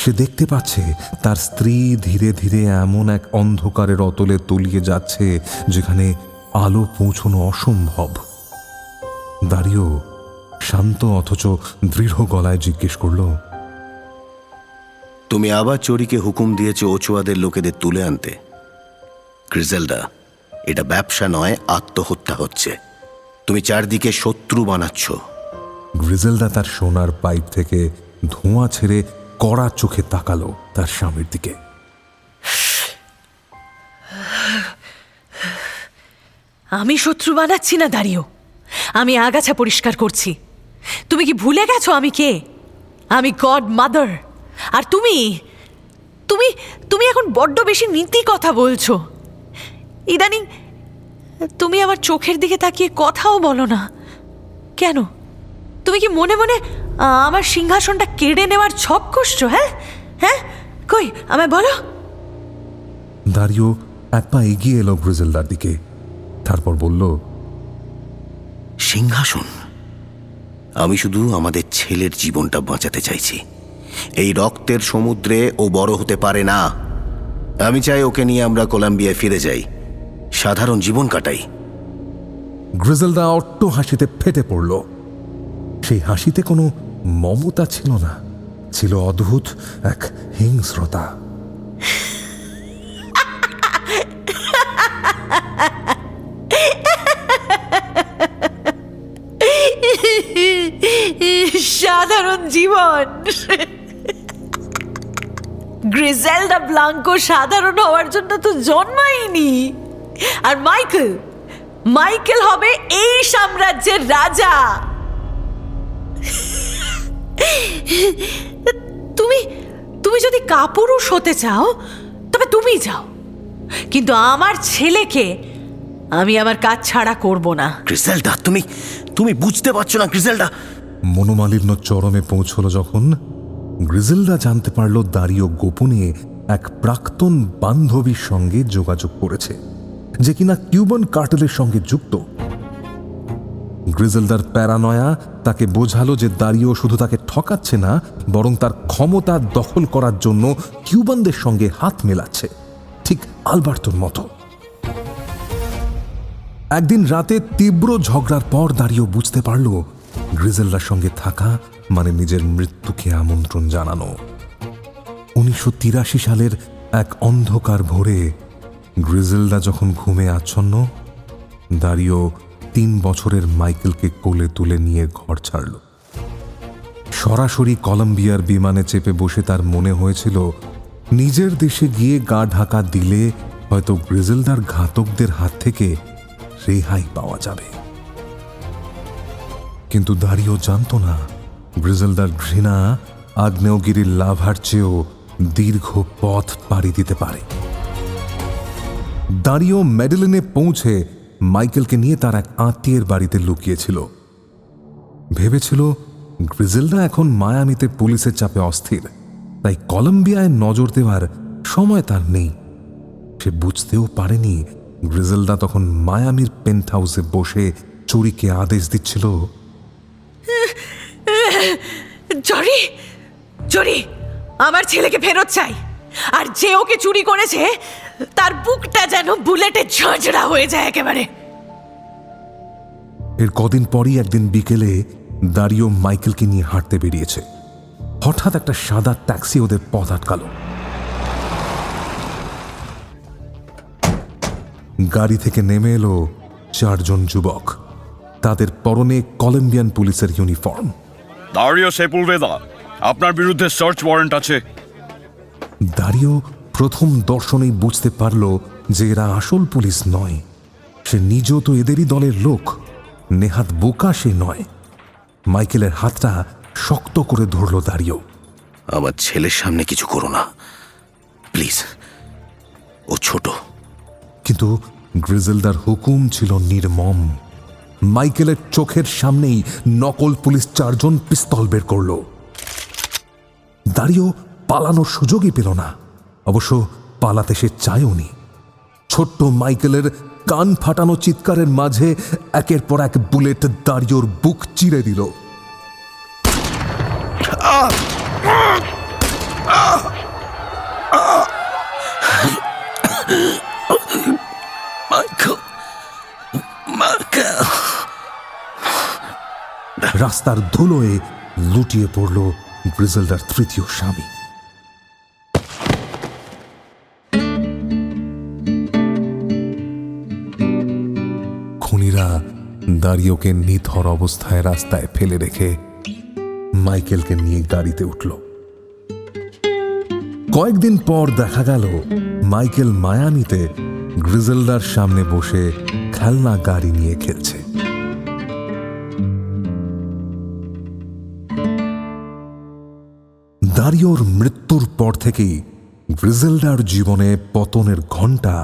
সে দেখতে পাচ্ছে তার স্ত্রী ধীরে ধীরে এমন এক অন্ধকারের অতলে তলিয়ে যাচ্ছে যেখানে আলো পৌঁছানো অসম্ভব। দারিও শান্ত অথচ দৃঢ় গলায় জিজ্ঞেস করল, তুমি আবার চোরিকে হুকুম দিয়েছো ওচোয়াদের লোকেদের তুলে আনতে। গ্রিজেলদা, এটা ব্যবসা নয়, আত্মহত্যা হচ্ছে। তুমি চারদিকে শত্রু বানাচ্ছ। গ্রিজেলদা তার সোনার পাইপ থেকে ধোঁয়া ছেড়ে কড়া চোখে তাকালো তার স্বামীর দিকে। আমি শত্রু বানাচ্ছি না দারিও, আমি আগাছা পরিষ্কার করছি। তুমি কি ভুলে গেছো আমি কে? আমি গড মাদার। আর তুমি তুমি তুমি এখন বড্ড বেশি নীতি কথা বলছো। ইদানিং তুমি আমার চোখের দিকে তাকিয়ে কথাও বলো না কেন? তুমি কি মনে মনে আমার সিংহাসনটা কেড়ে নেওয়ার ছক কষছো? হ্যাঁ হ্যাঁ, কই আমায় বলো। দারিও এক পা এগিয়ে এলো গ্রিজেলদার দিকে, তারপর বলল, সিংহাসন? আমি শুধু আমাদের ছেলের জীবনটা বাঁচাতে চাইছি। এই রক্তের সমুদ্রে ও বড় হতে পারে না। আমি চাই ওকে নিয়ে আমরা কলম্বিয়ায় ফিরে যাই, সাধারণ জীবন কাটাই। গ্রিজেলদা অট্ট হাসিতে ফেটে পড়ল। সেই হাসিতে কোনো মমতা ছিল না, ছিল অদ্ভুত এক হিংস্রতা। সাধারণ জীবন? গ্রিজেলদা ব্লাঙ্কো সাধারণ হওয়ার জন্য তো জন্মায়নি। আর মাইকেল, মাইকেল হবে এই সাম্রাজ্যের রাজা। তুমি তুমি যদি কাপুরুষ হতে চাও তবে তুমি যাও, কিন্তু আমার ছেলেকে আমি আমার কাজ ছাড়া করব না। গ্রিজেলদা, তুমি তুমি বুঝতে পারছো না গ্রিজেলদা। মনোমালিন্য চরমে পৌঁছল যখন গ্রিজেলদা জানতে পারল দারিও গোপনে এক প্রাক্তন বান্ধবীর সঙ্গে যোগাযোগ করেছে, যে কিনা কিউবান কার্টেলের সঙ্গে যুক্ত। গ্রিজেলদার প্যারানয়া তাকে বোঝালো যে দারিও শুধু তাকে ঠকাচ্ছে না, বরং তার ক্ষমতা দখল করার জন্য কিউবানদের সঙ্গে হাত মেলাচ্ছে, ঠিক আলবার্তোর মতো। একদিন রাতে তীব্র ঝগড়ার পর দারিও বুঝতে পারল গ্রিজেলদার সঙ্গে থাকা মানে নিজের মৃত্যুকে আমন্ত্রণ জানানো। 1983 সালের এক অন্ধকার ভোরে গ্রিজেলদা যখন ঘুমে আচ্ছন্ন, দারিও 3 বছরের মাইকেলকে কোলে তুলে নিয়ে ঘর ছাড়ল। সরাসরি কলম্বিয়ার বিমানে চেপে বসে তার মনে হয়েছিল নিজের দেশে গিয়ে গা ঢাকা দিলে হয়তো গ্রিজেলদার ঘাতকদের হাত থেকে রেহাই পাওয়া যাবে। কিন্তু দারিও জানতো না গ্রিজেলদার ঘৃণা আগ্নেয়গিরির লাভার চেয়েও দীর্ঘ পথ পাড়ি দিতে পারে। দারিও মেডেলিনে পৌঁছে মাইকেলকে নিয়ে তার এক আত্মীয়ের বাড়িতে লুকিয়েছিল। ভেবেছিল গ্রিজেলডা এখন মায়ামিতে পুলিশের চাপে অস্থির, তাই কলম্বিয়ায় নজর দেওয়ার সময় তার নেই। সে বুঝতেও পারেনি গ্রিজেলডা তখন মায়ামির পেন্ট হাউসে বসে চুরিকে আদেশ দিচ্ছিল, জরি, জরি, আমার ছেলেকে ফেরত চাই, আর যে ওকে চুরি করেছে তার বুকটা যেন বুলেটে ঝরঝরা হয়ে যায় একেবারে। এর কদিন পরই একদিন বিকেলে দারিও মাইকেলকে নিয়ে হাঁটতে বেরিয়েছে। হঠাৎ একটা সাদা ট্যাক্সি ওদের পথ আটকালো। গাড়ি থেকে নেমে এলো 4 জন যুবক। তাদের পরনে কলম্বিয়ান পুলিশের ইউনিফর্ম। দারিও সেপুলভেদা, আপনার বিরুদ্ধে সার্চ ওয়ারেন্ট আছে। দারিও প্রথম দর্শনেই বুঝতে পারল যে এরা আসল পুলিশ নয়। সে নিজেও তো এদেরই দলের লোক, নেহাত বোকা সে নয়। মাইকেলের হাতটা শক্ত করে ধরল দারিও। আমার ছেলের সামনে কিছু করো না প্লিজ, ও ছোট। কিন্তু গ্রিজেলডার হুকুম ছিল নির্মম। মাইকেলের চোখের সামনেই নকল পুলিশ 4 জন পিস্তল বের করল। দারিও পালানোর সুযোগই পেল না। অবশ্য পালাতে সে চায়ওনি। ছোট্ট মাইকেলের কান ফাটানো চিৎকারের মাঝে একের পর এক বুলেট দারিওর বুক চিরে দিল। রাস্তার ধুলোয় লুটিয়ে পড়ল গ্রিজেলডার তৃতীয় স্বামী। খুনিরা দারিওকে নিথর অবস্থায় রাস্তায় ফেলে রেখে মাইকেলকে নিয়ে গাড়িতে উঠল। কয়েকদিন পর দেখা গেল মাইকেল মায়ামিতে গ্রিজেলডার সামনে বসে খেলনা গাড়ি নিয়ে খেলছে। দারিওর মৃত্যুর পর থেকেই গ্রিজেলডার জীবনে পতনের ঘণ্টা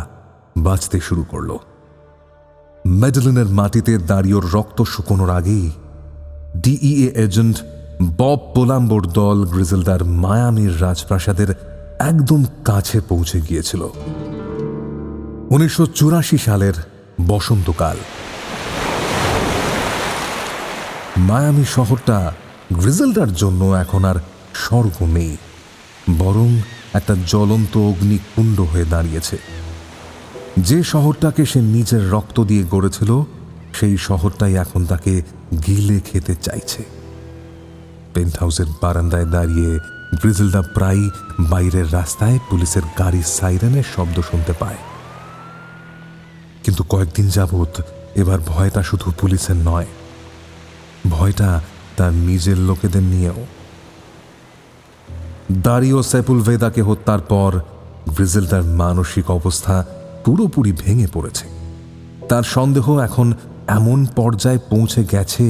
বাজতে শুরু করল। মেডেলিনের মাটিতে দারিওর রক্ত শুকোনোর আগেই ডিইএ এজেন্ট বব পোলাম্বোর দল গ্রিজেলডার মায়ামির রাজপ্রাসাদের একদম কাছে পৌঁছে গিয়েছিল। 1984 সালের বসন্তকাল। মায়ামি শহরটা গ্রিজেলডার জন্য এখন আর স্বর্গ নেই, বরং একটা জ্বলন্ত অগ্নিকুণ্ড হয়ে দাঁড়িয়েছে। যে শহরটাকে সে নিজের রক্ত দিয়ে গড়েছিল, সেই শহরটাই এখন তাকে গিলে খেতে চাইছে। পেন্ট হাউসের বারান্দায় দাঁড়িয়ে গ্রিজেলডা প্রায় বাইরের রাস্তায় পুলিশের গাড়ির সাইরেনের শব্দ শুনতে পায়। কিন্তু কয়েকদিন যাবৎ এবার ভয়টা শুধু পুলিশের নয়, ভয়টা তার নিজের লোকেদের নিয়েও। দারিও সেপুলভেদাকে হত্যার পর গ্রিজেলডার মানসিক অবস্থা পুরোপুরি ভেঙে পড়েছে। তার সন্দেহ এখন এমন পর্যায়ে পৌঁছে গেছে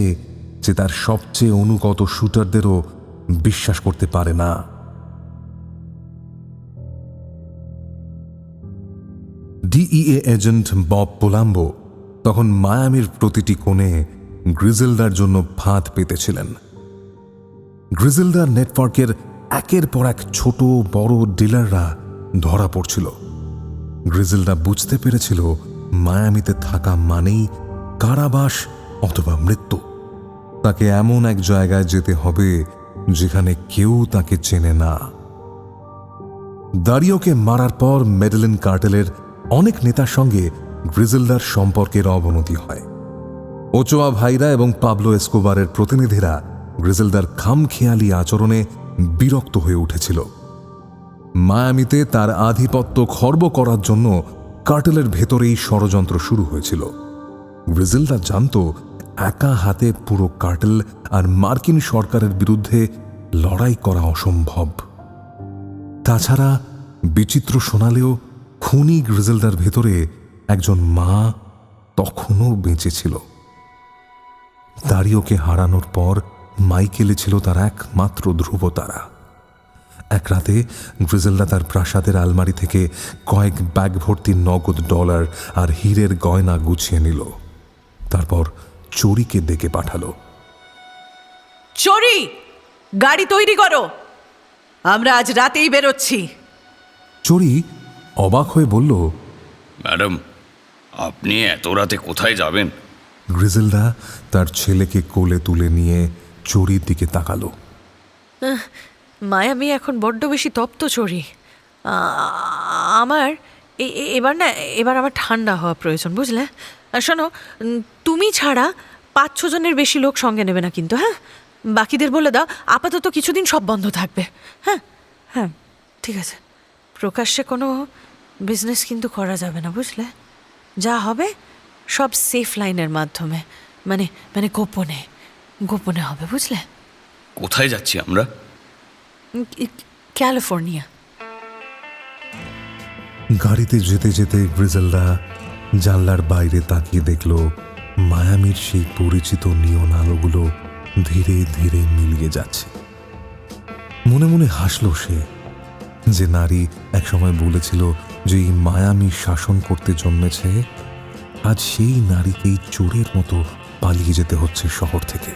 যে তার সবচেয়ে অনুগত শুটারদেরও বিশ্বাস করতে পারে না। ডিইএ এজেন্ট বব পোলাম্বো তখন মায়ামির প্রতিটি কোণে গ্রিজেলডার জন্য ফাঁদ পেতেছিলেন। গ্রিজেলডার নেটওয়ার্কের একের পর এক ছোট বড় ডিলাররা ধরা পড়ছিল। গ্রিজেলডা বুঝতে পেরেছিল মায়ামিতে থাকা মানেই কারাবাস অথবা মৃত্যু। তাকে এমন এক জায়গায় যেতে হবে যেখানে কেউ তাকে চেনে না। দারিওকে মারার পর মেডেলিন কার্টেলের অনেক নেতার সঙ্গে গ্রিজেলডার সম্পর্কের অবনতি হয়। ওচোয়া ভাইরা এবং পাবলো এসকোবারের প্রতিনিধিরা গ্রিজেলডার খামখেয়ালি আচরণে বিরক্ত হয়ে উঠেছিল। মায়ামিতে তার আধিপত্য খর্ব করার জন্য কার্টেলের ভেতরেই ষড়যন্ত্র শুরু হয়েছিল। গ্রিজেলডা জানত একা হাতে পুরো কার্টেল আর মার্কিন সরকারের বিরুদ্ধে লড়াই করা অসম্ভব। তাছাড়া বিচিত্র শোনালেও খুনি গ্রিজেলডার ভেতরে একজন মা তখনও বেঁচে ছিল। দারিওকে হারানোর পর মাইকেলে ছিল তার একমাত্র ধ্রুবতারা। এক রাতে গ্রিজেলডা তার প্রাসাদের আলমারি থেকে কয়েক ব্যাগ ভর্তি নগদ ডলার আর হীরের গয়না গুছিয়ে নিল। তারপর চোরিকে ডেকে পাঠালো। চোরি, গাড়ি তৈরি করো, আমরা আজ রাতেই বেরোচ্ছি। চোরি অবাক হয়ে বলল, ম্যাডাম, আপনি এত রাতে কোথায় যাবেন? গ্রিজেলদা তার ছেলেকে কোলে তুলে নিয়ে চোরির দিকে তাকালো। মায়ামি এখন বড্ড বেশি তপ্ত চোরি। আমার এবার আমার ঠান্ডা হওয়া প্রয়োজন, বুঝলে? শোনো, তুমি ছাড়া 5-6 জনের বেশি লোক সঙ্গে নেবে না কিন্তু, হ্যাঁ? বাকিদের বলে দাও আপাতত কিছুদিন সব বন্ধ থাকবে। হ্যাঁ হ্যাঁ, ঠিক আছে। প্রকাশ্যে কোনো বিজনেস কিন্তু করা যাবে না, বুঝলে? যা হবে সব সেফ লাইনের মাধ্যমে, মানে গোপনে গোপনে হবে, বুঝলে? কোথায় যাচ্ছি আমরা? ক্যালিফোর্নিয়া। গাড়িতে যেতে যেতে গ্রিজেলদা জানলার বাইরে তাকিয়ে দেখল মায়ামির সেই পরিচিত নিয়ন আলোগুলো ধীরে ধীরে মিলিয়ে যাচ্ছে। মনে মনে হাসল সে, যে নারী একসময় বলেছিল যে এই মায়ামি শাসন করতে জন্মেছে, আজ সেই নারীকেই চোরের মতো পালিয়ে যেতে হচ্ছে শহর থেকে।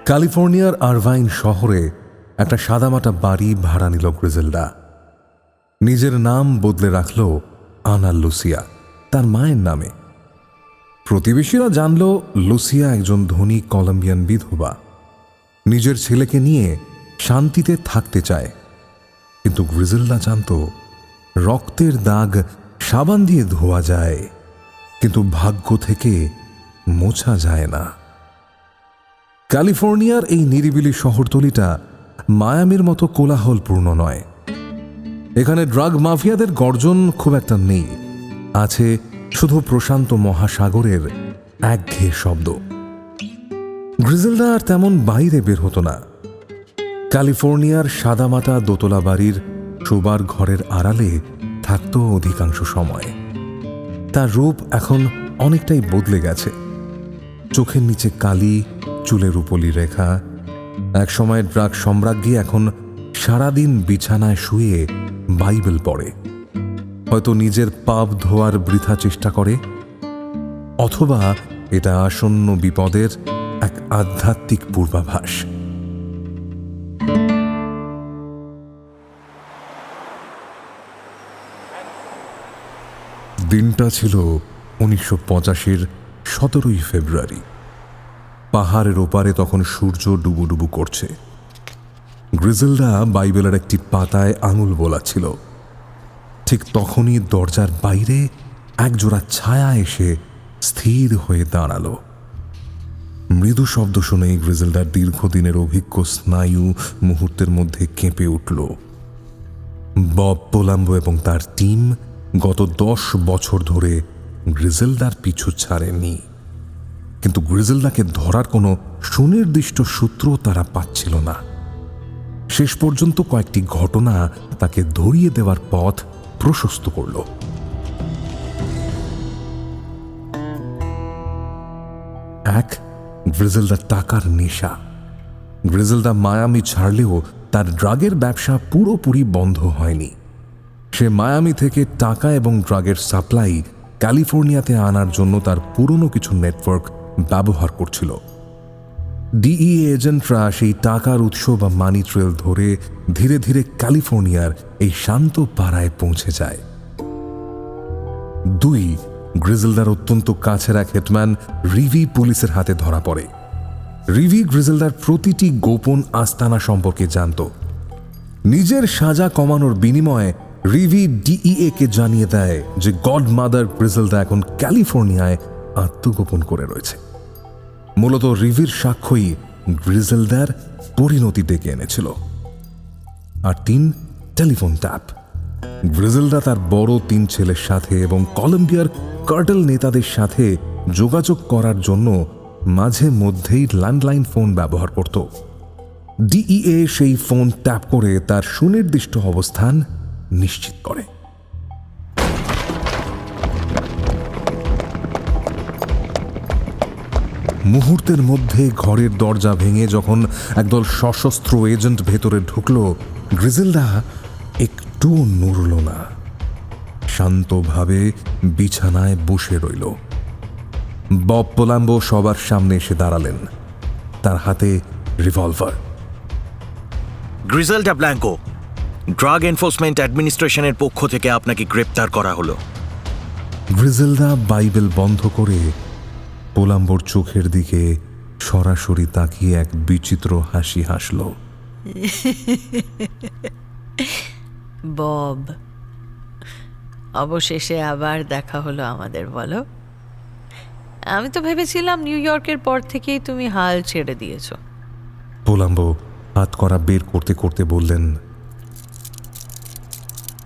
ক্যালিফোর্নিয়ার আরভাইন শহরে একটা সাদামাটা বাড়ি ভাড়া নিল গ্রিজেলদা। নিজের নাম বদলে রাখল আনা লুসিয়া, তার মায়ের নামে। প্রতিবেশীরা জানল লুসিয়া একজন ধনী কলম্বিয়ান বিধবা, নিজের ছেলেকে নিয়ে শান্তিতে থাকতে চায়। কিন্তু গ্রিজেলদা জানত রক্তের দাগ সাবান দিয়ে ধোয়া যায়, কিন্তু ভাগ্য থেকে মোছা যায় না। ক্যালিফোর্নিয়ার এই নিরিবিলি শহরতলিটা মায়ামির মতো কোলাহলপূর্ণ নয়। এখানে ড্রাগ মাফিয়াদের গর্জন খুব একটা নেই, আছে শুধু প্রশান্ত মহাসাগরের একঘেয়ে শব্দ। গ্রিজেলদা আর তেমন বাইরে বের হতো না। ক্যালিফোর্নিয়ার সাদামাটা দোতলা বাড়ির শোবার ঘরের আড়ালে থাকত অধিকাংশ সময়। তার রূপ এখন অনেকটাই বদলে গেছে। চোখের নিচে কালি, চুলের উপলি রেখা। একসময় ড্রাগ সম্রাজ্ঞী এখন সারাদিন বিছানায় শুয়ে বাইবেল পড়ে, হয়তো নিজের পাপ ধোয়ার বৃথা চেষ্টা করে, অথবা এটা আসন্ন বিপদের এক আধ্যাত্মিক পূর্বাভাস। দিনটা ছিল 1985-র 17ই ফেব্রুয়ারি। পাহাড়ের ওপারে তখন সূর্য ডুবুডুবু করছে। গ্রিজেলদা বাইবেলের একটি পাতায় আঙুল বোলাচ্ছিল। ঠিক তখনই দরজার বাইরে একজোড়া ছায়া এসে স্থির হয়ে দাঁড়ালো। মৃদু শব্দ শুনে গ্রিজেলদার দীর্ঘদিনের অভিজ্ঞ স্নায়ু মুহূর্তের মধ্যে কেঁপে উঠল। বব পোলাম্বো এবং তার টিম গত 10 বছর ধরে গ্রিজেলদার পিছু ছাড়েনি, কিন্তু গ্রিজেলদাকে ধরার কোনো সুনির্দিষ্ট সূত্র তারা পাচ্ছিল না। শেষ পর্যন্ত কয়েকটি ঘটনা তাকে ধরিয়ে দেওয়ার পথ প্রশস্ত করল। এক, গ্রিজেলদার টাকার নেশা। গ্রিজেলদা মায়ামি ছাড়লেও তার ড্রাগের ব্যবসা পুরোপুরি বন্ধ হয়নি। সে মায়ামি থেকে টাকা এবং ড্রাগের সাপ্লাই ক্যালিফোর্নিয়াতে আনার জন্য তার পুরনো কিছু নেটওয়ার্ক ব্যবহার করছিল। ডিইএ এজেন্টরা সেই টাকার উৎস বা মানি ট্রেল ধরে ধীরে ধীরে ক্যালিফোর্নিয়ার এই শান্ত পাড়ায় পৌঁছে যায়। 2, গ্রিজেলদার অত্যন্ত কাছের এক হেডম্যান রিভি পুলিশের হাতে ধরা পড়ে। রিভি গ্রিজেলদার প্রতিটি গোপন আস্তানা সম্পর্কে জানত। নিজের সাজা কমানোর বিনিময়ে রিভি ডিইএ কে জানিয়ে দেয় যে গডমাদার গ্রিজেলদা এখন ক্যালিফোর্নিয়ায় আত্মগোপন করে রয়েছে। মূলত রিভির সাক্ষ্যই গ্রিজেলদার পরিণতি ডেকে এনেছিল। আর 3, টেলিফোন ট্যাপ। গ্রিজেলদা তার বড় 3 ছেলের সাথে এবং কলম্বিয়ার কার্টেল নেতাদের সাথে যোগাযোগ করার জন্য মাঝে মধ্যেই ল্যান্ডলাইন ফোন ব্যবহার করত। ডিইএ সেই ফোন ট্যাপ করে তার সুনির্দিষ্ট অবস্থান নিশ্চিত করে। মুহূর্তের মধ্যে ঘরের দরজা ভেঙে যখন একদল সশস্ত্র এজেন্ট ভেতরে ঢুকল, গ্রিজেলদা একটুও নড়ল না, শান্তভাবে বিছানায় বসে রইল। বব পোলাম্বো সবার সামনে এসে দাঁড়ালেন, তার হাতে রিভলভার। গ্রিজেলডা ব্ল্যাঙ্কো, ড্রাগ এনফোর্সমেন্ট অ্যাডমিনিস্ট্রেশনের পক্ষ থেকে আপনাকে গ্রেপ্তার করা হলো। গ্রিজেলদা বাইবেল বন্ধ করে পোলাম্বোর চোখের দিকে সরাসরি তাকিয়ে এক বিচিত্র হাসি হাসল। বব, অবশেষে আবার দেখা হলো আমাদের, বলো। আমি তো ভেবেছিলাম নিউ ইয়র্কের পর থেকেই তুমি হাল ছেড়ে দিয়েছ। পোলাম্বো হাত করা বের করতে করতে বললেন,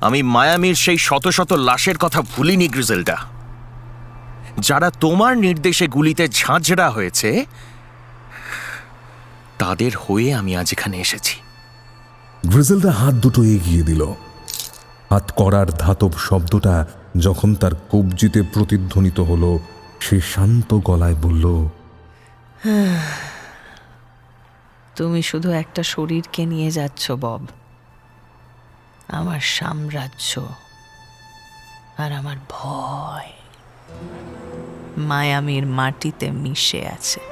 আমি মায়ামির সেই শত শত লাশের কথা ভুলিনি গ্রিজেলডা, যারা তোমার নির্দেশে গুলিতে ঝাঁঝরা হয়েছে, তাদের হয়ে আমি আজ এখানে এসেছি। গ্রিজেলদা হাত দুটো এগিয়ে দিল। হাত করার ধাতব শব্দটা যখন তার কবজিতে প্রতিধ্বনিত হলো, সে শান্ত গলায় বলল, তুমি শুধু একটা শরীরকে নিয়ে যাচ্ছ বব। আমার সাম্রাজ্য আর আমার ভয় মায়ামির মাটিতে মিশে আছে।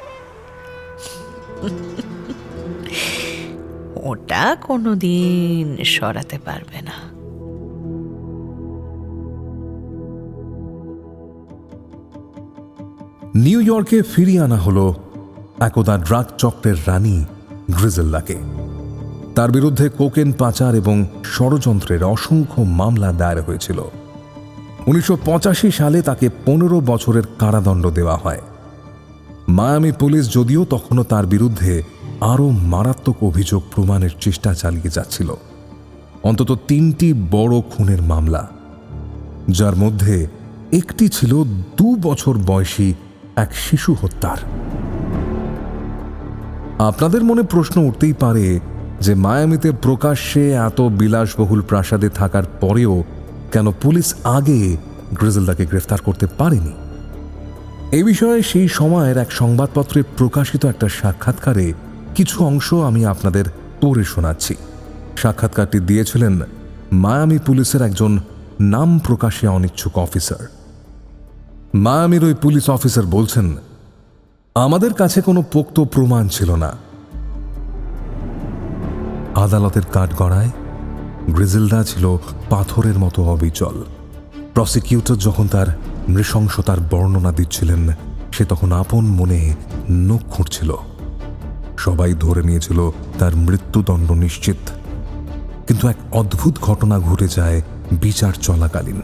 ওটা কোনোদিন সরাতে পারবে না। নিউ ইয়র্কে ফিরিয়ে আনা হলো একদা ড্রাগ চক্রের রানী গ্রিজেলদাকে। তার বিরুদ্ধে কোকেন পাচার এবং ষড়যন্ত্রের অসংখ্য মামলা দায়ের হয়েছিল। 1985 সালে তাকে 15 বছরের কারাদণ্ড দেওয়া হয়। মায়ামি পুলিশ যদিও তখনও তার বিরুদ্ধে আরও মারাত্মক অভিযোগ প্রমাণের চেষ্টা চালিয়ে যাচ্ছিল। অন্তত 3টি বড় খুনের মামলা, যার মধ্যে একটি ছিল 2 বছর বয়সী এক শিশু হত্যার। আপনাদের মনে প্রশ্ন উঠতেই পারে যে মায়ামিতে প্রকাশ্যে এত বিলাসবহুল প্রাসাদে থাকার পরেও কেন পুলিশ আগে গ্রিজেলদাকে গ্রেফতার করতে পারেনি। এই বিষয়ে সেই সময়ের এক সংবাদপত্রে প্রকাশিত একটা সাক্ষাৎকারে কিছু অংশ আমি আপনাদের পড়ে শোনাচ্ছি। সাক্ষাৎকারটি দিয়েছিলেন মায়ামি পুলিশের একজন নাম প্রকাশে অনিচ্ছুক অফিসার। মায়ামির ওই পুলিশ অফিসার বলছেন, আমাদের কাছে কোনো পোক্ত প্রমাণ ছিল না। আদালতের কাঠগড়ায় গ্রিজেলদা ছিল পাথরের মতো অবিচল। প্রসিকিউটর যখন তার নৃশংসতার বর্ণনা দিচ্ছিলেন, সে তখন আপন মনে নখ খুঁড়ছিল। সবাই ধরে নিয়েছিল তার মৃত্যুদণ্ড নিশ্চিত। কিন্তু এক অদ্ভুত ঘটনা ঘটে যায় বিচার চলাকালীন।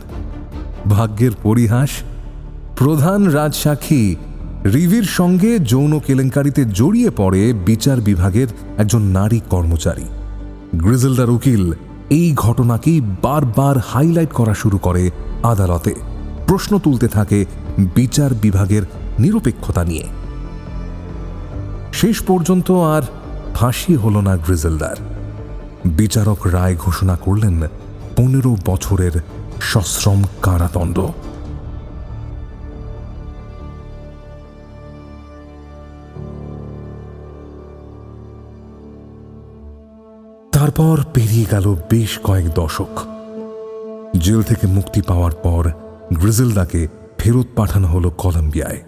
ভাগ্যের পরিহাস, প্রধান রাজসাক্ষী রিভির সঙ্গে যৌন কেলেঙ্কারিতে জড়িয়ে পড়ে বিচার বিভাগের একজন নারী কর্মচারী। গ্রিজেলদার উকিল এই ঘটনাকেই বারবার হাইলাইট করা শুরু করে আদালতে, প্রশ্ন তুলতে থাকে বিচার বিভাগের নিরপেক্ষতা নিয়ে। শেষ পর্যন্ত আর ফাঁসি হল না গ্রিজেলদার। বিচারক রায় ঘোষণা করলেন 15 বছরের সশ্রম কারাদণ্ড। তারপর পেরিয়ে গেল বেশ কয়েক দশক। জেল থেকে মুক্তি পাওয়ার পর গ্রিজেলদাকে ফেরত পাঠানো হলো কলম্বিয়ায়।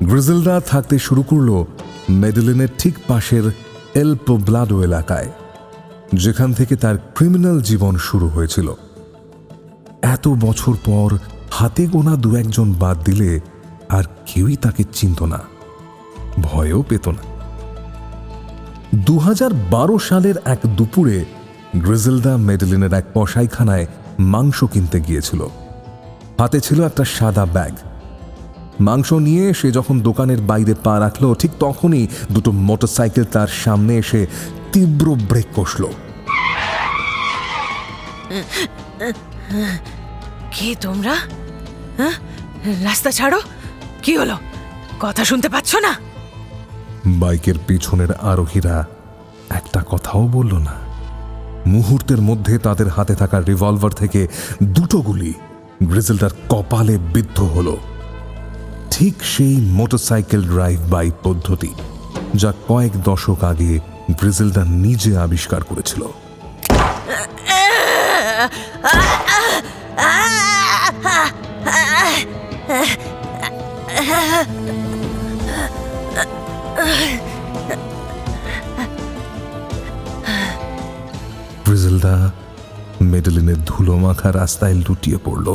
গ্রিজেলদা থাকতে শুরু করল মেডেলিনের ঠিক পাশের এল পোব্লাডো এলাকায়, যেখান থেকে তার ক্রিমিনাল জীবন শুরু হয়েছিল। এত বছর পর হাতে গোনা 2-1 বাদ দিলে আর কেউই তাকে চিনত না, ভয়ও পেত না। 2012 সালের এক দুপুরে গ্রিজেলদা মেডেলিনের এক কসাইখানায় মাংস কিনতে গিয়েছিল। হাতে ছিল একটা সাদা ব্যাগ। মাংস নিয়ে সে যখন দোকানের বাইরে পা রাখল, ঠিক তখনই 2টো মোটরসাইকেল তার সামনে এসে তীব্র ব্রেক কষল। কে তোমরা? রাস্তা ছাড়ো। কি হলো? কথা শুনতে পাচ্ছ না? বাইকের পিছনের আরোহীরা একটা কথাও বলল না। মুহূর্তের মধ্যে তাদের হাতে থাকা রিভলভার থেকে 2টো গুলি গ্রিজেলদার কপালে বিদ্ধ হলো। ঠিক সেই মোটরসাইকেল ড্রাইভ বাই পদ্ধতি যা কয়েক দশক আগে গ্রিজেলদা নিজে আবিষ্কার করেছিল। গ্রিজেলদা মেডেলিনের ধুলো মাখা রাস্তায় লুটিয়ে পড়ল।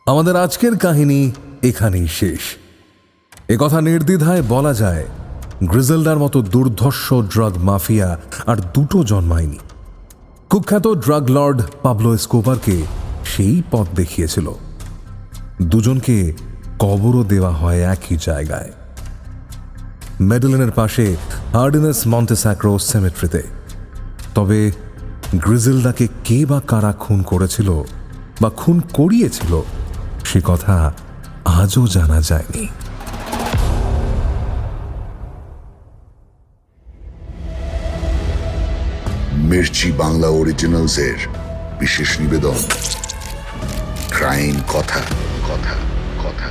আমাদের আজকের কাহিনী এখানেই শেষ। একথা নির্দ্বিধায় বলা যায়, গ্রিজেলডার মতো দুর্ধর্ষ ড্রাগ মাফিয়া আর দুটো জন্মায়নি। কুখ্যাত ড্রাগ লর্ড পাবলো এসকোবারকে সেই পথ দেখিয়েছিল। দুজনকে কবরও দেওয়া হয় একই জায়গায়, মেডেলিনের পাশে হার্ডিনেস মন্টেস্যাক্রো সেমেট্রিতে। তবে গ্রিজেলডাকে কে বা কারা খুন করেছিল বা খুন করিয়েছিল সে কথা আজও জানা যায়নি। মির্চি বাংলা অরিজিনালসের বিশেষ নিবেদন, ক্রাইম কথা কথা কথা।